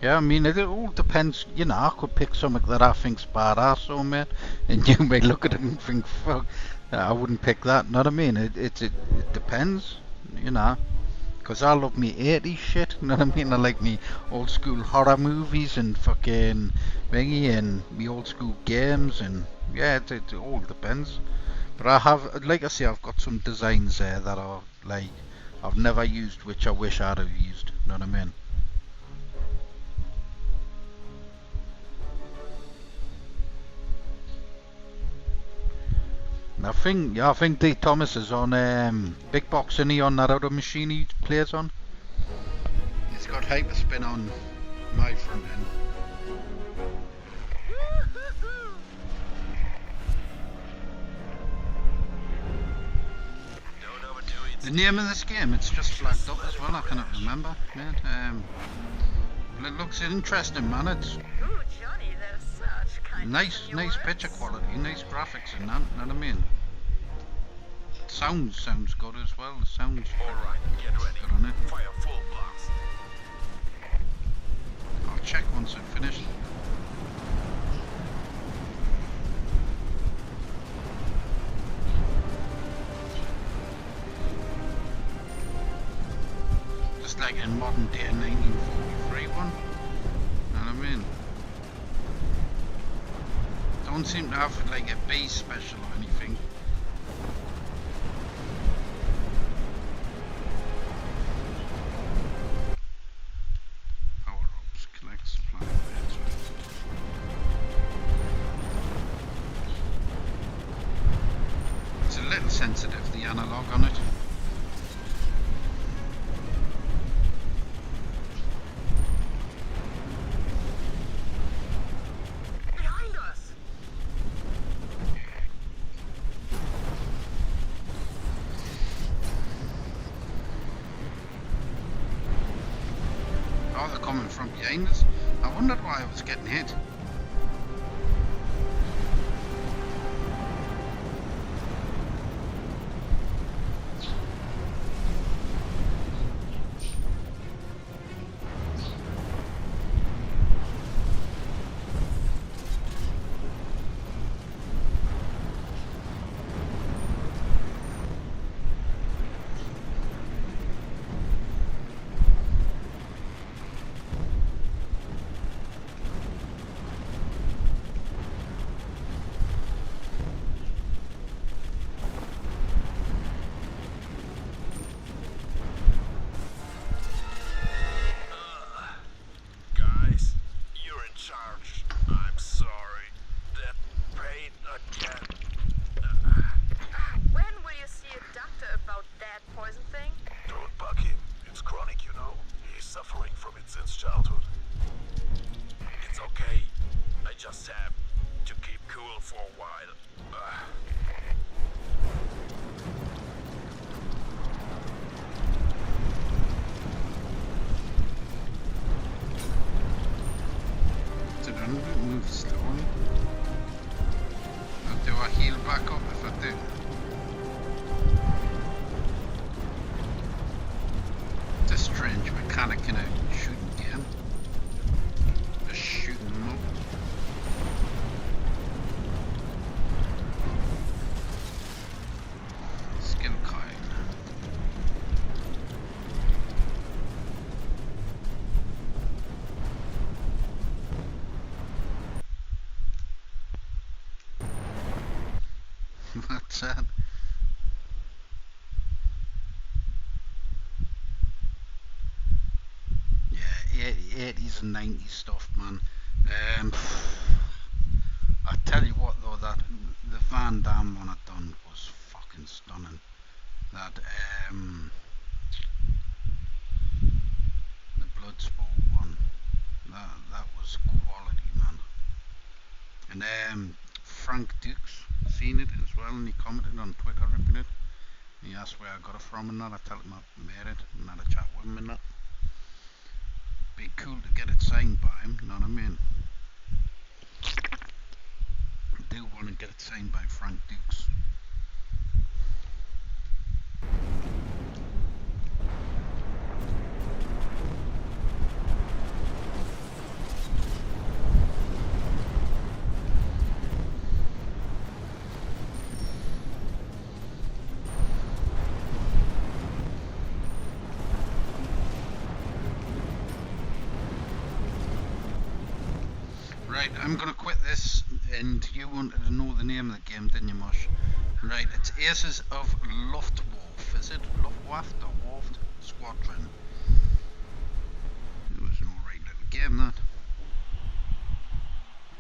Yeah, I mean, it all depends, you know. I could pick something that I think's badass, so mate, and you may look at it and think, fuck, I wouldn't pick that, know what I mean? It depends, you know. Because I love me 80s shit, you know what I mean? I like me old school horror movies and fucking thingy and me old school games, and yeah, it all depends. But I have, like I say, I've got some designs there that are like I've never used, which I wish I'd have used, you know what I mean? I think D. Thomas is on Big Box, isn't he, on that other machine he plays on? He's got Hyperspin on my front end. The name of this game, it's just flagged up as well, I cannot remember, mate. It looks interesting, man. It's nice picture quality, nice graphics and that, you know what I mean? Sounds good as well, the sounds Alright, get ready. good on it. Fire full blast. I'll check once I've finished. Just like in modern day 1943 one, you know what I mean? Don't seem to have like a base special or anything. Power ups, collect supply beds. It's a little sensitive, the analog on it. Oh, they're coming from behind us. I wondered why I was getting hit. Guys, you're in charge. I'm sorry. That pain again. When will you see a doctor about that poison thing? Don't bug him. It's chronic, you know. He's suffering from it since childhood. It's okay. I just have to keep cool for a while. So don't move slowly. I'll do a heal back up if I do. It's a strange mechanic in a shooting game. Just shooting them up. Skill coin. What's that? Yeah, 80s and 90s stuff, man. I tell you what though, that the Van Damme one I done was fucking stunning. That the Bloodsport one, that was quality, man. And Frank Dukes seen it as well, and he commented on Twitter ripping it. He asked where I got it from and that. I tell him I made it and had a chat with him and that. Be cool to get it signed by him, you know what I mean? I do want to get it signed by Frank Dukes. Right, I'm gonna quit this, and you wanted to know the name of the game, didn't you, Mosh? Right, it's Aces of Luftwaffe, is it? Luftwaffe or Waft Squadron? It was an alright little game, that.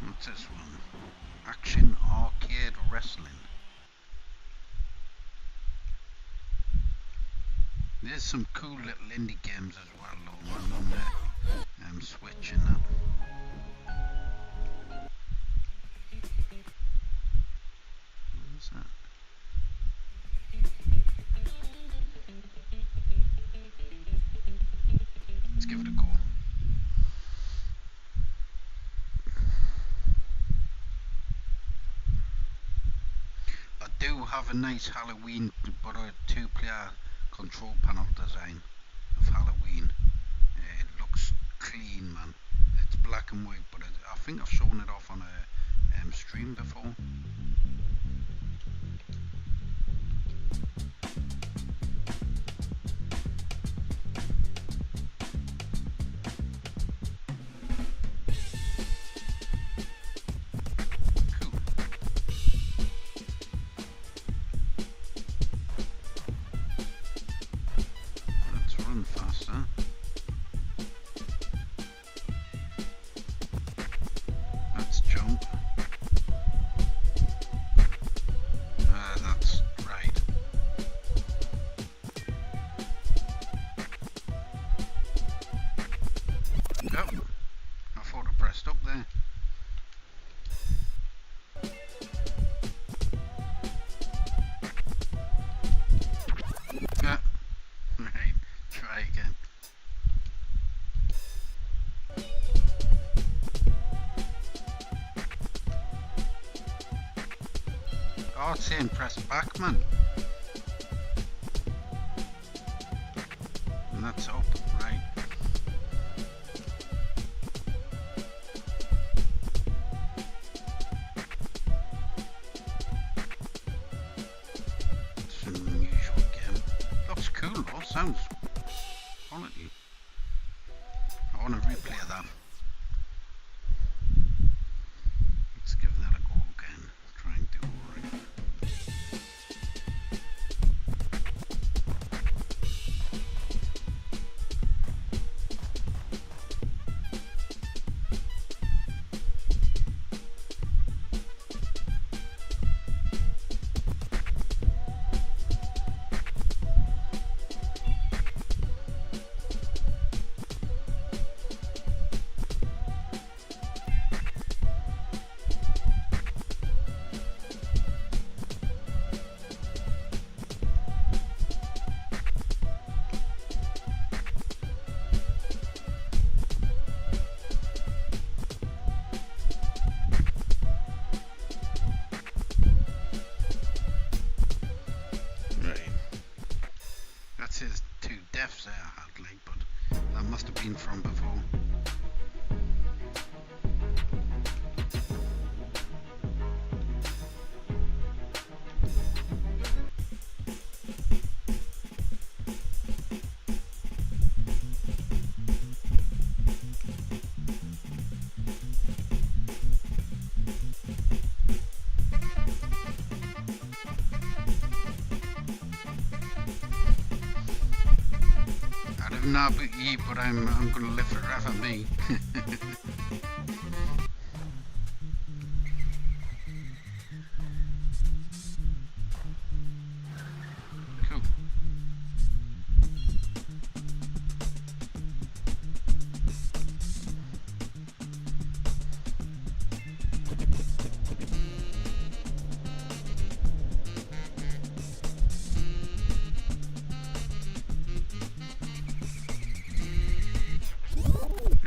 What's this one? Action Arcade Wrestling. There's some cool little indie games as well, though, man, on the Switch and that. That? Let's give it a go. do have a nice Halloween, but a 2-player control panel design of Halloween. It looks clean, man. It's black and white, but I think I've shown it off on a stream before. Faster. Let's jump. That's right. Oh, I thought I pressed up there. Right, try again. Oh, it's saying press back, man. And that's up, right. It's an unusual game. Looks cool though, sounds quality. I want to replay that. Let's give that a go again. Try and do it right. His 2 deaths there I had, like, but that must have been from before. Not you, but I'm gonna live forever, me. Cool.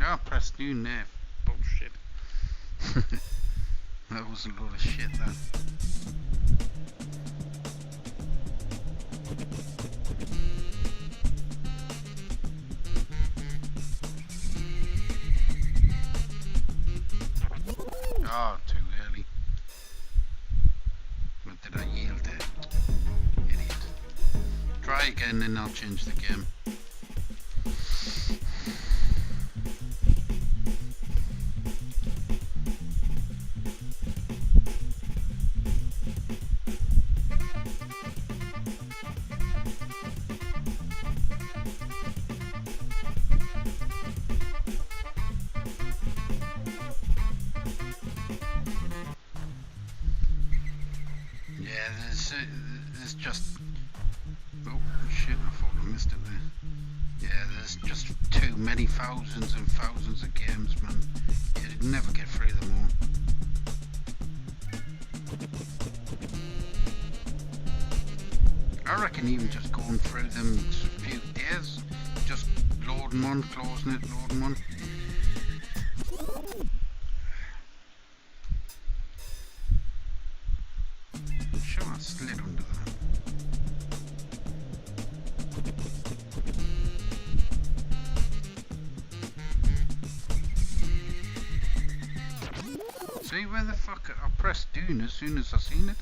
Oh, press new nav. Bullshit. That was a lot of shit, that. Oh, too early. What did I yield there? Idiot. Try again and I'll change the game. Yeah, there's just... Oh shit, I thought I missed it there. Yeah, there's just too many thousands and thousands of games, man. You'd never get through them all. I reckon even just going through them a few days, just loading one, closing it, loading one. Sure. I slid under that. See where the fuck I pressed down as soon as I seen it.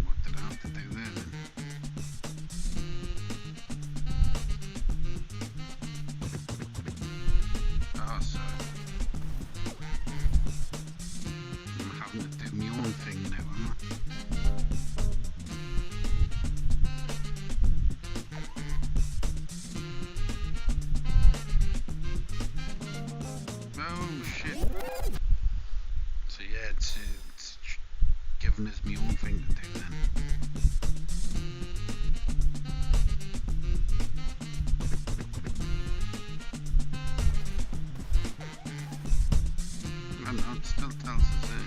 What did I have to do there then? Ah, so I'm having to do my own thing now, am I? Oh shit. So yeah, it's giving us my own thing to do then. I don't know, it still tells us there.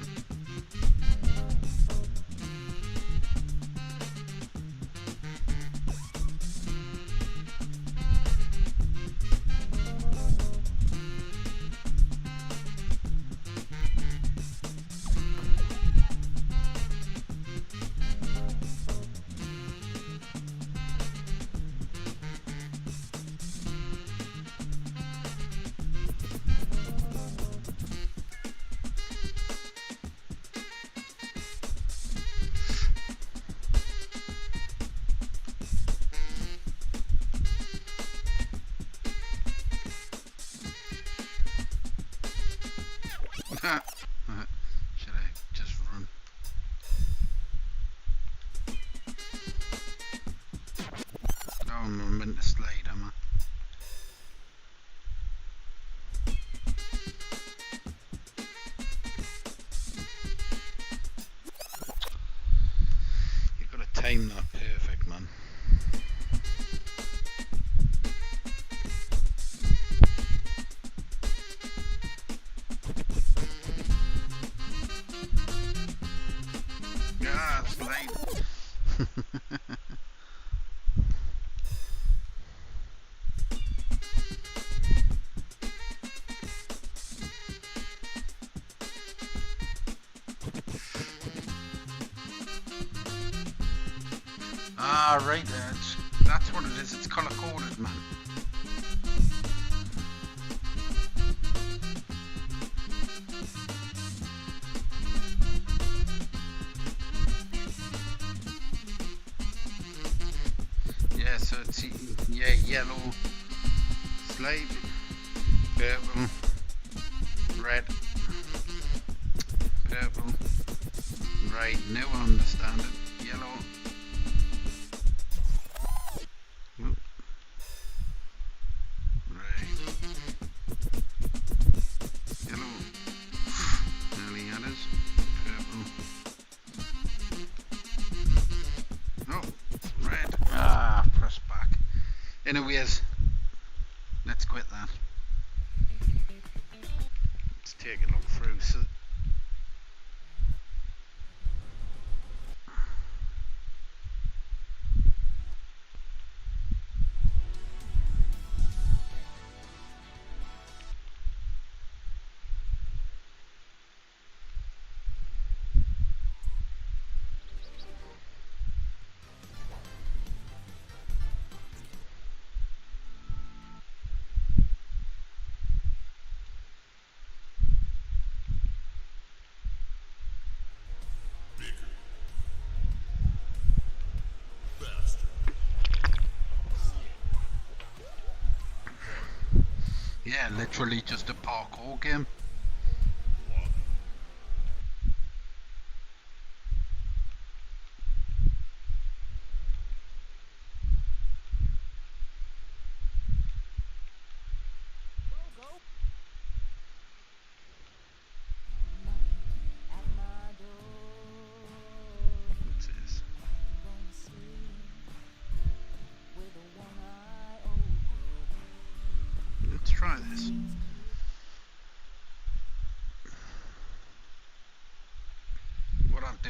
Should I just run? Oh, I'm meant to slide, am I? You've got to time that perfect, man. Ah, slide. Ah, right there. That's what it is. It's color coded, man. Yeah, so it's yellow, slide, purple, red, purple. Right, now I understand it. Yellow. Oop. Right. Yellow. Nearly had us. Purple. Oh, red. Ah, press back. Anyways, let's quit that. Let's take a look through. So yeah, literally just a parkour game.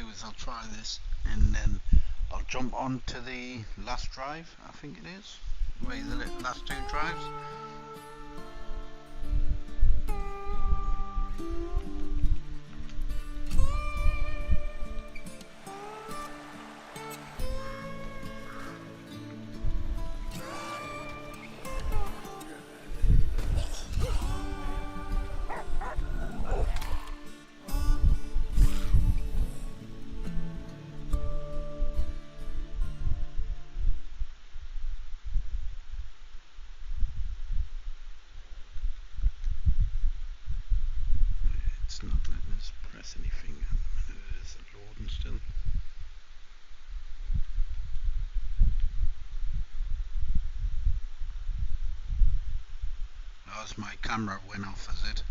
do is I'll try this and then I'll jump on to the last drive, I think it is. Wait, the last two drives. It's not letting us press anything at the minute. It is loading still. Oh, it's my camera went off, is it?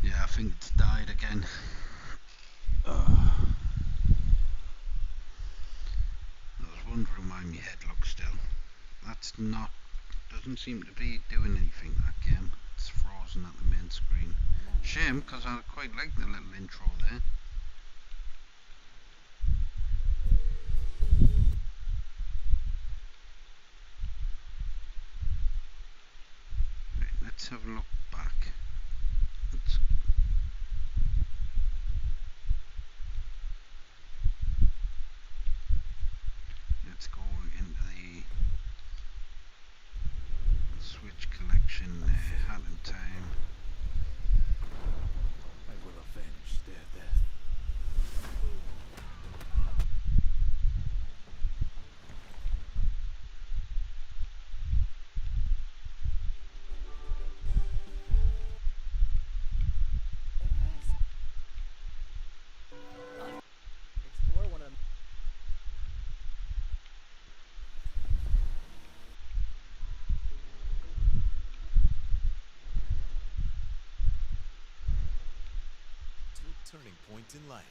Yeah, I think it's died again. I was wondering why my head looks still. That's not, doesn't seem to be doing anything, that game. It's frozen at the main screen. Shame, because I quite like the little intro there. Right, let's have a look back. Let's go into the Switch collection, Hat in Time. I will avenge their death. Explore one of them. To a turning point in life.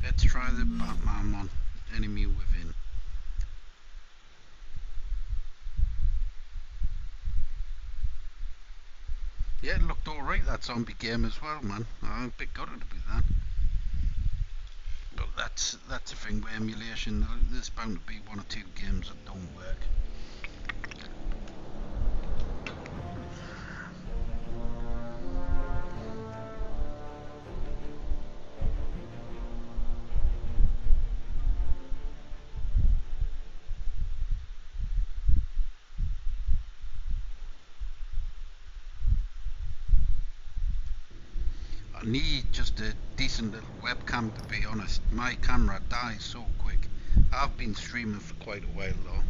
Let's try the Batman one, Enemy Within. Yeah, it looked alright, that zombie game as well, man. I'm a bit gutted about that. But that's the thing with emulation. There's bound to be one or two games that don't work. I need just a decent little webcam, to be honest. My camera dies so quick. I've been streaming for quite a while though.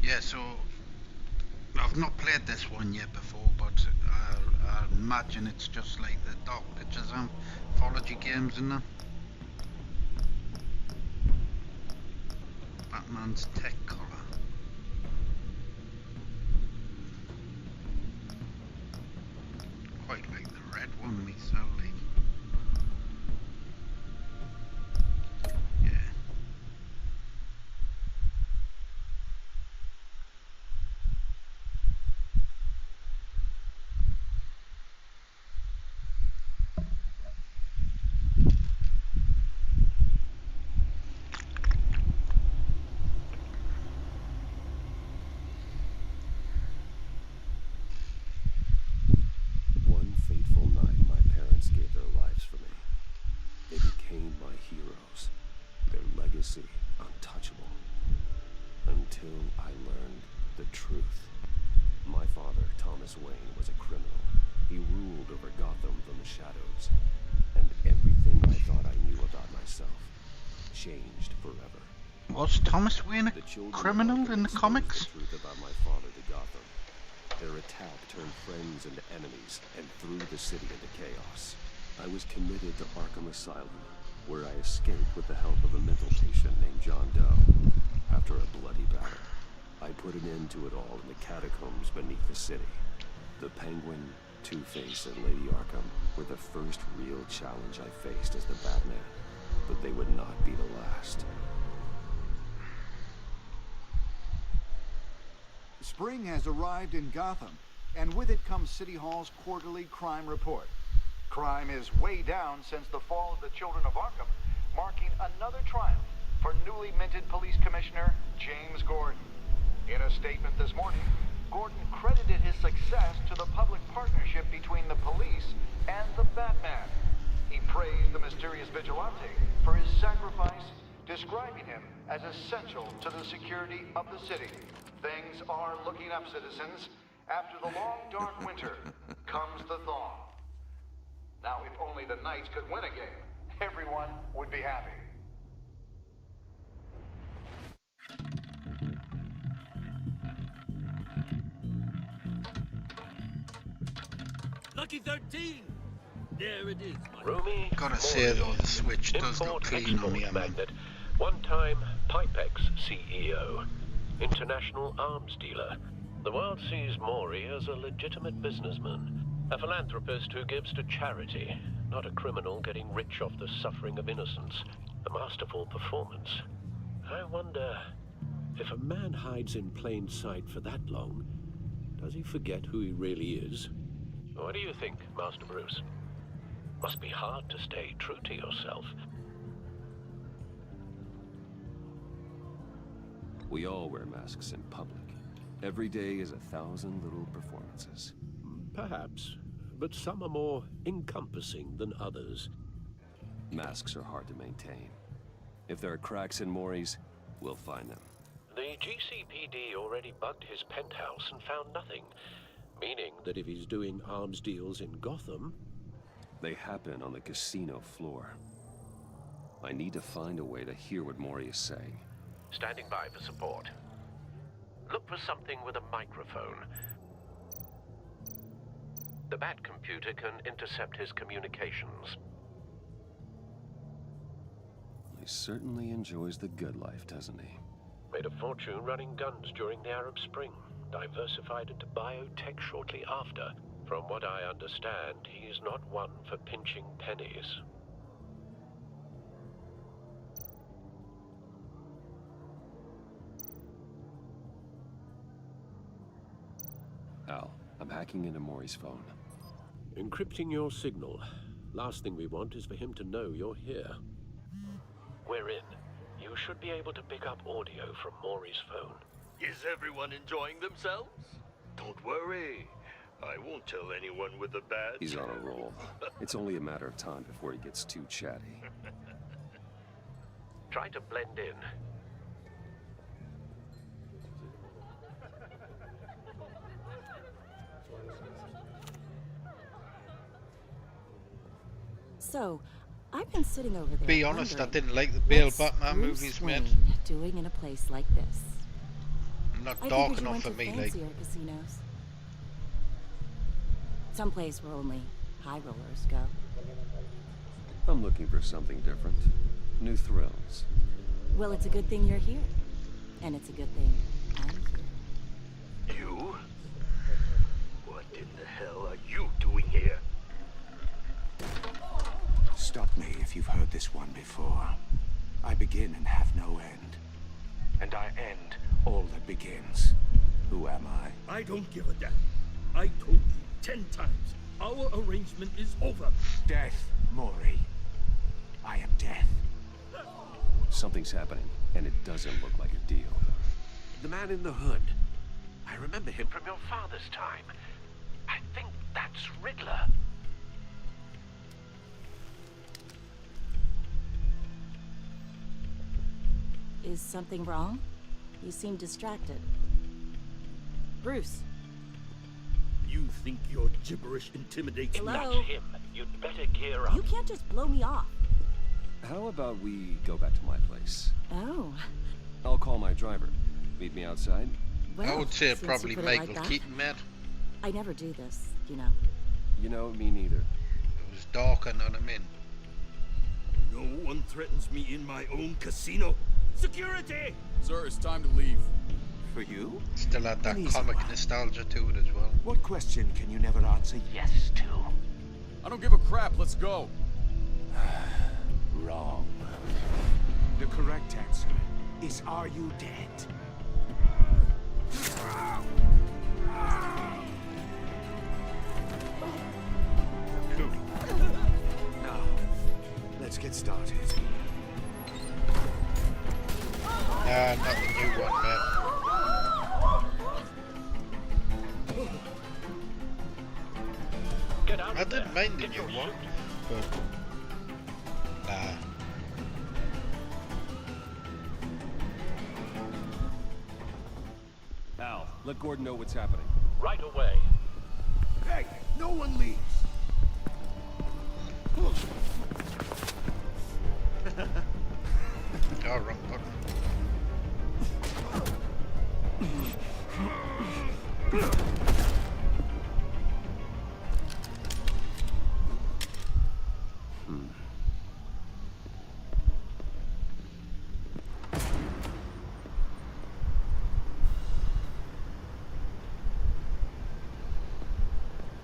Yeah, so I've not played this one yet before, but I imagine it's just like the Dark Pictures anthology games in there. Batman's tech color. Quite like the red one myself, like. Untouchable. Until I learned the truth. My father, Thomas Wayne, ruled over Gotham from the shadows. And everything I thought I knew about myself changed forever. Was Thomas Wayne a The children criminal of Arkham in the exposed comics? The truth about my father to Gotham. Their attack turned friends into enemies and threw the city into chaos. I was committed to Arkham Asylum, where I escaped with the help of a mental patient named John Doe. After a bloody battle, I put an end to it all in the catacombs beneath the city. The Penguin, Two-Face, and Lady Arkham were the first real challenge I faced as the Batman, but they would not be the last. Spring has arrived in Gotham, and with it comes City Hall's quarterly crime report. Crime is way down since the fall of the Children of Arkham, marking another triumph for newly minted Police Commissioner James Gordon. In a statement this morning, Gordon credited his success to the public partnership between the police and the Batman. He praised the mysterious vigilante for his sacrifice, describing him as essential to the security of the city. Things are looking up, citizens. After the long, dark winter comes the thaw. Now, if only the Knights could win a game, everyone would be happy. Lucky 13! There it is, my Roomy, Gotta say though, the Switch does look clean on here, man. magnate, one-time Pipex CEO, international arms dealer. The world sees Maury as a legitimate businessman, a philanthropist who gives to charity, not a criminal getting rich off the suffering of innocence. A masterful performance. I wonder, if a man hides in plain sight for that long, does he forget who he really is? What do you think, Master Bruce? Must be hard to stay true to yourself. We all wear masks in public. Every day is 1,000 little performances. Perhaps, but some are more encompassing than others. Masks are hard to maintain. If there are cracks in Maury's, we'll find them. The GCPD already bugged his penthouse and found nothing, meaning that if he's doing arms deals in Gotham... They happen on the casino floor. I need to find a way to hear what Maury is saying. Standing by for support. Look for something with a microphone. The Bat computer can intercept his communications. He certainly enjoys the good life, doesn't he? Made a fortune running guns during the Arab Spring. Diversified into biotech shortly after. From what I understand, he is not one for pinching pennies. Al, I'm hacking into Maury's phone. Encrypting your signal. Last thing we want is for him to know you're here. We're in. You should be able to pick up audio from Maury's phone. Is everyone enjoying themselves? Don't worry. I won't tell anyone with a badge. He's on a roll. It's only a matter of time before he gets too chatty. Try to blend in. So, I've been sitting over there. Be honest, I wondering, didn't like the Bale what's Batman Bruce movies, Wayne mate. doing in a place like this? Not I dark figured you enough went for to me, like. fancier casinos. Someplace where only high rollers go. I'm looking for something different. New thrills. Well, it's a good thing you're here. And it's a good thing I'm here. You? What in the hell are you doing here? Stop me if you've heard this one before. I begin and have no end. And I end all that begins. Who am I? I don't give a damn. I told you 10 times. Our arrangement is over. Death, Maury. I am death. Something's happening, and it doesn't look like a deal. The man in the hood. I remember him from your father's time. I think that's Riddler. Is something wrong? You seem distracted. Bruce. You think your gibberish intimidates me? Hello? That's him. You'd better gear up. You can't just blow me off. How about we go back to my place? Oh. I'll call my driver. Meet me outside. Well, I would say since you probably put it Michael like that, Keaton, Matt. I never do this, you know. You know, me neither. It was darker, know what I mean? No one threatens me in my own casino. Security! Sir, it's time to leave. For you? Still had that An easy comic one. nostalgia to it as well. What question can you never answer yes to? I don't give a crap. Let's go. Wrong. The correct answer is, are you dead? Cool. Now, let's get started. Not the new one, Matt. Get out I of there. didn't mind the Get new your one, suit. but nah. Al, let Gordon know what's happening. Right away. Hey, no one leaves. Oh, wrong button.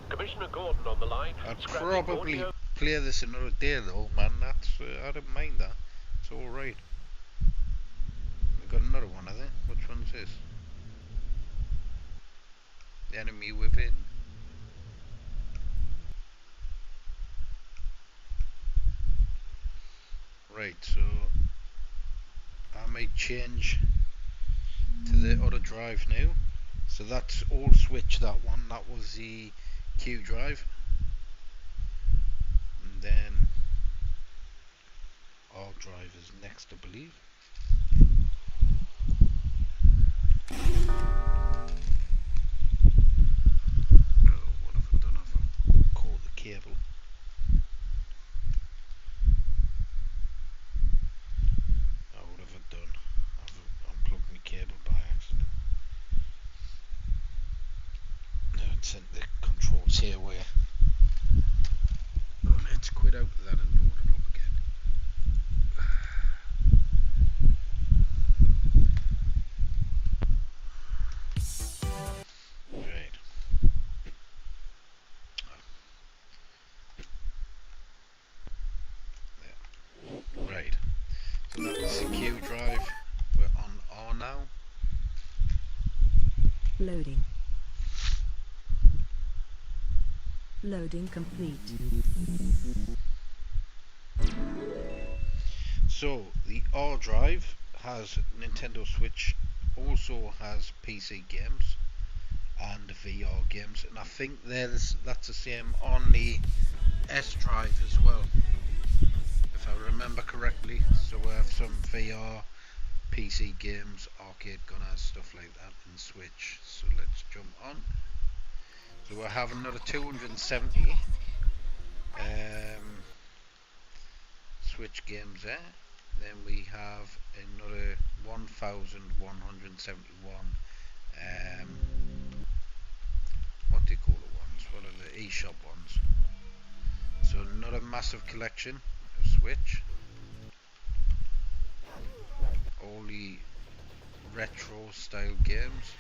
Commissioner Gordon on the line. I'd Scrapping probably audio. play this another day though, man. That's I don't mind that. It's all right. We got another one, I think. Which one's this? The Enemy Within. Right, so I might change to the other drive now. So that's all switch, that one. That was the Q drive. And then R drive is next, I believe. Oh, what have I done? I've caught the cable. Oh, what have I done? I've unplugged my cable by accident. No, it's sent the controls here where. Let's quit out of that and load it up again. Right. There. Right. So that was the Q drive. We're on R now. Loading. Loading complete. So the R drive has Nintendo Switch, also has PC games and VR games, and I think that's the same on the S drive as well, if I remember correctly. So we have some VR, PC games, arcade gunners, stuff like that in Switch. So let's jump on. So we'll have another 270 Switch games there. Then we have another 1,171 what do you call the ones? What are the eShop ones? So another massive collection of Switch. All the retro style games.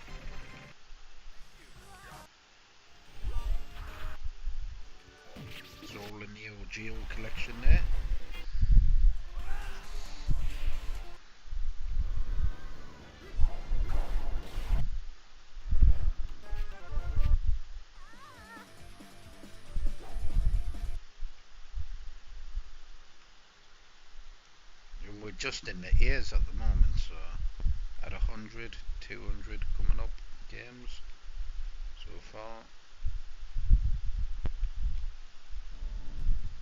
It's all the Neo Geo collection there. And we're just in the ears at the moment, so at 100, 200 coming up games so far.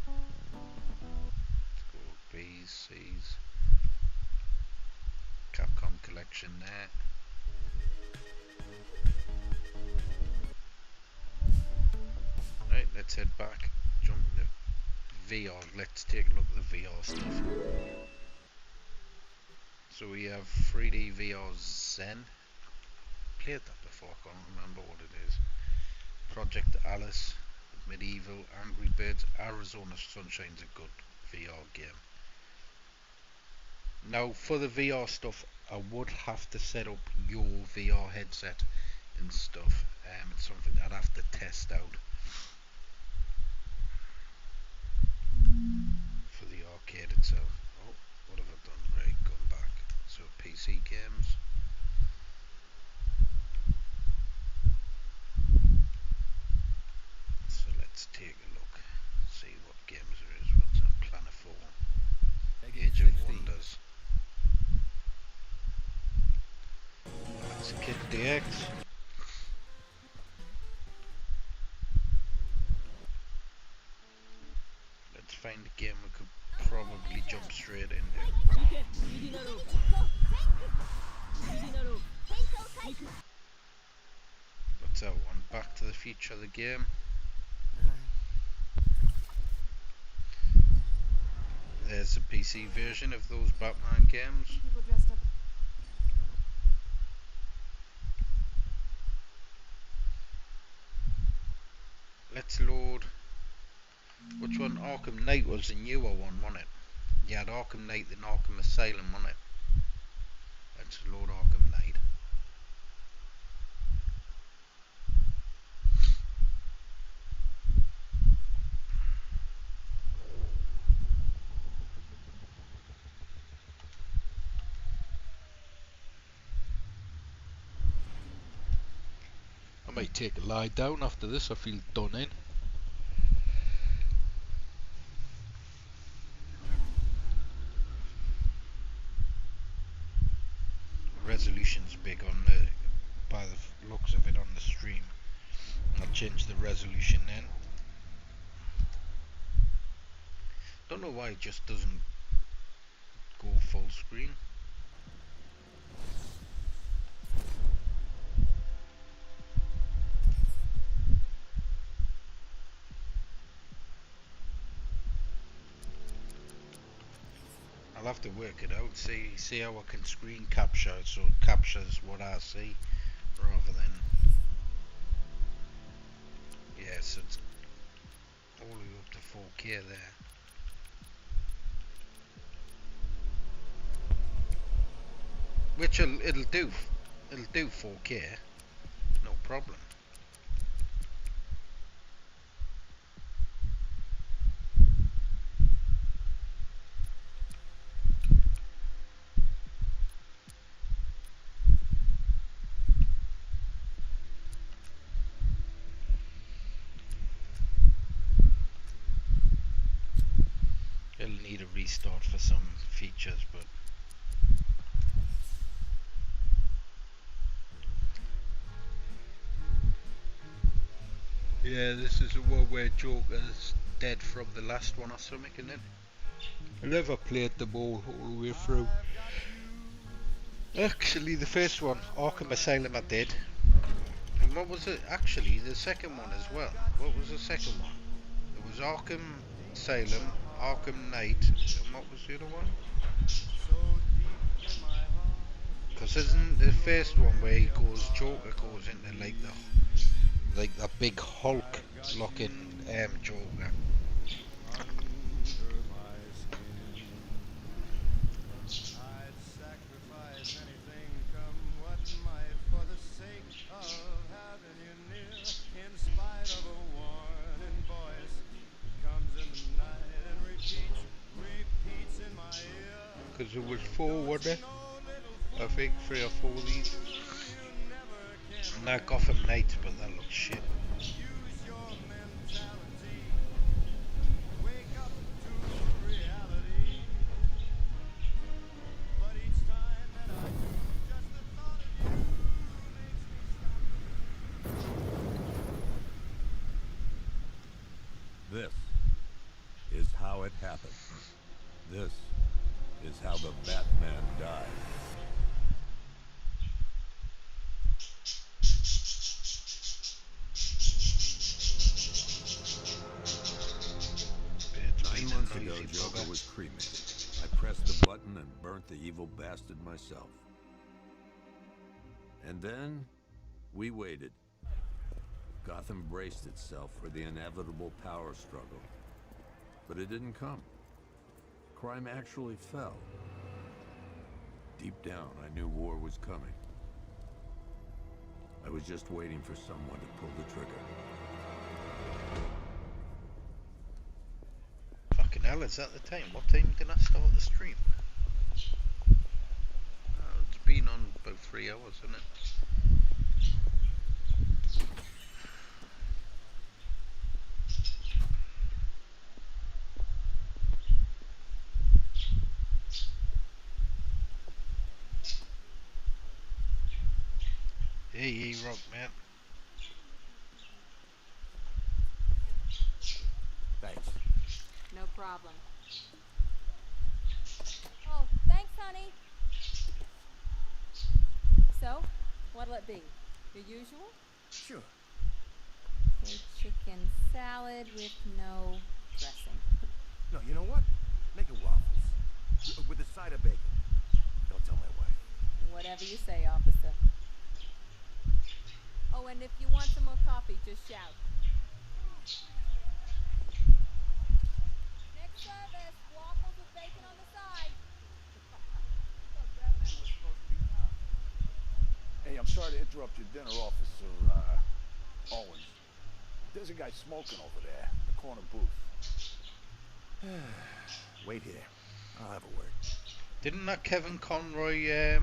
Let's go B's, C's. Capcom collection there. let's head back. Jump into VR. Let's take a look at the VR stuff. So we have 3D VR Zen. Played that before, I can't remember what it is. Project Alice, Medieval, Angry Birds, Arizona Sunshine's a good VR game. Now for the VR stuff, I would have to set up your VR headset and stuff. It's something I'd have to test out for the arcade itself. Oh, what have I done? Right, going back. So PC games. So let's take a look. See what games there is. What's that? Planet 4. Age of Wonders. That's Kid DX. Let's find a game we could probably jump straight into. What's that one? Back to the Future, the game. There's a PC version of those Batman games. Let's load. Which one? Arkham Knight was the newer one, wasn't it? You had Arkham Knight and Arkham Asylum, wasn't it? Let's load Arkham Knight. I might take a lie down after this, I feel done in. Resolution's big on the, by the looks of it on the stream. I'll change the resolution then. Don't know why it just doesn't go full screen. I'll have to work it out, see how I can screen capture it so it captures what I see rather than, yes, it's all the way up to 4K there. Which it'll do 4K, no problem. It'll need a restart for some features, but yeah, this is a one where Joker's dead from the last one or something, isn't it? I never played them all the way through. Actually, the first one, Arkham Asylum, I did. And what was it? Actually, the second one as well. What was the second one? It was Arkham Asylum, Arkham Knight, and what was the other one? Because isn't the first one where Joker goes into like the big Hulk looking Joker. Because there was 4, wasn't there? I think 3 or 4 of these. Now Gotham Knights, but that looks shit. This is how it happened. This is how the Batman died. Joker bugger. was cremated. I pressed the button and burnt the evil bastard myself. And then, we waited. Gotham braced itself for the inevitable power struggle. But it didn't come. Crime actually fell. Deep down, I knew war was coming. I was just waiting for someone to pull the trigger. Fucking hell, is that the time? What time did I start the stream? It's been on about 3 hours, isn't it? Hey, rock man. Thanks. No problem. Oh, thanks, honey. So, what'll it be? Your usual? Sure. A chicken salad with no dressing. No, you know what? Make it waffles. With a side of bacon. Don't tell my wife. Whatever you say, officer. Oh, and if you want some more coffee, just shout. Next service, waffles with bacon on the side. Hey, I'm sorry to interrupt your dinner, Officer, Owens. There's a guy smoking over there, in the corner booth. Wait here. I'll have a word. Didn't that Kevin Conroy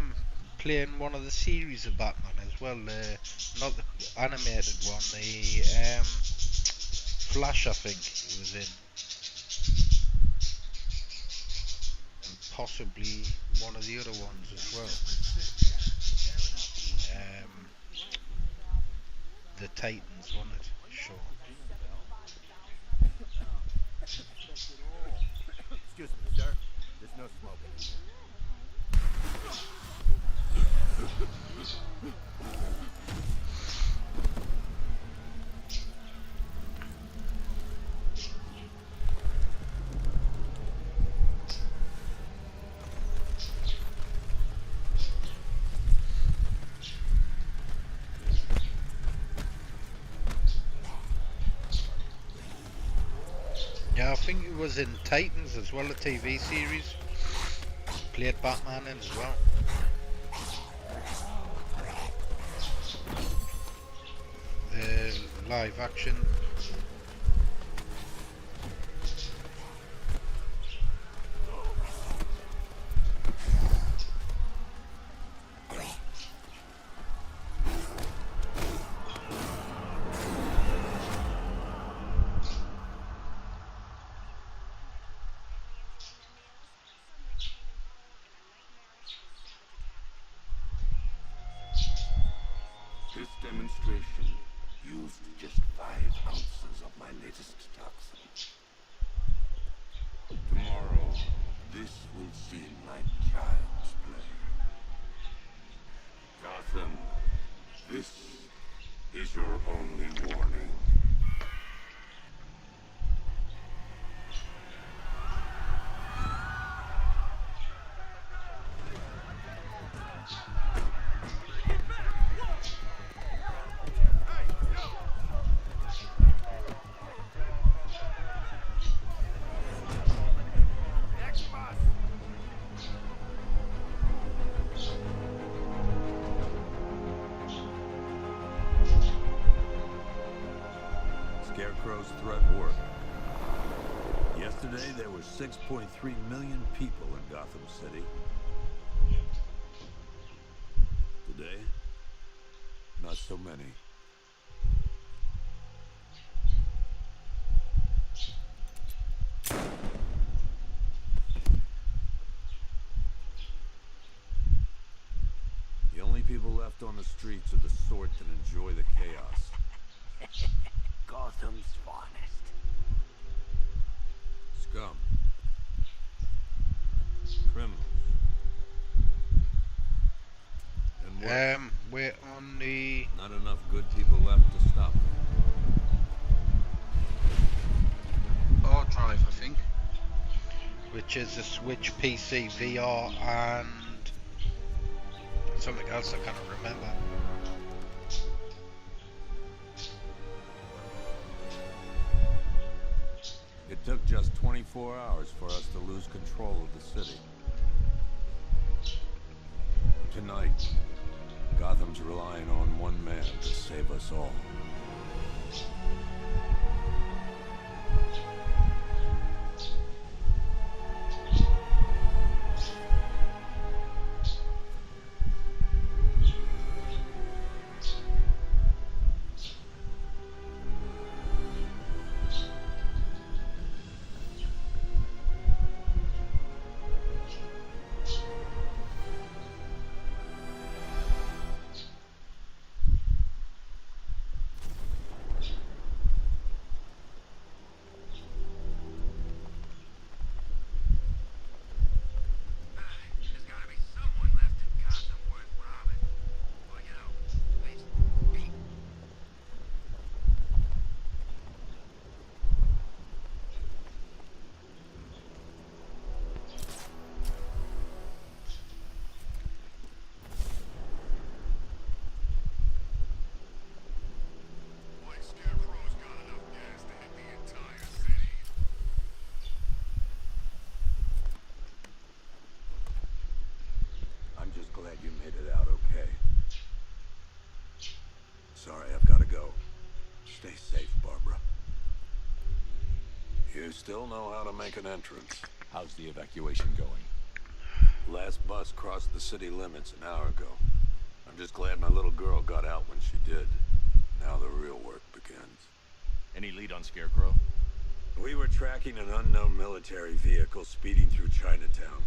play in one of the series of Batman as well? Not the animated one, the Flash, I think he was in. And possibly one of the other ones as well. The Titans, wasn't it? Sure. Excuse me, sir. There's no smoking in here. Yeah, I think he was in Titans as well, a TV series. Played Batman in as well. Live action. This demonstration used just 5 ounces of my latest toxin. Tomorrow, this will seem like child's play. Gotham, this is your only warning. Scarecrow's threat worked. Yesterday, there were 6.3 million people in Gotham City. Today, not so many. The only people left on the streets are the sort that enjoy the chaos. Gotham's finest. Scum. Criminals. And what? We're on the... Not enough good people left to stop them. R drive, I think. which is the Switch PC VR and something else I can't remember. It took just 24 hours for us to lose control of the city. Tonight, Gotham's relying on one man to save us all. Glad you made it out okay. Sorry, I've got to go. Stay safe, Barbara. You still know how to make an entrance. How's the evacuation going? Last bus crossed the city limits an hour ago. I'm just glad my little girl got out when she did. Now the real work begins. Any lead on Scarecrow? We were tracking an unknown military vehicle speeding through Chinatown.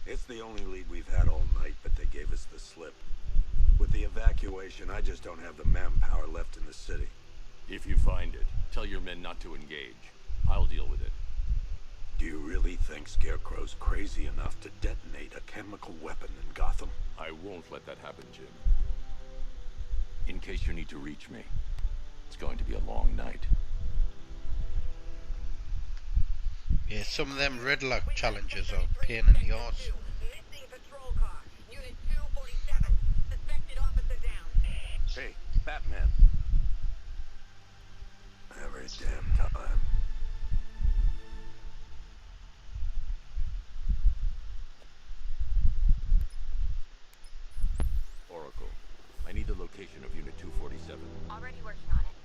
It's the only lead we've had all night, but they gave us the slip. With the evacuation, I just don't have the manpower left in the city. If you find it, tell your men not to engage. I'll deal with it. Do you really think Scarecrow's crazy enough to detonate a chemical weapon in Gotham? I won't let that happen, Jim. In case you need to reach me, it's going to be a long night. Yeah, some of them red lock challenges are a pain in the arse. Hey, Batman. Every damn time. Oracle, I need the location of Unit 247. Already working on it.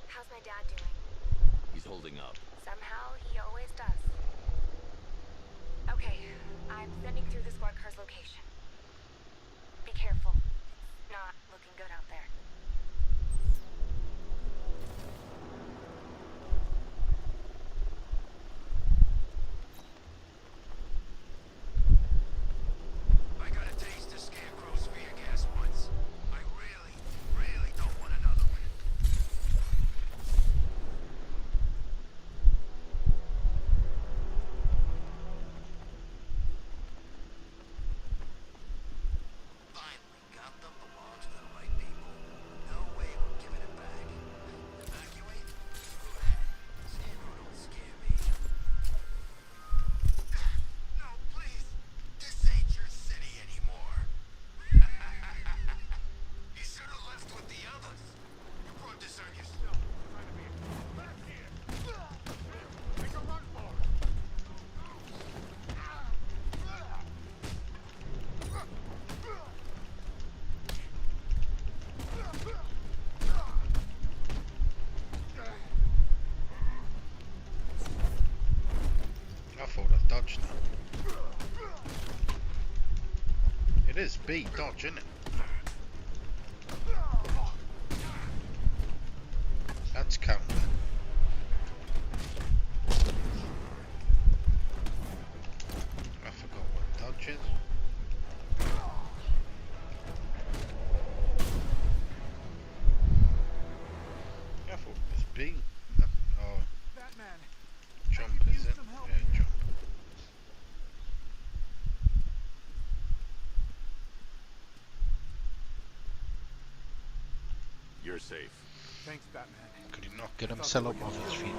How's my dad doing? He's holding up. Somehow, he always does. Okay, I'm sending through the squad car's location. Be careful. It's not looking good out there. I got a taste of Scarecrow's fear gas once. I really, really don't want another one. Finally, Gotham belongs to the right people. No way we're giving it back. Evacuate? Screw that. Scarecrow don't scare me. No, please. This ain't your city anymore. You should have left with the others. You brought this on yourself. Trying to be back here. Make a run for it. I thought I dodged that. It is B dodge, isn't it? That's counter. I forgot what dodge is. I thought it was B. Oh, Batman, jump is it? Yeah, jump. You're safe. thanks, Batman. Could he not get himself up off his feet?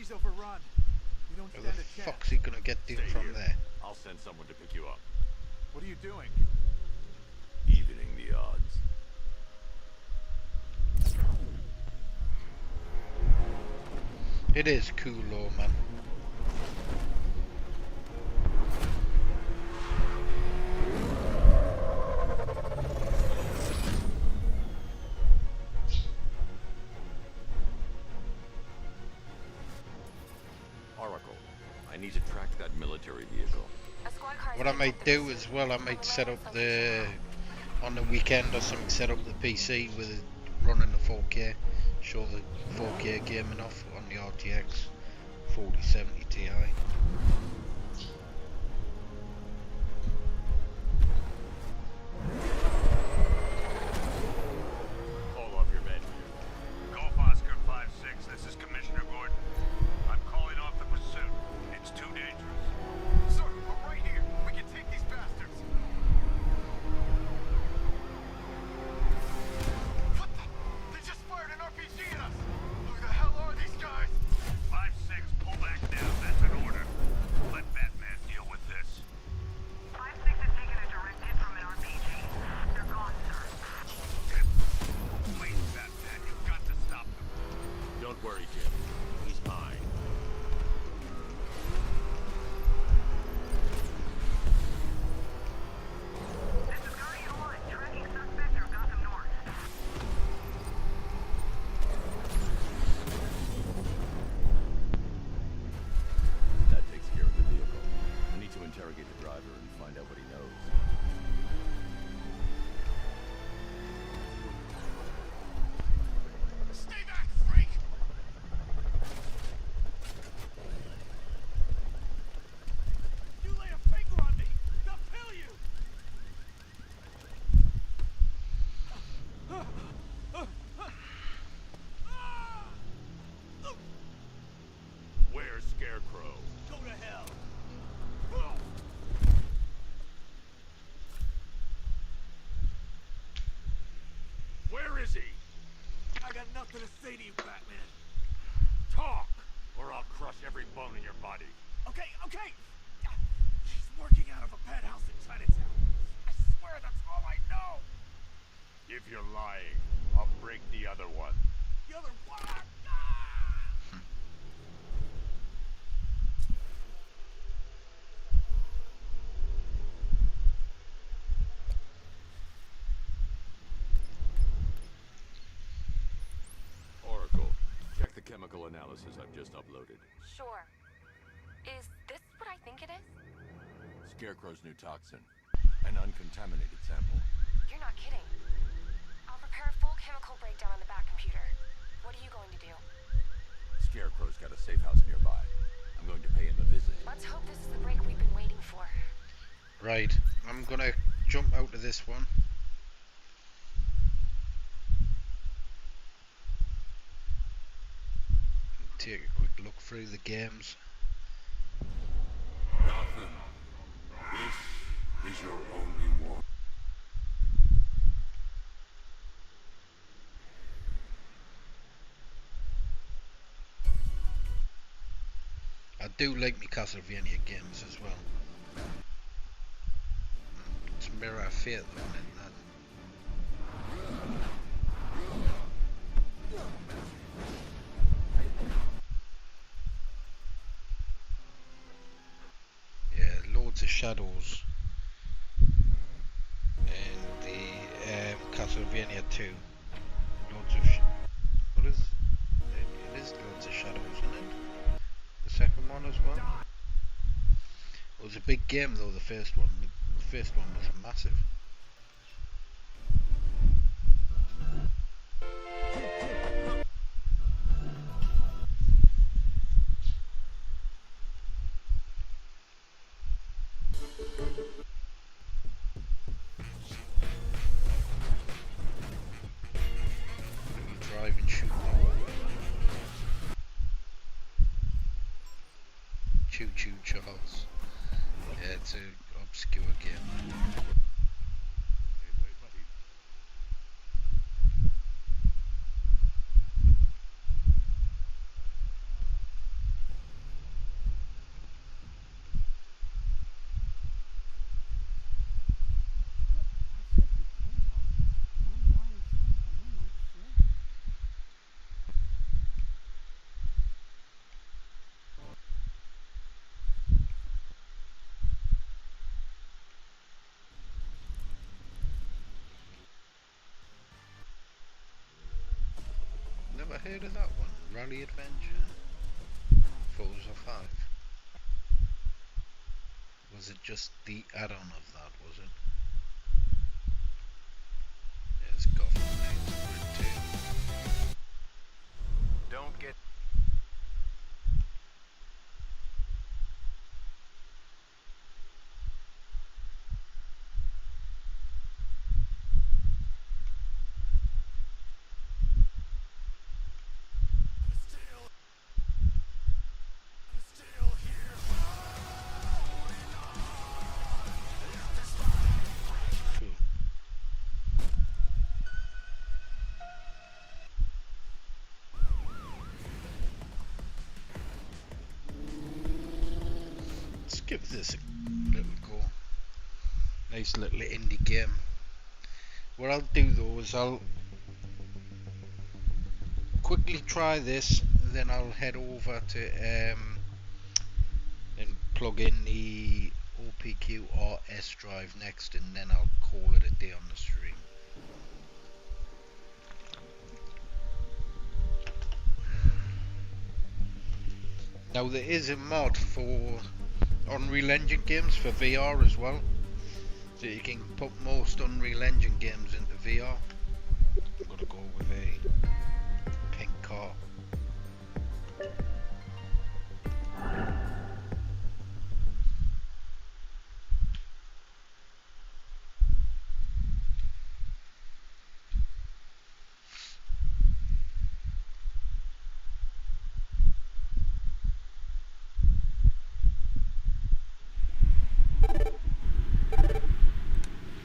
city's overrun. We don't Where stand the a chance. fuck's he gonna get to Stay from here. there? I'll send someone to pick you up. What are you doing? Evening the odds. It is cool though, man. Oracle, I need to track that military vehicle. A squad car is What I being might pulled through do the as city. well, I might From set a up landing the location on the weekend or something, set up the PC with it running the 4K, show the 4K gaming off on the RTX 4070 Ti. Call off your men. Golf Oscar 5-6, this is Commissioner Gordon. I'm calling off the pursuit. It's too dangerous. Sir, we're right here. We can take these bastards. What the? They just fired an RPG at us. Who the hell are these guys? 5-6, pull back now. That's an order. Let Batman deal with this. 5-6 has taken a direct hit from an RPG. They're gone, sir. Please, Batman, you've got to stop them. Don't worry, Jim. He's mine. This is Guardian 1, tracking suspect through Gotham North. That takes care of the vehicle. I need to interrogate the driver and find out what he knows. Stay back, freak! You lay a finger on me, they'll kill you! Where's Scarecrow? Go to hell! Where is he? I got nothing to say to you, Batman. Talk, or I'll crush every bone in your body. Okay, okay! She's working out of a penthouse in Chinatown. I swear that's all I know! If you're lying, I'll break the other one. The other one! Oracle, check the chemical analysis I've just uploaded. Sure. Is this what I think it is? Scarecrow's new toxin. An uncontaminated sample. You're not kidding. I'll prepare a full chemical breakdown on the back computer. What are you going to do? Scarecrow's got a safe house nearby. I'm going to pay him a visit. Let's hope this is the break we've been waiting for. Right, I'm gonna jump out of this one. Take a quick look through the games. Gotham, this is your only one. I do like my Castlevania games as well. It's Mirror of Fate though, isn't that? Yeah, loads of shadows in the Castlevania 2. Loads of what is it is loads of shadows, isn't it? The second one as well. It was a big game though, the first one. The first one was massive. Drive and shoot. Choo Choo Charles. Yeah, it's an obscure game. Never heard of that one. Rally Adventure. Forza 5. Was it just the add-on of that, was it? There's Gotham Knights Grid 2. Don't get... Let's give this a little go. Nice little indie game. What I'll do though is I'll quickly try this, then I'll head over to and plug in the OPQ or S drive next, and then I'll call it a day on the stream. Now there is a mod for Unreal Engine games for VR as well, so you can put most Unreal Engine games into VR. I'm gonna go with a pink car.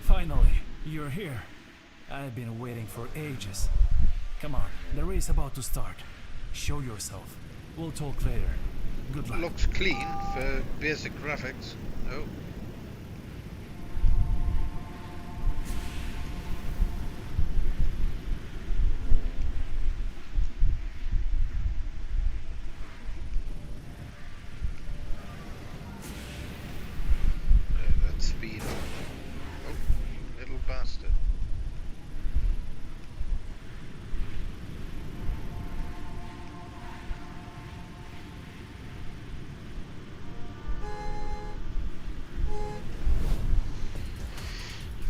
Finally, you're here. I've been waiting for ages. Come on, the race about to start. Show yourself. We'll talk later. Good luck. Looks clean for basic graphics. Oh. That speed. Oh, little bastard.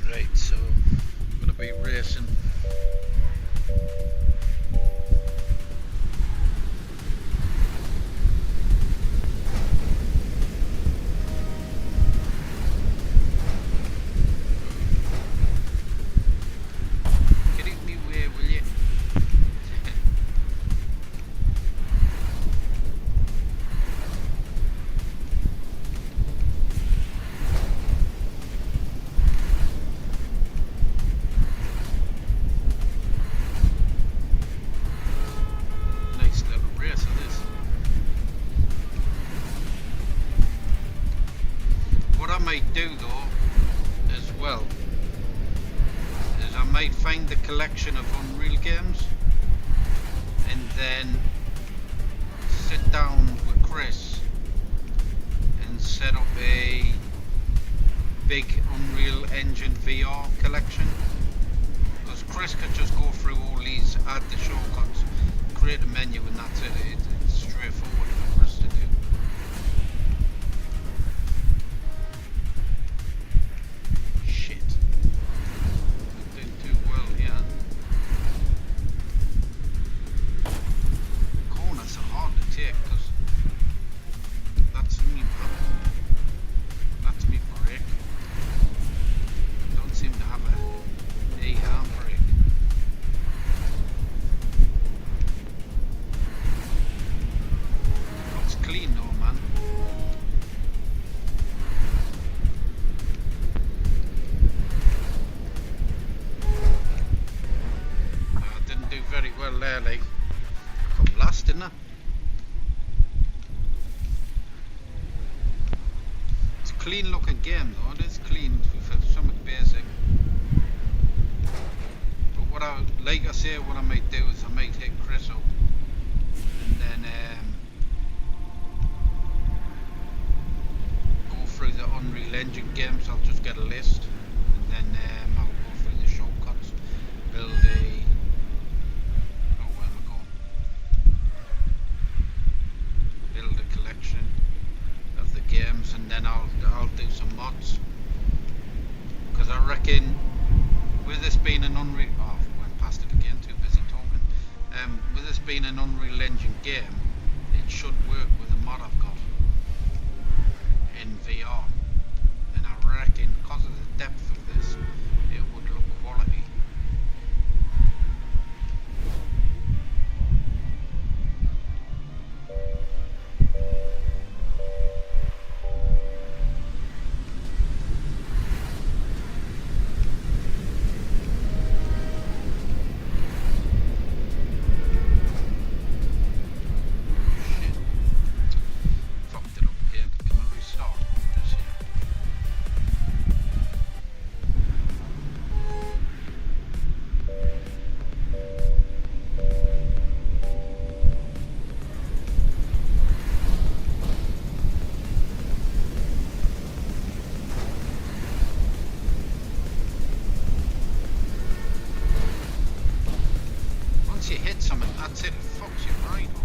Right, so I'm gonna be racing. Get out me way, will you? Nice little race of this. What I might do though, as well, is I might find the collection of Unreal games and then sit down with Chris and set up a big Unreal Engine VR collection, because Chris could just go through all these, add the shortcuts, create a menu, and that's it. It's straightforward for Chris to do. Shit. I'm doing too well here. Corners are hard to take because that's me, that's me brake. Don't seem to have a handbrake. Looks clean though, man. I didn't do very well there, like. Come last, didn't I? It's a clean looking game though, it is clean for something basic. But what like I say, what I might do is I might hit Chris up and then go through the Unreal Engine games. I'll just get a list and then I'll go through the shortcuts, build a... Oh, where am I going? mods, because I reckon with this being an Unreal, oh, I went past it again, too busy talking. With this being an Unreal Engine game, it should work with the mod I've got in VR, and I reckon because of the depth of this, it would look quality. Once you hit something, that's it, it fucks you right up.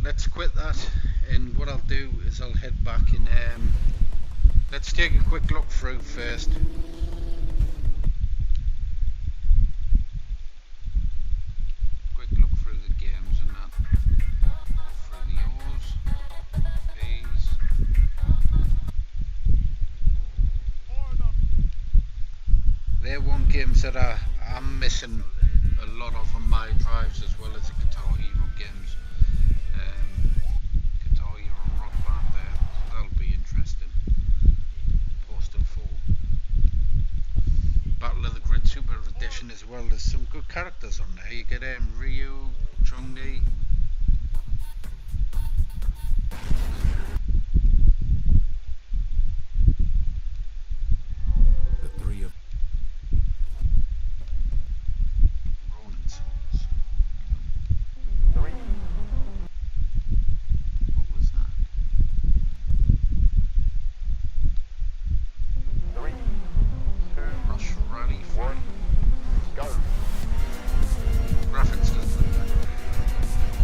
Let's quit that, and what I'll do is I'll head back and let's take a quick look through first. Quick look through the games and that. Through the O's, P's. They're one games that I'm missing a lot of on my drives, as well as the Guitar Hero games. Guitar Hero and Rock Band there, so that'll be interesting. Postal 4. Battle of the Grid Super Edition as well. There's some good characters on there. You get Ryu, Chun-Li. The three of Ronin Souls. Rush Rally 4. Graphics doesn't look that great.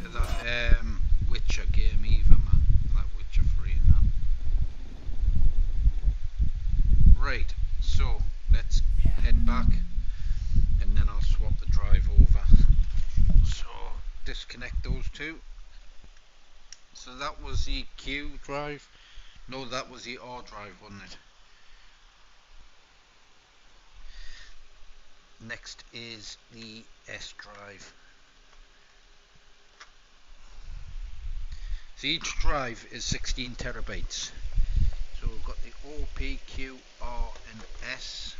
that Witcher game either, man. That Witcher 3 and that. Right, so let's head back and then I'll swap the drive over. So disconnect those two. So that was the Q drive. No, that was the R drive, wasn't it? Next is the S drive. So each drive is 16 terabytes. So we've got the O, P, Q, R and S.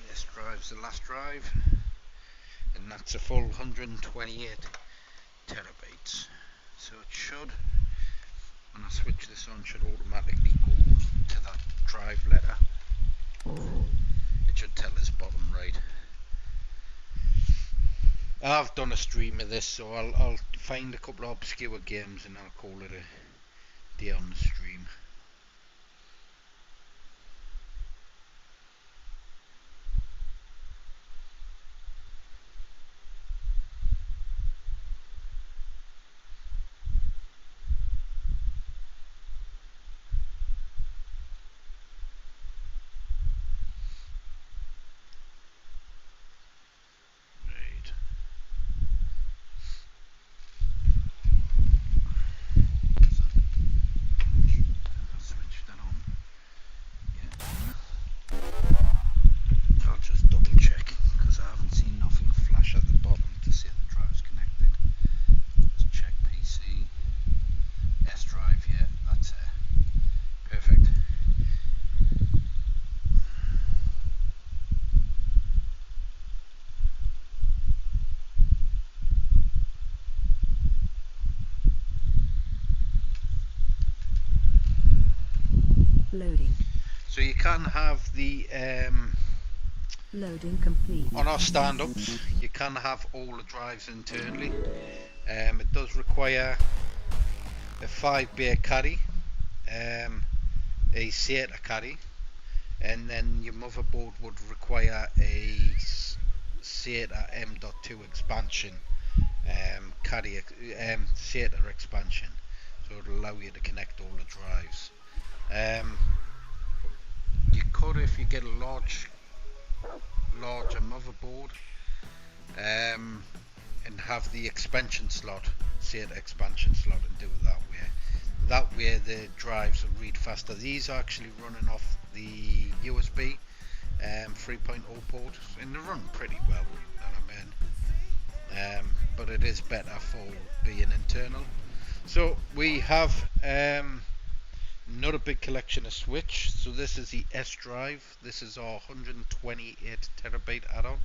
This drive's the last drive, and that's a full 128 terabytes. So it should, when I switch this on, should automatically go to that drive letter. It should tell us bottom right. I've done a stream of this, so I'll find a couple of obscure games and I'll call it a day on the stream. Loading. So you can have the loading complete. On our stand-ups, you can have all the drives internally. It does require a 5-bay caddy, a SATA caddy, and then your motherboard would require a SATA M.2 expansion, caddy, SATA expansion, so it'll allow you to connect all the drives. You could, if you get a larger motherboard, and have the expansion slot, SATA expansion slot, and do it that way. That way the drives will read faster. These are actually running off the USB 3.0 port, and they run pretty well, you know what I mean? But it is better for being internal. So we have not a big collection of Switch. So this is the S drive. This is our 128 terabyte add-on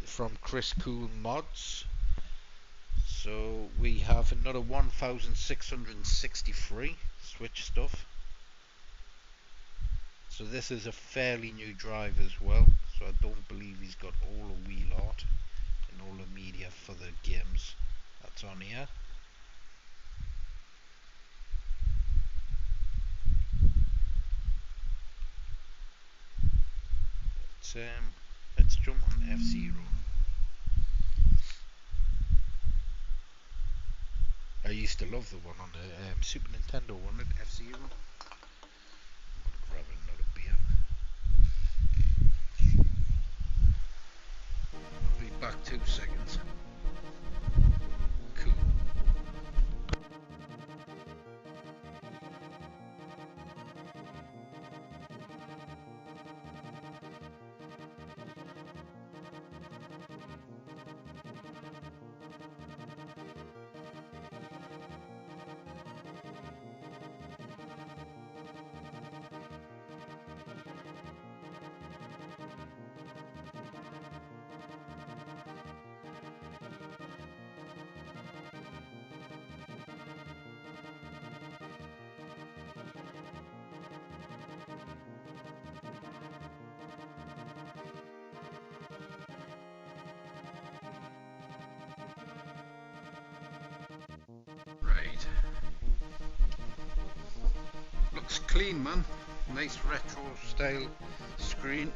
from Chris Cool Mods. So we have another 1663 Switch stuff. So this is a fairly new drive as well. So I don't believe he's got all the wheel art and all the media for the games that's on here. Let's jump on F-Zero. I used to love the one on the Super Nintendo, wasn't it? F-Zero. I'm gonna grab another beer. I'll be back 2 seconds. Cool. Looks clean, man. Nice retro style screen.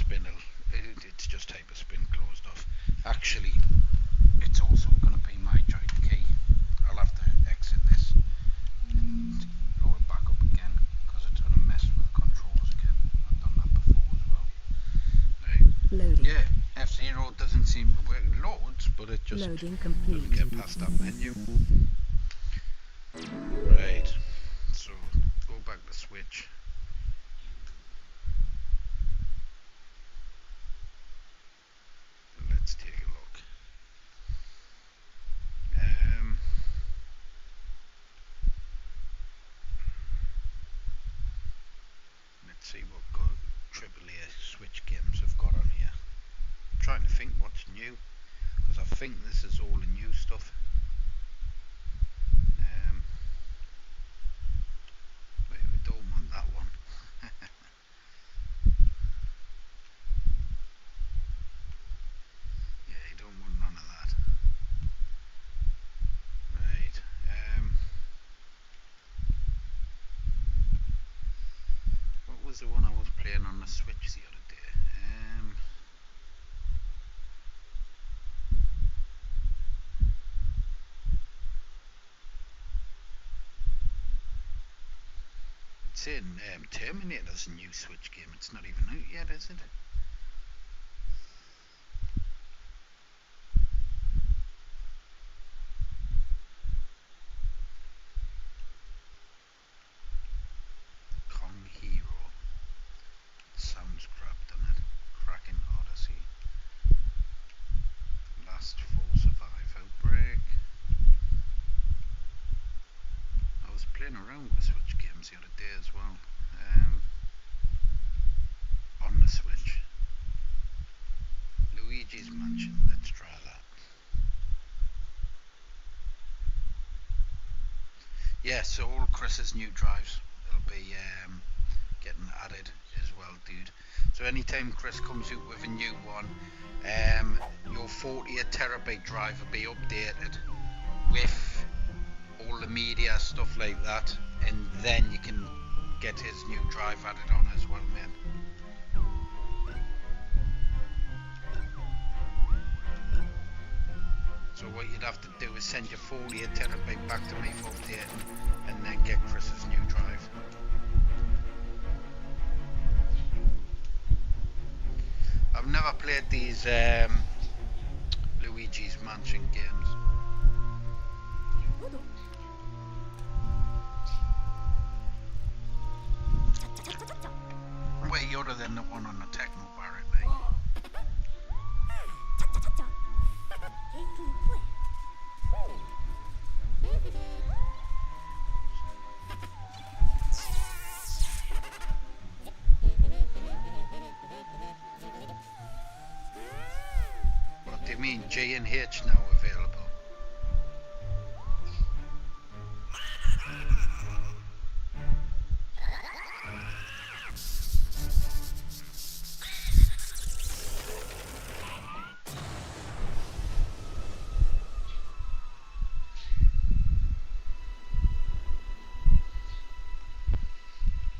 hyperspin, it's just hyperspin closed off. Actually, it's also going to be my joint key. I'll have to exit this and load it back up again because it's going to mess with the controls again. I've done that before as well. Right. Loading. Yeah, F-Zero doesn't seem to work. It loads, but it just Loading complete. doesn't get past that menu. Right, so go back to switch. Let's take a look. Let's see what AAA Switch games have got on here. I'm trying to think what's new, because I think this is all the new stuff. Wait, we don't want that one. Yeah, you don't want none of that. Right. What was the one I was playing on the Switch the other day? It's saying Terminator's a new Switch game. It's not even out yet, is it? Kong Hero. Sounds crap, doesn't it? Cracking Odyssey. Last Full Survive Outbreak. I was playing around with Switch games the other day as well. On the Switch. Luigi's Mansion. Let's try that. Yeah, so all Chris's new drives will be getting added as well, dude. So anytime Chris comes out with a new one, your 48TB drive will be updated with all the media, stuff like that, and then you can get his new drive added on as well, man. So what you'd have to do is send your 48TB back to me for updating, and then get Chris's new drive. I've never played these Luigi's Mansion games. Way other than the one on the Techno Barrett, mate. What do you mean, G and H now available?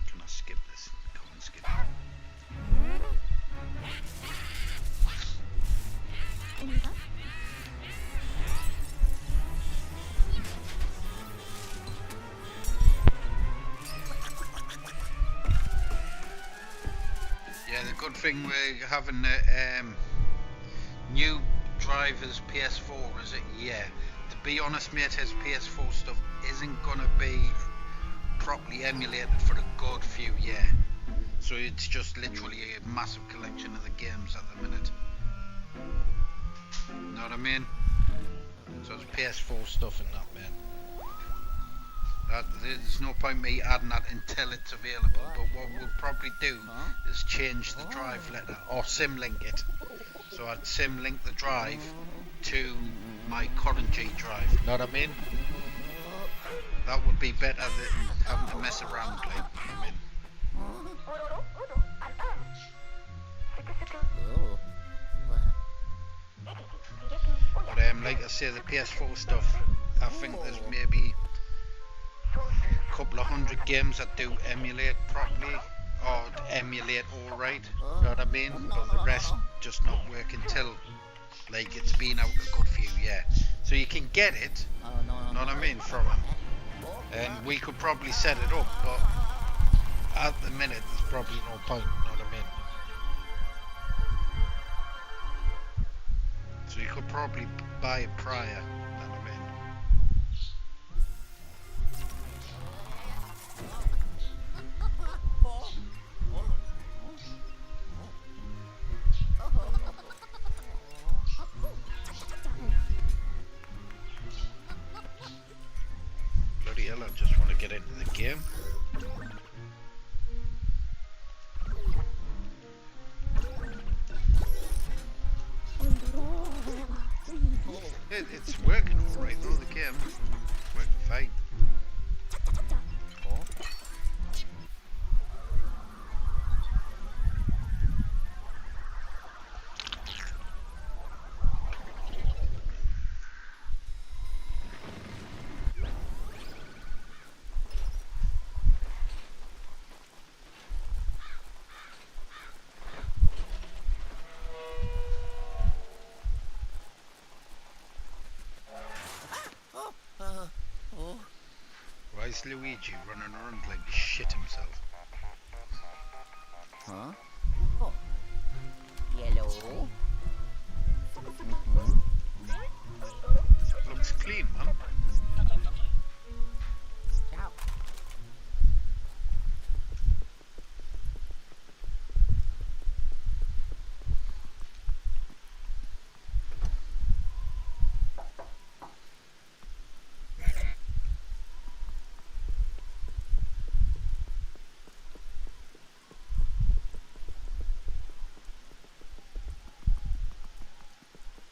Can I skip this? Come on, skip it. Yeah, the good thing we're having the new drivers PS4 is it? Yeah. To be honest, mate, his PS4 stuff isn't gonna be properly emulated for a good few years. So it's just literally a massive collection of the games at the minute. Know what I mean? So it's PS4 stuff and that, man. There's no point me adding that until it's available, but what we'll probably do is change the drive letter or symlink it. So I'd symlink the drive to my current G drive. Know what I mean? That would be better than having to mess around, like, you know what I mean? But like I say, the PS4 stuff, I think there's maybe a couple of hundred games that do emulate properly or emulate all right. You know what I mean? But the rest just not work until like it's been out a good few years. So you can get it, know what I mean, from them. And we could probably set it up, but at the minute there's probably no point, know what I mean? So you could probably buy it prior, know what I mean? Bloody hell, I just want to get into the game. It's working alright though, the game. It's working fine. Why is Luigi running around like shit himself? Huh? Oh. Yellow. Looks clean, man. Ciao.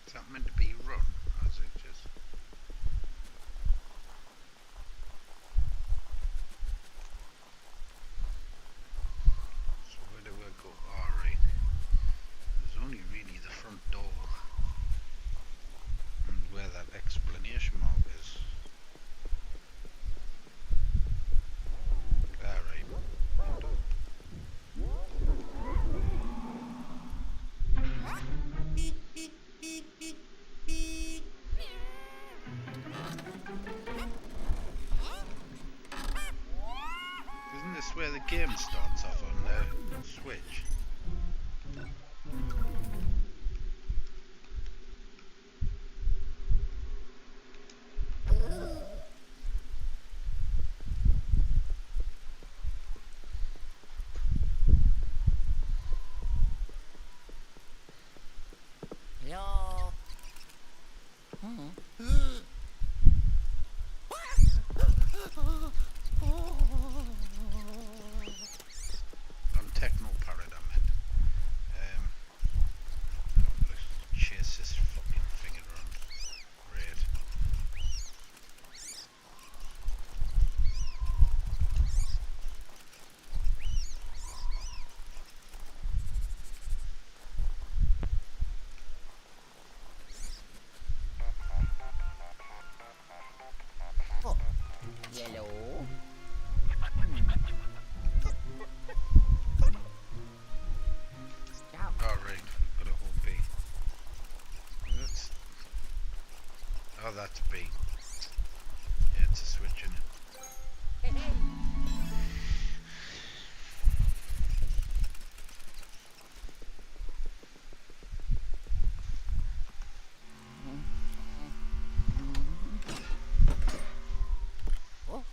Is that meant to be run, or is it just... So where do I go? Alright. There's only really the front door. And where that explanation mark is. Alright. Isn't this where the game starts off on the Switch? Hello. I'm techno parrot, I meant. Let's chase this fucking thing around. Great. Oh. Yellow. Ciao. Alright, we've got a whole B. That's... Oh, that's B. Yeah, it's a switch in it. Hey, hey. Oh.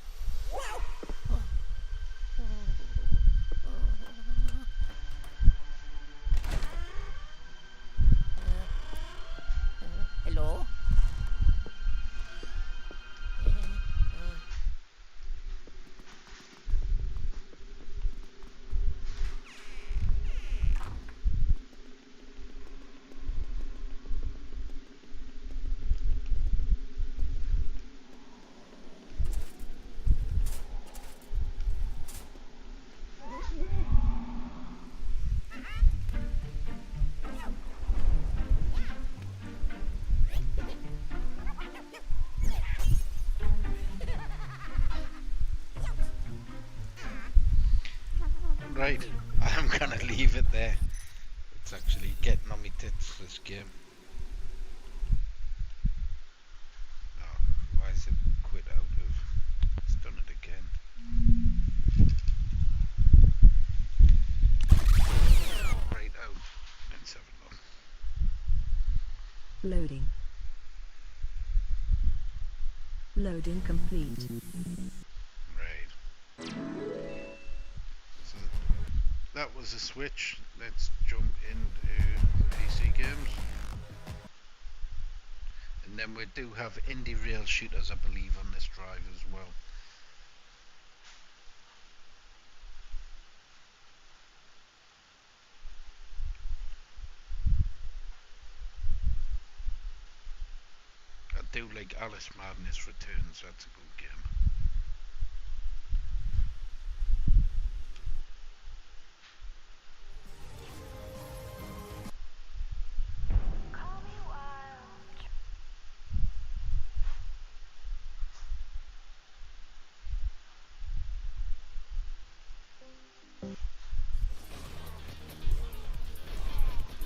Hello. It's actually getting on me tits, this game. Oh, why is it quit out of... It's done it again. Right out. Let's have a look. Loading. Loading complete. Right. So that was a switch. Let's jump into PC games. And then we do have indie rail shooters, I believe, on this drive as well. I do like Alice Madness Returns, that's a good game.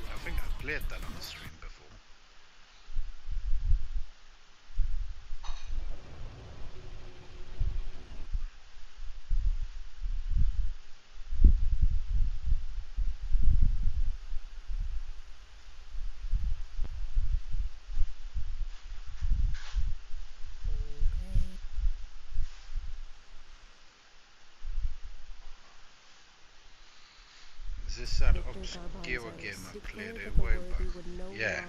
I think I played that on the stream before. Is this that obscure game I played a while back? Yeah.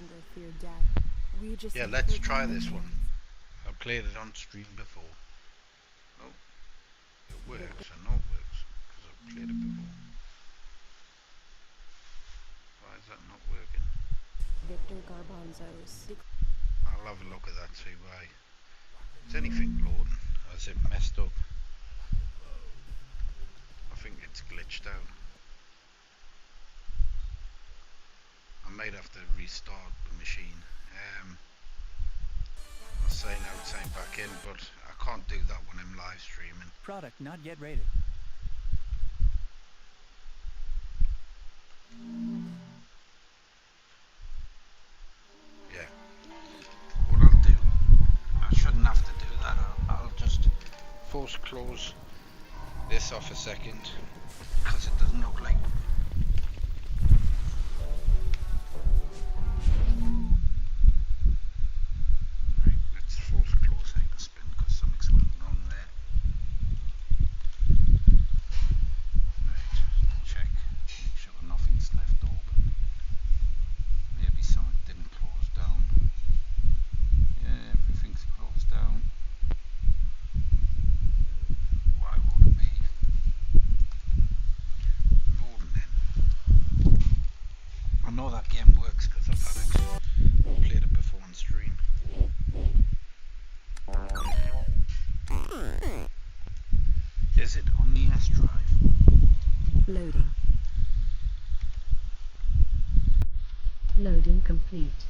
Yeah, let's try this one. I played it on stream before. Oh, it works. I know it works because I've played it before. Why is that not working? Victor Garbanzo's. I'll have a look at that, see why. Is anything loading? Or is it messed up? I think it's glitched out. I might have to restart the machine. I'll sign out, sign back in, but I can't do that when I'm live streaming. Product not yet rated. Yeah. What I'll do, I shouldn't have to do that. I'll just force close this off a second because it doesn't look like. Right, let's force close hyperspin because something's went wrong there. Right, check, make sure nothing's left open. Maybe something didn't close down. Yeah, everything's closed down. Why would it be loading in? I know that game works because I've had it, played it before on stream. Is it on the S drive? Loading. Loading complete.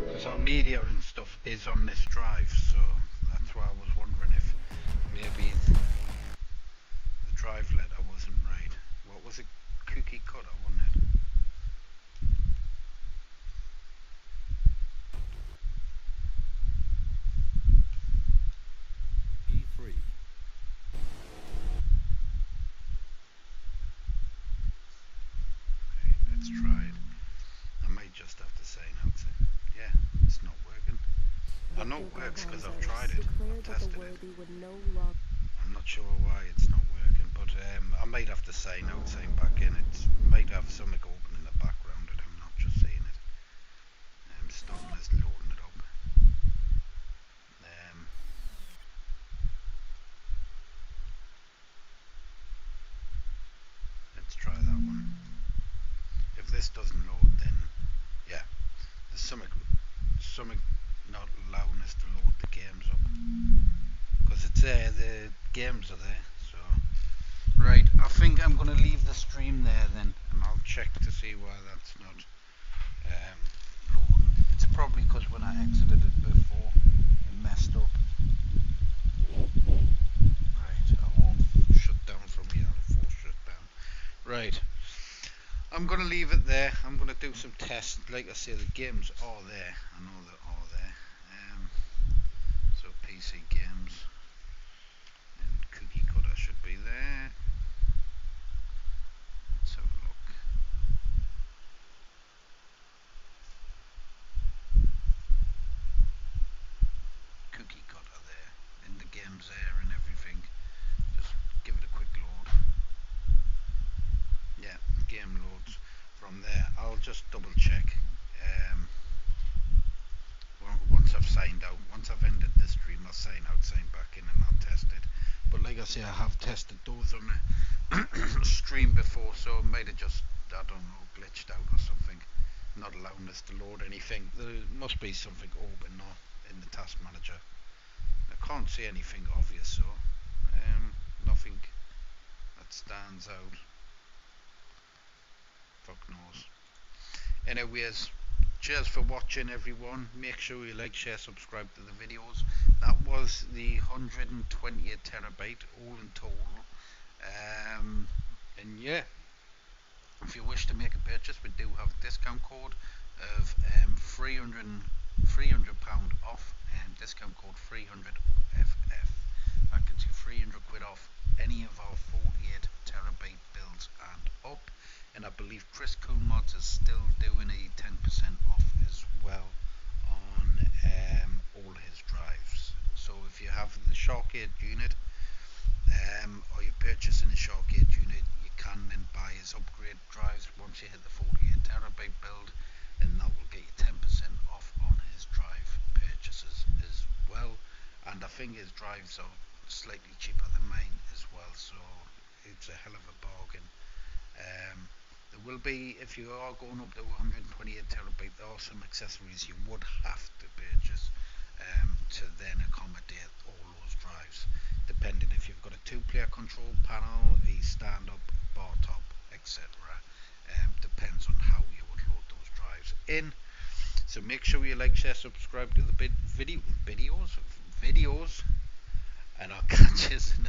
Because our media and stuff is on this drive, so that's why I was wondering if maybe the drive letter wasn't right. What was it? Cookie cutter, wasn't it? E3. Okay, let's try it. I might just have to say no to. Yeah, it's not working. I know it works because I've tried it. I've tested it. I'm not sure why it's not working, but I might have to say no, sign back in. It might have something open in the background and I'm not just seeing it. I'm stopping us loading it up. Let's try that one. If this doesn't load, then yeah, there's something not allowing us to load the games up because it's there. The games are there, so Right, I think I'm going to leave the stream there then, and I'll check to see why that's not loading. It's probably because when I exited it before, it messed up. Right, I won't shut down from here, I'll force shut down. Right, I'm going to leave it there. I'm going to do some tests. Like I say, the games are there. I know they are there. So PC games and cookie cutter should be there. Let's have a look. Cookie cutter there. And the game's there and everything. Just give it a quick load. Yeah, game loads from there. I'll just double check. Once I've signed out, once I've ended the stream, I'll sign out, sign back in, and I'll test it. But like I say, I have tested those on a stream before, so it might have just, I don't know, glitched out or something, not allowing us to load anything. There must be something open now in the task manager. I can't see anything obvious, so nothing that stands out. Fuck knows. Anyways, cheers for watching, everyone. Make sure you like, share, subscribe to the videos. That was the 128 terabyte all in total. And yeah, if you wish to make a purchase, we do have a discount code of £300 off, and discount code 300OFF. That gets you 300 quid off any of our 48 terabyte builds and up. And I believe Chris Coolmods is still doing a 10% off as well on all his drives. So if you have the SHAR-KADE unit, or you're purchasing a SHAR-KADE unit, you can then buy his upgrade drives once you hit the 48 terabyte build, and that will get you 10% off on his drive purchases as well. And I think his drives are slightly cheaper than mine as well, so it's a hell of a bargain. There will be, if you are going up to 128 terabyte, there are some accessories you would have to purchase to then accommodate all those drives, depending if you've got a 2-player control panel, a stand-up bar top, etc. Depends on how you would load those drives in. So make sure you like, share, subscribe to the videos, and I'll catch you in